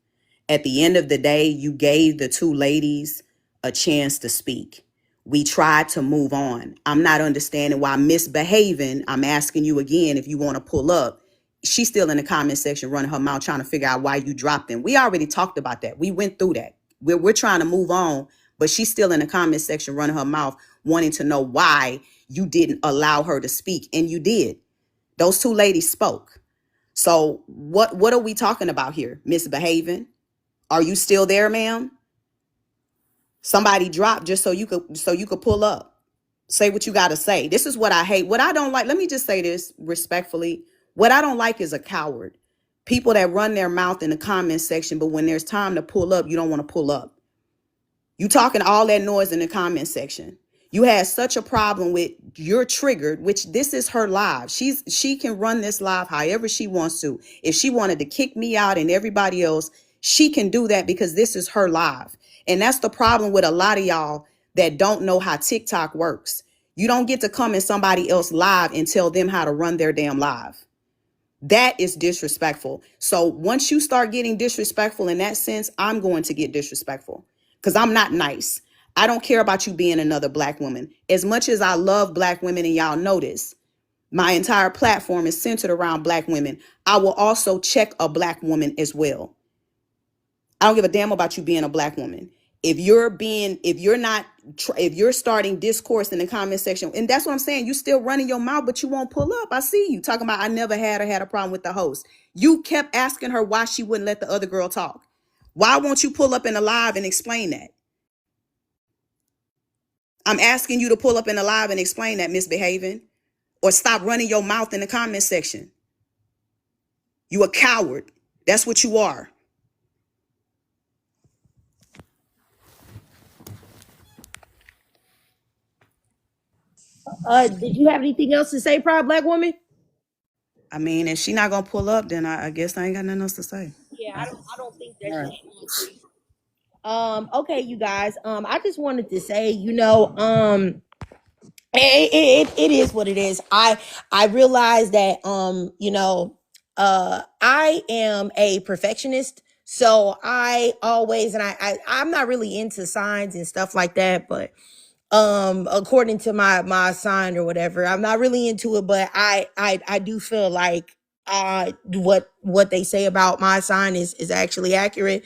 B: At the end of the day, you gave the two ladies a chance to speak. We tried to move on. I'm not understanding why Misbehaving. I'm asking you again, if you want to pull up. She's still in the comment section running her mouth trying to figure out why you dropped them. We already talked about that. We went through that. We're trying to move on, but she's still in the comment section running her mouth wanting to know why you didn't allow her to speak. And you did. Those two ladies spoke. So what are we talking about here? Misbehaving? Are you still there, ma'am? Somebody dropped just so you could pull up. Say what you got to say. This is what I hate. What I don't like, let me just say this respectfully. What I don't like is a coward. People that run their mouth in the comment section, but when there's time to pull up, you don't want to pull up. You talking all that noise in the comment section. You had such a problem with you're triggered, which this is her live. She can run this live however she wants to. If she wanted to kick me out and everybody else, she can do that because this is her live. And that's the problem with a lot of y'all that don't know how TikTok works. You don't get to come in somebody else live and tell them how to run their damn live. That is disrespectful. So once you start getting disrespectful in that sense, I'm going to get disrespectful because I'm not nice. I don't care about you being another black woman. As much as I love black women, and y'all know this, my entire platform is centered around black women. I will also check a black woman as well. I don't give a damn about you being a black woman. If you're starting discourse in the comment section, and that's what I'm saying, you still running your mouth, but you won't pull up. I see you talking about I never had a problem with the host. You kept asking her why she wouldn't let the other girl talk. Why won't you pull up in the live and explain that? I'm asking you to pull up in the live and explain that, Misbehaving, or stop running your mouth in the comment section. You a coward. That's what you are.
A: Did you have anything else to say, Proud Black Woman?
B: I mean, if she not gonna pull up, then I guess I ain't got nothing else to say.
A: Yeah, I don't think that she's going to. Okay, you guys. I just wanted to say, it is what it is. I realize that I am a perfectionist, so I always, and I'm not really into signs and stuff like that, but according to my sign or whatever, I'm not really into it, but I do feel like what they say about my sign is actually accurate.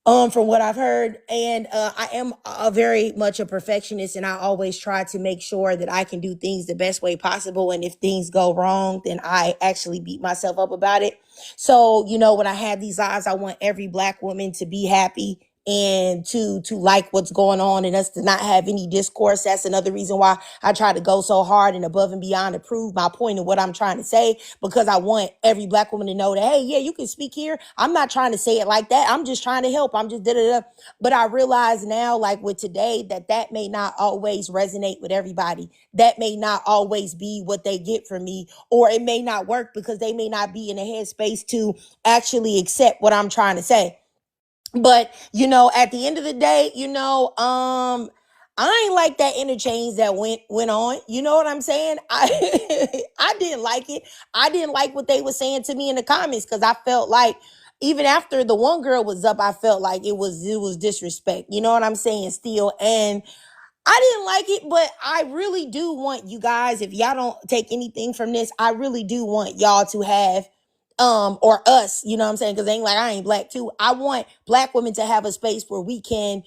A: from what I've heard. And I am a very much a perfectionist, and I always try to make sure that I can do things the best way possible. And if things go wrong, then I actually beat myself up about it. So, when I have these lives, I want every black woman to be happy and to like what's going on, and us to not have any discourse. That's another reason why I try to go so hard and above and beyond to prove my point of what I'm trying to say, because I want every black woman to know that, hey, yeah, you can speak here. I'm not trying to say it like that. I'm just trying to help. I'm just da-da-da. But I realize now, like with today, that may not always resonate with everybody. That may not always be what they get from me, or it may not work because they may not be in a headspace to actually accept what I'm trying to say. But at the end of the day, I ain't like that interchange that went on. You know what I'm saying? I didn't like it. I didn't like what they were saying to me in the comments, because I felt like, even after the one girl was up, I felt like it was disrespect. You know what I'm saying? Still. And I didn't like it, but I really do want you guys, if y'all don't take anything from this, I really do want y'all to have, or us, you know what I'm saying? Because ain't like I ain't black too. I want black women to have a space where we can,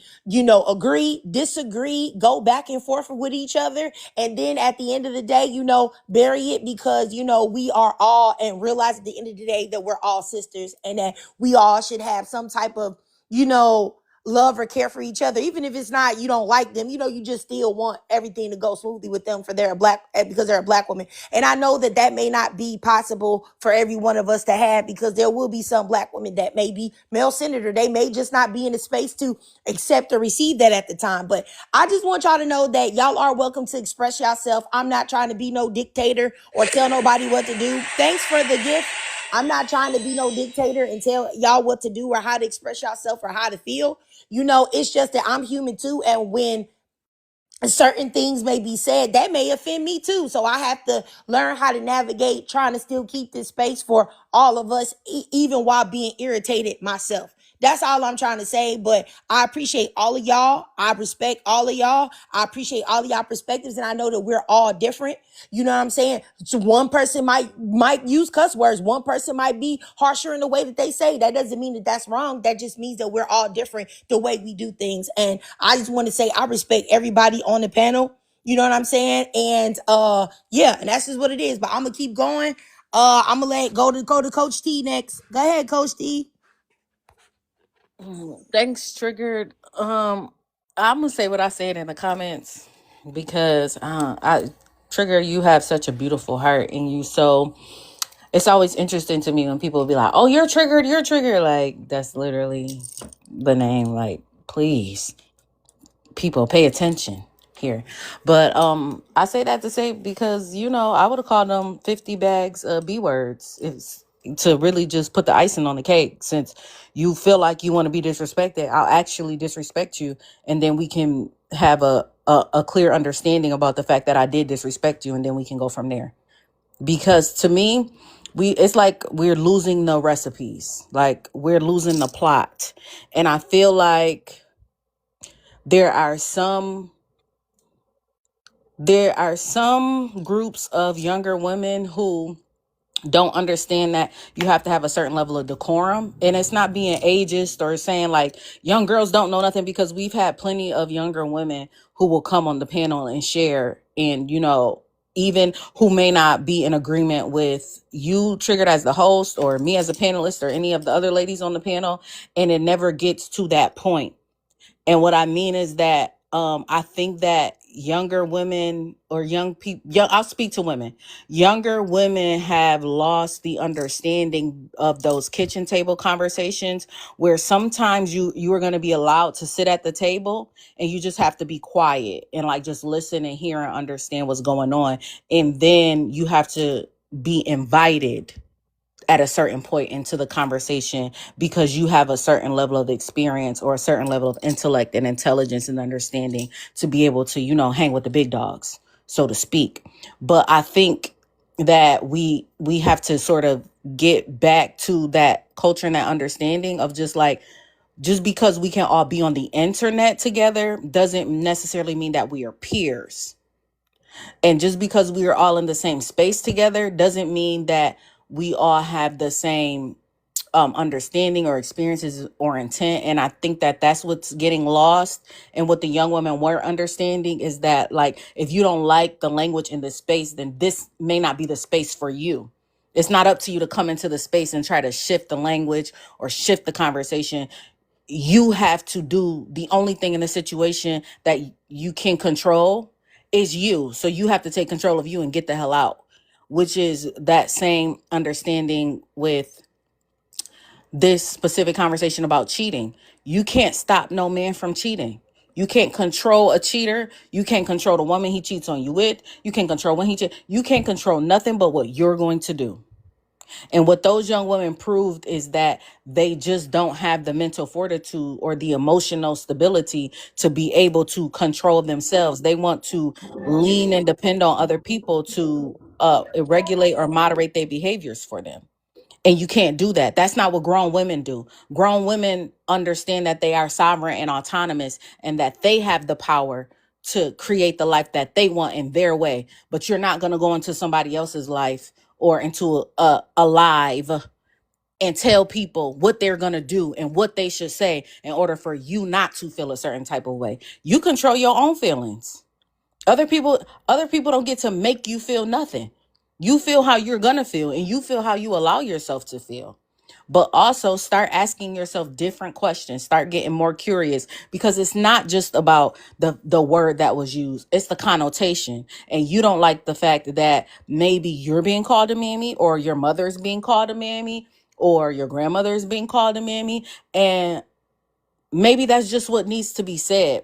A: agree, disagree, go back and forth with each other. And then at the end of the day, bury it, because, we are all, and realize at the end of the day that we're all sisters, and that we all should have some type of, love or care for each other, even if it's not, you don't like them, you just still want everything to go smoothly with them because they're a black woman. And I know that may not be possible for every one of us to have, because there will be some black women that may be male centered, they may just not be in a space to accept or receive that at the time. But I just want y'all to know that y'all are welcome to express yourself. I'm not trying to be no dictator or tell nobody what to do. Thanks for the gift. I'm not trying to be no dictator and tell y'all what to do or how to express yourself or how to feel. It's just that I'm human too. And when certain things may be said, that may offend me too. So I have to learn how to navigate trying to still keep this space for all of us, even while being irritated myself. That's all I'm trying to say. But I appreciate all of y'all. I respect all of y'all. I appreciate all of y'all perspectives. And I know that we're all different. You know what I'm saying? So one person might use cuss words. One person might be harsher in the way that they say. That doesn't mean that that's wrong. That just means that we're all different the way we do things. And I just want to say I respect everybody on the panel. You know what I'm saying? And yeah, and that's just what it is. But I'm gonna keep going. I'm gonna go to Coach T next. Go ahead, Coach T.
G: Thanks, Triggered. I'm gonna say what I said in the comments, because I Trigger, you have such a beautiful heart in you. So it's always interesting to me when people be like, "Oh, you're triggered, you're triggered." Like, that's literally the name. Like, please, people, pay attention here. But I say that to say, because I would have called them 50 bags of B words. It's to really just put the icing on the cake. Since you feel like you want to be disrespected, I'll actually disrespect you, and then we can have a clear understanding about the fact that I did disrespect you, and then we can go from there. Because to me, it's like we're losing the recipes, like we're losing the plot. And I feel like there are some groups of younger women who don't understand that you have to have a certain level of decorum. And it's not being ageist or saying like young girls don't know nothing, because we've had plenty of younger women who will come on the panel and share, and even who may not be in agreement with you, Triggered, as the host, or me as a panelist, or any of the other ladies on the panel, and it never gets to that point. And what I mean is that I think that younger women, or young people, I'll speak to women. Younger women have lost the understanding of those kitchen table conversations, where sometimes you are going to be allowed to sit at the table, and you just have to be quiet and like just listen and hear and understand what's going on. And then you have to be invited at a certain point into the conversation, because you have a certain level of experience or a certain level of intellect and intelligence and understanding to be able to, hang with the big dogs, so to speak. But I think that we have to sort of get back to that culture and that understanding of just because we can all be on the internet together doesn't necessarily mean that we are peers. And just because we are all in the same space together doesn't mean that we all have the same understanding or experiences or intent. And I think that that's what's getting lost. And what the young women were understanding is that, like, if you don't like the language in this space, then this may not be the space for you. It's not up to you to come into the space and try to shift the language or shift the conversation. You have to do the only thing in the situation that you can control is you. So you have to take control of you and get the hell out, which is that same understanding with this specific conversation about cheating. You can't stop no man from cheating. You can't control a cheater. You can't control the woman he cheats on you with. You can't control when he cheats. You can't control nothing but what you're going to do. And what those young women proved is that they just don't have the mental fortitude or the emotional stability to be able to control themselves. They want to lean and depend on other people to regulate or moderate their behaviors for them. And you can't do that. That's not what grown women do. Grown women understand that they are sovereign and autonomous and that they have the power to create the life that they want in their way. But you're not going to go into somebody else's life or into a live and tell people what they're going to do and what they should say in order for you not to feel a certain type of way. You control your own feelings. Other people don't get to make you feel nothing. You feel how you're going to feel, and you feel how you allow yourself to feel. But also start asking yourself different questions. Start getting more curious, because it's not just about the word that was used. It's the connotation. And you don't like the fact that maybe you're being called a mammy, or your mother's being called a mammy, or your grandmother is being called a mammy. And maybe that's just what needs to be said.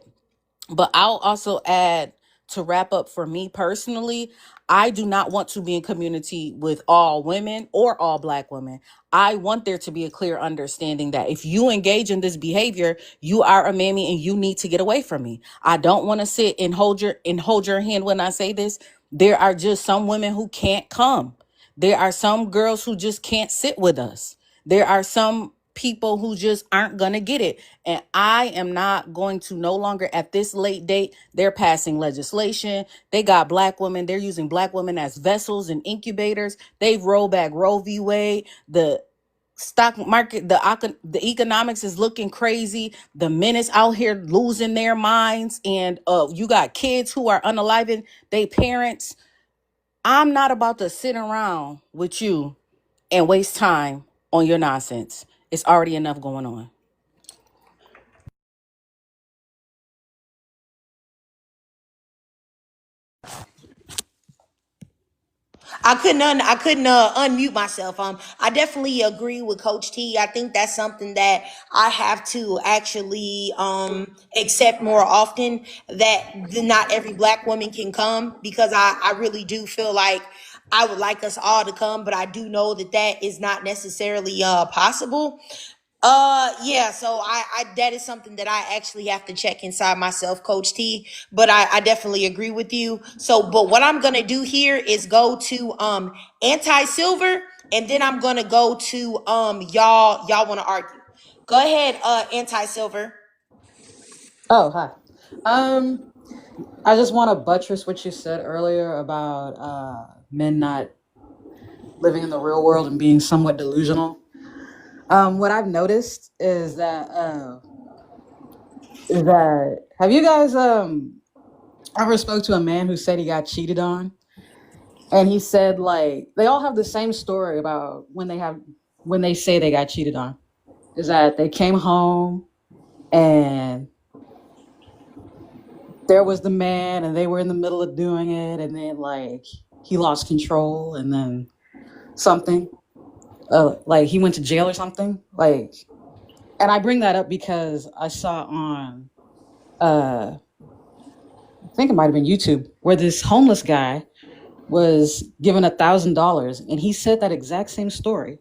G: But I'll also add, to wrap up, for me personally, I do not want to be in community with all women or all Black women. I want there to be a clear understanding that if you engage in this behavior, you are a mammy and you need to get away from me. I don't want to sit and hold your hand when I say this. There are just some women who can't come. There are some girls who just can't sit with us. There are some people who just aren't going to get it. And I am not going to, no longer at this late date. They're passing legislation. They got Black women. They're using Black women as vessels and incubators. They've rolled back Roe v. Wade. The stock market, the economics is looking crazy. The men is out here losing their minds. And you got kids who are unaliving their parents. I'm not about to sit around with you and waste time on your nonsense. It's already enough going on.
A: I couldn't unmute myself. I definitely agree with Coach T. I think that's something that I have to actually accept more often, that not every Black woman can come, because I really do feel like I would like us all to come, but I do know that that is not necessarily possible. Yeah, so I that is something that I actually have to check inside myself, Coach T. But I definitely agree with you. So, but what I'm gonna do here is go to anti-silver, and then I'm gonna go to y'all wanna argue. Go ahead, anti-silver.
N: Oh, hi. Um, I just want to buttress what you said earlier about men not living in the real world and being somewhat delusional. What I've noticed is that have you guys ever spoke to a man who said he got cheated on, and he said, like, they all have the same story about when they say they got cheated on, is that they came home and there was the man and they were in the middle of doing it, and then, like, he lost control, and then something like he went to jail or something, like. And I bring that up because I saw on I think it might have been YouTube, where this homeless guy was given $1,000, and he said that exact same story.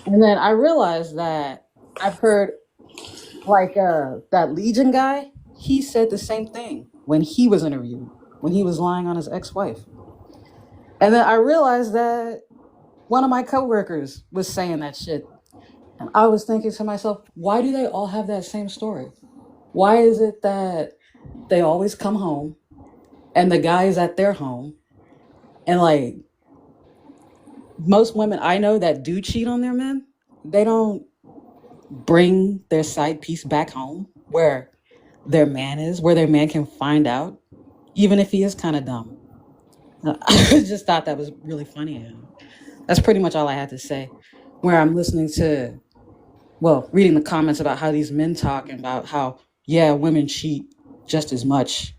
N: And then I realized that I've heard, like, that Legion guy, he said the same thing when he was interviewed, when he was lying on his ex-wife. And then I realized that one of my coworkers was saying that shit. And I was thinking to myself, why do they all have that same story? Why is it that they always come home and the guy is at their home, and, like, most women I know that do cheat on their men, they don't bring their side piece back home where their man is, where their man can find out, even if he is kind of dumb. I just thought that was really funny. And that's pretty much all I had to say. Where I'm listening to, well, reading the comments about how these men talk and about how, yeah, women cheat just as much.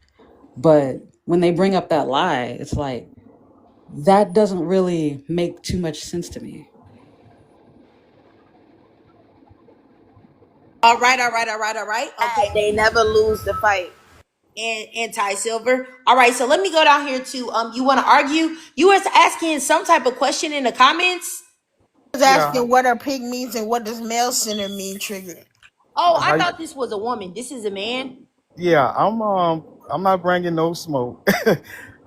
N: But when they bring up that lie, it's like, that doesn't really make too much sense to me.
A: All right, all right, all right, all right. Okay.
H: They never lose the fight.
A: And anti-silver. All right, so let me go down here to you want to argue? You was asking some type of question in the comments.
L: I was
O: Yeah,
L: asking what are pygmies and what does male center mean trigger?
A: Oh, I
O: how you,
A: thought this was a woman. This is a man.
O: yeah, I'm not bringing no smoke.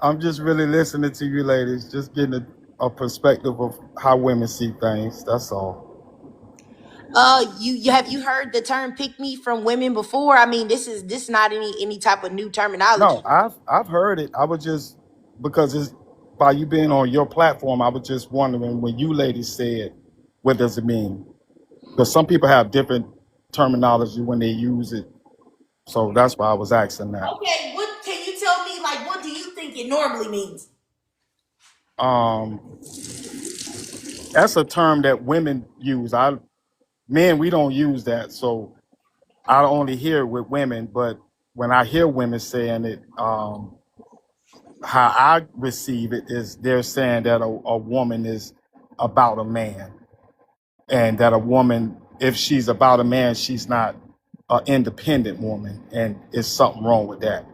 O: I'm just really listening to you ladies, just getting a perspective of how women see things. That's all.
A: You have you heard the term "pick me" from women before? I mean, this not any type of new
O: No,
A: terminology.
O: I've heard it. I was just because it's by you being on your platform. I was just wondering when you ladies said, what does it mean? Because some people have different terminology when they use it. So that's why I was asking that.
A: Okay, what can you tell me? Like, what do you think it normally means?
O: Um, that's a term that women use. Men, we don't use that. So I only hear it with women, but when I hear women saying it, how I receive it is they're saying that a woman is about a man, and that a woman, if she's about a man, she's not an independent woman, and it's something wrong with that.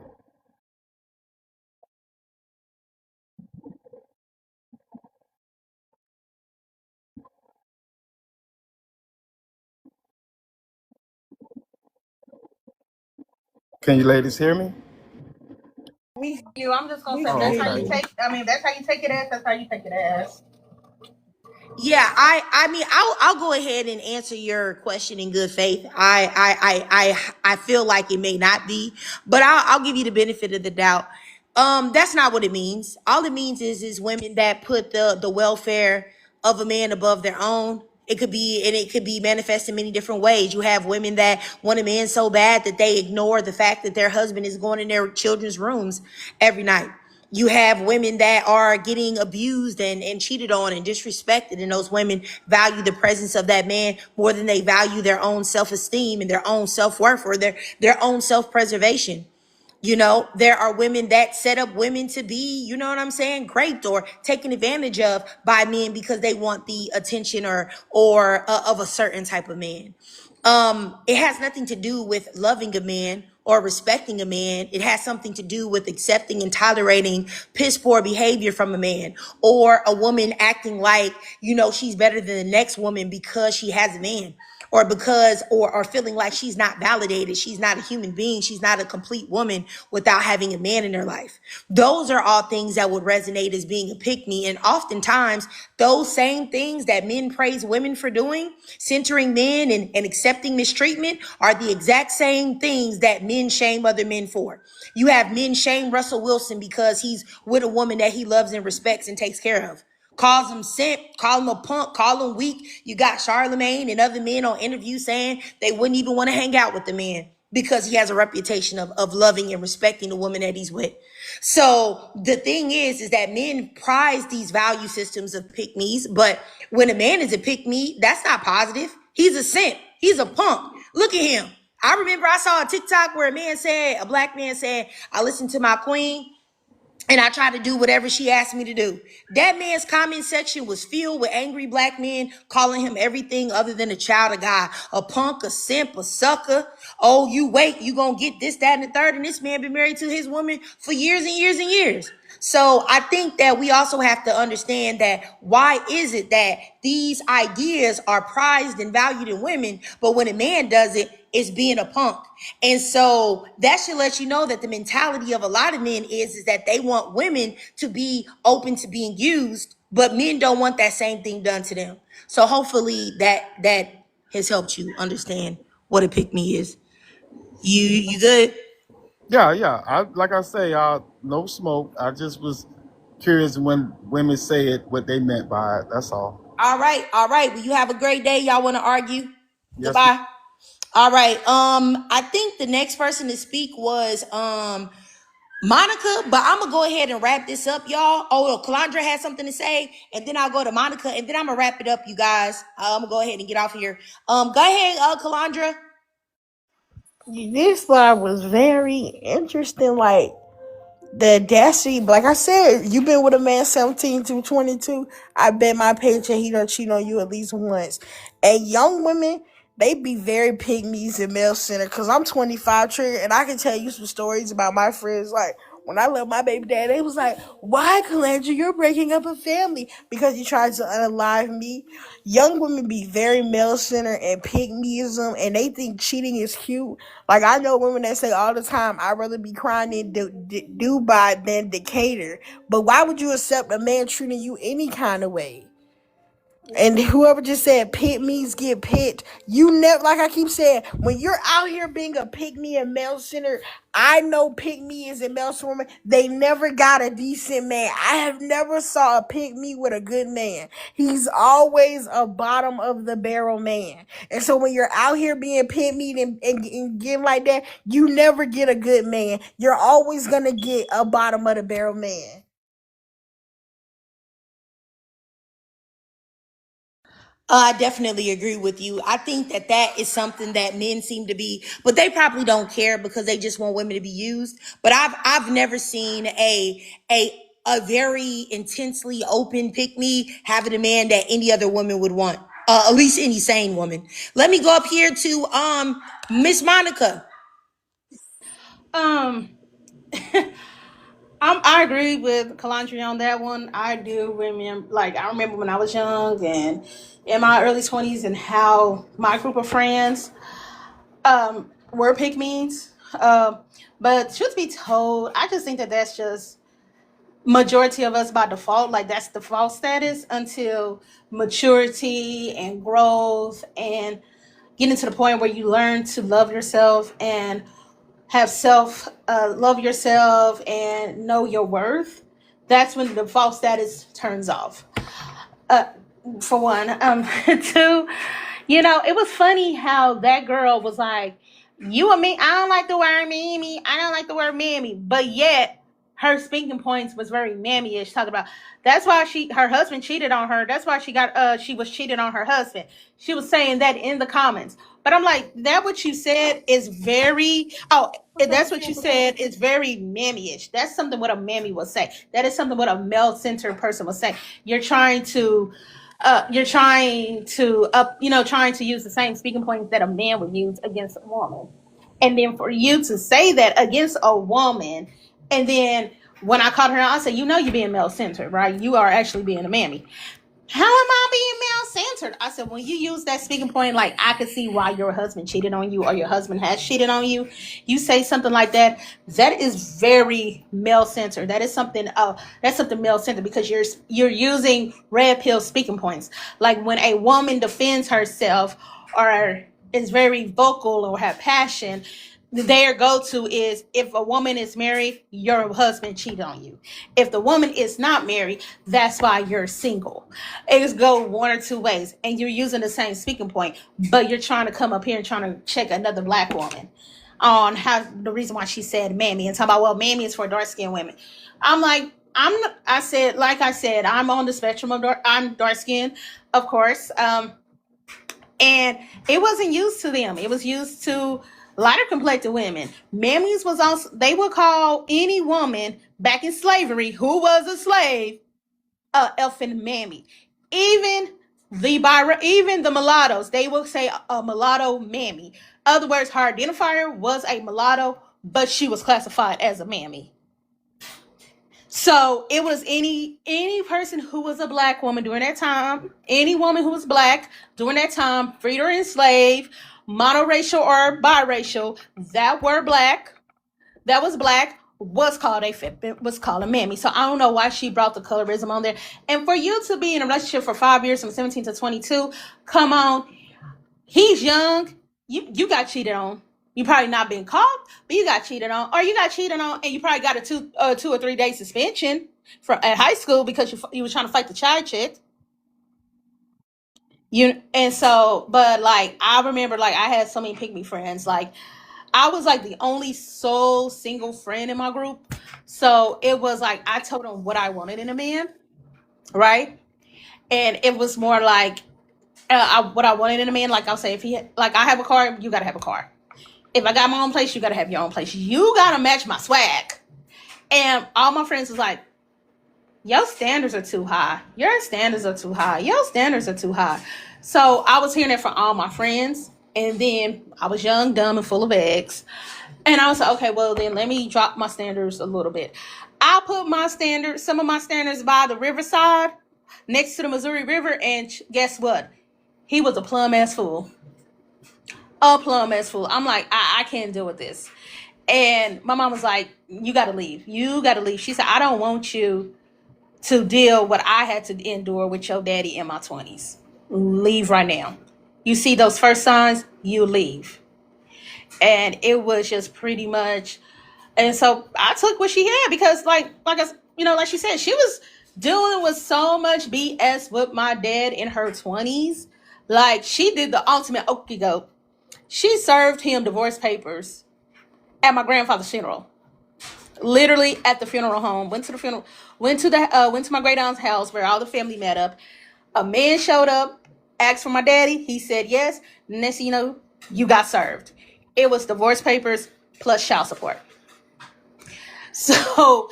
O: Can you ladies hear me?
L: We
K: I'm just gonna
L: we
K: say
L: can
O: Oh,
K: that's
L: hear
K: how
O: okay.
K: you
L: you.
K: take. I mean, that's how you take it as. That's how you take it as.
A: Yeah, I mean I'll go ahead and answer your question in good faith. I feel like it may not be, but I'll give you the benefit of the doubt. That's not what it means. All it means is women that put the welfare of a man above their own. It could be, and it could be manifest in many different ways. You have women that want a man so bad that they ignore the fact that their husband is going in their children's rooms every night. You have women that are getting abused and cheated on and disrespected, and those women value the presence of that man more than they value their own self-esteem and their own self-worth or their own self-preservation. You know, there are women that set up women to be, you know what I'm saying, raped or taken advantage of by men because they want the attention or of a certain type of man. It has nothing to do with loving a man or respecting a man. It has something to do with accepting and tolerating piss poor behavior from a man or a woman acting like, you know, she's better than the next woman because she has a man or because or feeling like she's not validated, she's not a human being, she's not a complete woman without having a man in her life. Those are all things that would resonate as being a pick me, and oftentimes those same things that men praise women for doing, centering men and accepting mistreatment, are the exact same things that men shame other men for. You have men shame Russell Wilson because he's with a woman that he loves and respects and takes care of, calls him simp, call him a punk, call him weak. You got Charlemagne and other men on interviews saying they wouldn't even want to hang out with the man because he has a reputation of loving and respecting the woman that he's with. So the thing is that men prize these value systems of pick me's, but when a man is a pick me, that's not positive. He's a simp. He's a punk. Look at him. I remember I saw a TikTok where a black man said, I listened to my queen and I tried to do whatever she asked me to do. That man's comment section was filled with angry black men calling him everything other than a child of God, a punk, a simp, a sucker. Oh, you wait, you gonna get this, that, and the third. And this man been married to his woman for years and years and years. So I think that we also have to understand that why is it that these ideas are prized and valued in women, but when a man does it, it's being a punk. And so that should let you know that the mentality of a lot of men is that they want women to be open to being used, but men don't want that same thing done to them. So hopefully that has helped you understand what a pick me is. You good?
O: Yeah, yeah. I like I say, no smoke. I just was curious when women say it, what they meant by it. That's all.
A: All right, all right. Well, you have a great day. Y'all want to argue?
O: Yes,
A: Goodbye. All right. I think the next person to speak was Monica, but I'm gonna go ahead and wrap this up, y'all. Oh, Calandra has something to say, and then I'll go to Monica, and then I'm gonna wrap it up, you guys. I'm gonna go ahead and get off here. Go ahead, Calandra.
L: This one was very interesting. Like, the audacity, like I said, you've been with a man 17 to 22. I bet my paycheck he done cheat on you at least once. And young women, they be very pygmies and male centered. Cause I'm 25 trigger, and I can tell you some stories about my friends. Like, when I left my baby dad, they was like, "Why, Calandra, you're breaking up a family because you tried to unalive me." Young women be very male centered and pygmism, and they think cheating is cute. Like, I know women that say all the time, "I'd rather be crying in Dubai than Decatur." But why would you accept a man treating you any kind of way? And whoever just said pit me's get pit, you never, like I keep saying, when you're out here being a pick me and male center, I know pick me is a male woman. They never got a decent man. I have never saw a pick me with a good man. He's always a bottom of the barrel man. And so when you're out here being pit me and getting like that, you never get a good man. You're always gonna get a bottom of the barrel man.
A: I definitely agree with you. I think that that is something that men seem to be, but they probably don't care because they just want women to be used. But I've never seen a very intensely open pick me having a man that any other woman would want. At least any sane woman. Let me go up here to Miss Monica.
E: Um, I agree with Kalantri on that one. I do remember, like, I remember when I was young and in my early 20s and how my group of friends were pick me's. But truth be told, I just think that that's just majority of us by default. Like, that's default status until maturity and growth and getting to the point where you learn to love yourself and have self love yourself and know your worth. That's when the default status turns off. uh for one. Two, it was funny how that girl was like, "You and me, I don't like the word mammy, I don't like the word mammy," but yet her speaking points was very mammy-ish, talking about that's why her husband cheated on her, that's why she was cheating on her husband. She was saying that in the comments. But I'm like, that what you said is very, oh, that's what you said is very mammy-ish. That's something what a mammy would say. That is something what a male-centered person would say. You're trying to use the same speaking points that a man would use against a woman. And then for you to say that against a woman, and then when I called her out, I said, you're being male centered, right? You are actually being a mammy. How am I being male centered? I said, when you use that speaking point, like, I could see why your husband cheated on you or your husband has cheated on you. You say something like that. That is very male centered. That's something male centered because you're using red pill speaking points. Like, when a woman defends herself or is very vocal or have passion, their go-to is, if a woman is married, your husband cheated on you. If the woman is not married, that's why you're single. It's go one or two ways, and you're using the same speaking point, but you're trying to come up here and trying to check another black woman on how the reason why she said mammy and talking about, well, mammy is for dark-skinned women. I'm like, I said, I'm on the spectrum of I'm dark-skinned, of course. And it wasn't used to them. It was used to lighter complected women. Mammies was also, they would call any woman back in slavery who was a slave a elfin mammy. Even the mulattoes, they will say a mulatto mammy. Other words, her identifier was a mulatto, but she was classified as a mammy. So it was any person who was a black woman during that time, any woman who was black during that time, freed or enslaved, monoracial or biracial, that was black, was called a mammy. So I don't know why she brought the colorism on there. And for you to be in a relationship for 5 years from 17 to 22, come on, he's young. You got cheated on. You probably not been caught, but you got cheated on, or you got cheated on, and you probably got a 2 or 3 day suspension at high school because you were trying to fight the child chick. And so, but like I remember, like I had so many pick me friends. Like I was like the only sole single friend in my group. So it was like I told them what I wanted in a man, right? And it was more like what I wanted in a man. Like I'll say, if he like I have a car, you gotta have a car. If I got my own place, you gotta have your own place. You gotta match my swag. And all my friends was like, your standards are too high. Your standards are too high. Your standards are too high. So I was hearing it from all my friends. And then I was young, dumb, and full of eggs. And I was like, okay, well, then let me drop my standards a little bit. I put my standards, some of my standards by the riverside next to the Missouri River. And guess what? He was a plum ass fool. A plum ass fool. I'm like, I can't deal with this. And my mom was like, you got to leave. You got to leave. She said, I don't want you to deal what I had to endure with your daddy in my 20s. Leave right now. You see those first signs, you leave. And it was just pretty much, and so I took what she had because like she said, she was dealing with so much BS with my dad in her 20s. Like she did the ultimate okey doke. She served him divorce papers at my grandfather's funeral. Literally at the funeral home. Went to the funeral. Went to my great aunt's house where all the family met up. A man showed up, asked for my daddy. He said yes. Next thing you know, you got served. It was divorce papers plus child support. So,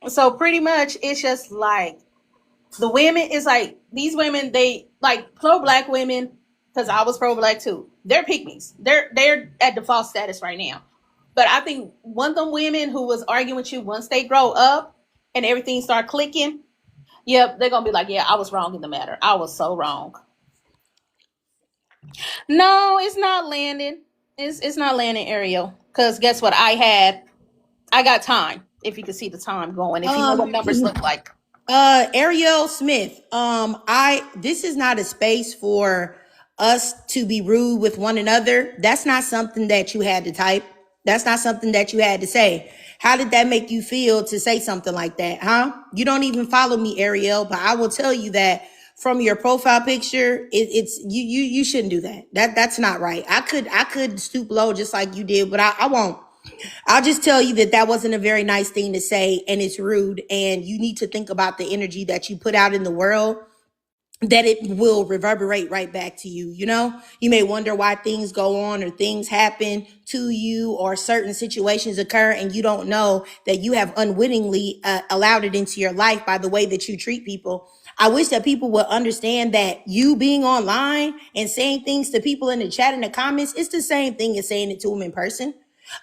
E: so pretty much it's just like the women is like these women, they like pro black women, because I was pro black too. They're pygmies. They're at default status right now. But I think one of them women who was arguing with you, once they grow up and everything start clicking, yep, they're gonna be like, yeah, I was wrong in the matter. I was so wrong. No, it's not landing. It's not landing, Ariel. Because guess what? I got time. If you can see the time going, if you know what numbers look like.
A: Ariel Smith, this is not a space for us to be rude with one another. That's not something that you had to type. That's not something that you had to say. How did that make you feel to say something like that, huh? You don't even follow me, Ariel, but I will tell you that from your profile picture, it's you shouldn't do that. That's not right. I could stoop low just like you did, but I won't. I'll just tell you that that wasn't a very nice thing to say, and it's rude, and you need to think about the energy that you put out in the world, that it will reverberate right back to you. You know, you may wonder why things go on or things happen to you or certain situations occur, and you don't know that you have unwittingly allowed it into your life by the way that you treat people. I wish that people would understand that you being online and saying things to people in the chat and the comments, it's the same thing as saying it to them in person.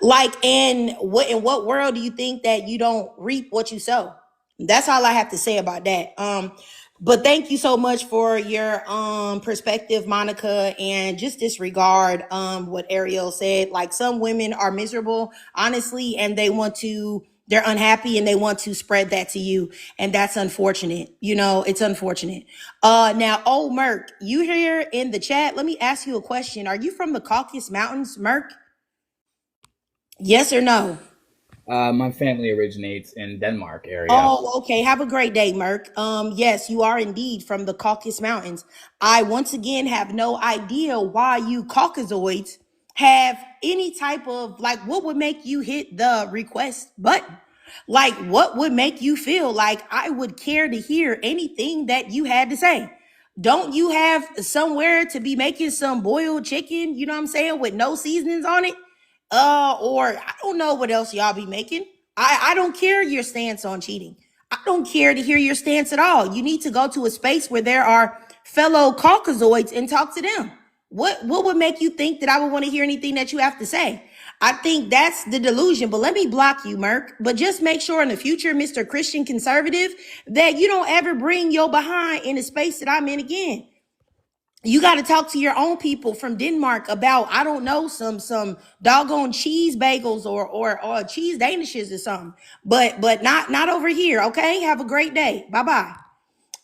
A: Like, in what world do you think that you don't reap what you sow? That's all I have to say about that. But thank you so much for your perspective, Monica, and just disregard what Ariel said. Like, some women are miserable, honestly, and they're unhappy and they want to spread that to you. And that's unfortunate. You know, it's unfortunate. Now, old Merk, you here in the chat, let me ask you a question. Are you from the Caucasus Mountains, Merk? Yes or no?
P: My family originates in Denmark area.
A: Oh, okay. Have a great day, Merk. Yes, you are indeed from the Caucasus Mountains. I once again have no idea why you Caucasoids have any type of, like, what would make you hit the request button? Like, what would make you feel like I would care to hear anything that you had to say? Don't you have somewhere to be making some boiled chicken, you know what I'm saying, with no seasonings on it? Or I don't know what else y'all be making. I don't care your stance on cheating. I don't care to hear your stance at all. You need to go to a space where there are fellow Caucasoids and talk to them. What would make you think that I would want to hear anything that you have to say? I think that's the delusion. But let me block you, Merk. But just make sure in the future, Mr. Christian Conservative, that you don't ever bring your behind in the space that I'm in again. You got to talk to your own people from Denmark about, I don't know, some doggone cheese bagels or cheese danishes or something. But not over here. Okay. Have a great day. Bye bye.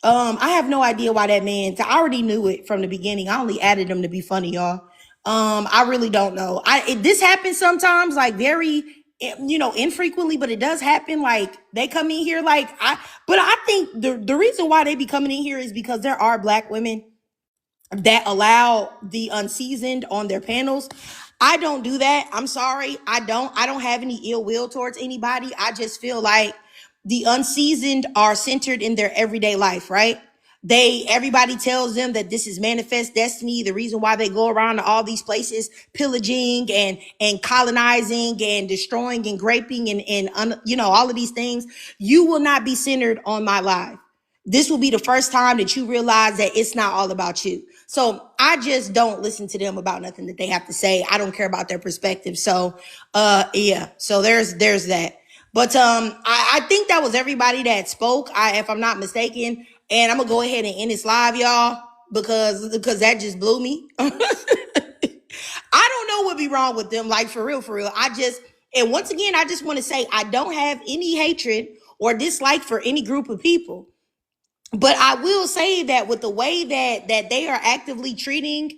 A: I have no idea why that man. I already knew it from the beginning. I only added him to be funny, y'all. I really don't know. This happens sometimes, like very infrequently, but it does happen. Like they come in here but I think the reason why they be coming in here is because there are black women that allow the unseasoned on their panels. I don't do that. I'm sorry. I don't have any ill will towards anybody. I just feel like the unseasoned are centered in their everyday life, right? Everybody tells them that this is manifest destiny. The reason why they go around to all these places, pillaging and colonizing and destroying and raping and all of these things. You will not be centered on my life. This will be the first time that you realize that it's not all about you. So I just don't listen to them about nothing that they have to say. I don't care about their perspective. So yeah. So there's that. But I think that was everybody that spoke, if I'm not mistaken. And I'm gonna go ahead and end this live, y'all, because that just blew me. I don't know what be wrong with them, like for real, for real. And once again, I just want to say I don't have any hatred or dislike for any group of people. But I will say that with the way that they are actively treating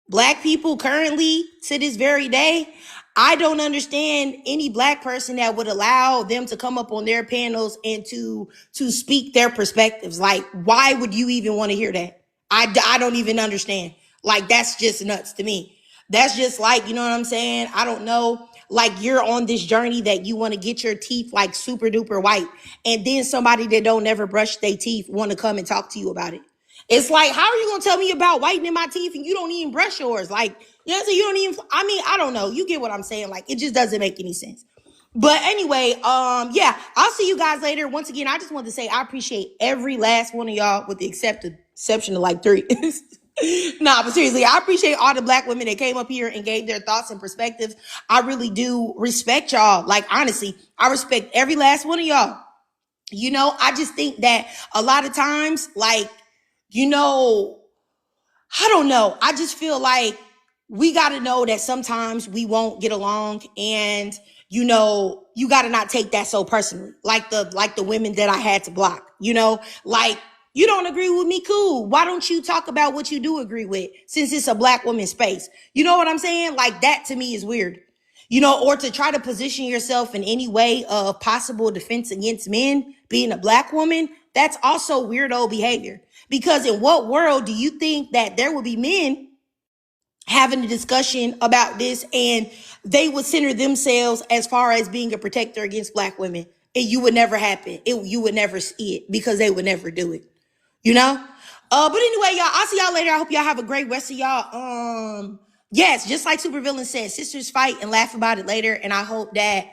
A: black people currently to this very day, I don't understand any black person that would allow them to come up on their panels and to speak their perspectives. Like, why would you even want to hear that? I don't even understand. Like, that's just nuts to me. That's just like, you know what I'm saying? I don't know. Like, you're on this journey that you want to get your teeth like super duper white. And then somebody that don't never brush their teeth want to come and talk to you about it. It's like, how are you going to tell me about whitening my teeth and you don't even brush yours? Like, so you don't even, I don't know. You get what I'm saying? Like, it just doesn't make any sense. But anyway, yeah, I'll see you guys later. Once again, I just want to say I appreciate every last one of y'all with the exception of like 3. Nah, but seriously, I appreciate all the black women that came up here and gave their thoughts and perspectives. I really do respect y'all. Like, honestly, I respect every last one of y'all. I just think that a lot of times, like, I don't know. I just feel like we got to know that sometimes we won't get along, and you got to not take that so personally. Like the women that I had to block. Like, you don't agree with me, cool. Why don't you talk about what you do agree with, since it's a black woman space? You know what I'm saying? Like, that to me is weird. Or to try to position yourself in any way of possible defense against men being a black woman, that's also weirdo behavior. Because in what world do you think that there would be men having a discussion about this and they would center themselves as far as being a protector against black women? You would never happen. You would never see it because they would never do it. But anyway, y'all, I'll see y'all later. I hope y'all have a great rest of y'all. Yes, just like Supervillain said, sisters fight and laugh about it later. And I hope that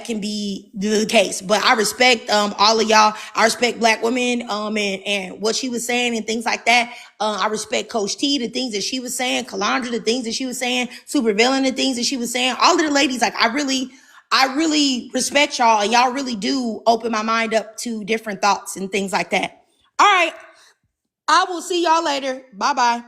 A: can be the case. But I respect all of y'all. I respect black women and what she was saying and things like that. I respect Coach T, the things that she was saying, Calandra, the things that she was saying, Supervillain, the things that she was saying. All of the ladies, like, I really respect y'all, and y'all really do open my mind up to different thoughts and things like that. All right. I will see y'all later. Bye-bye.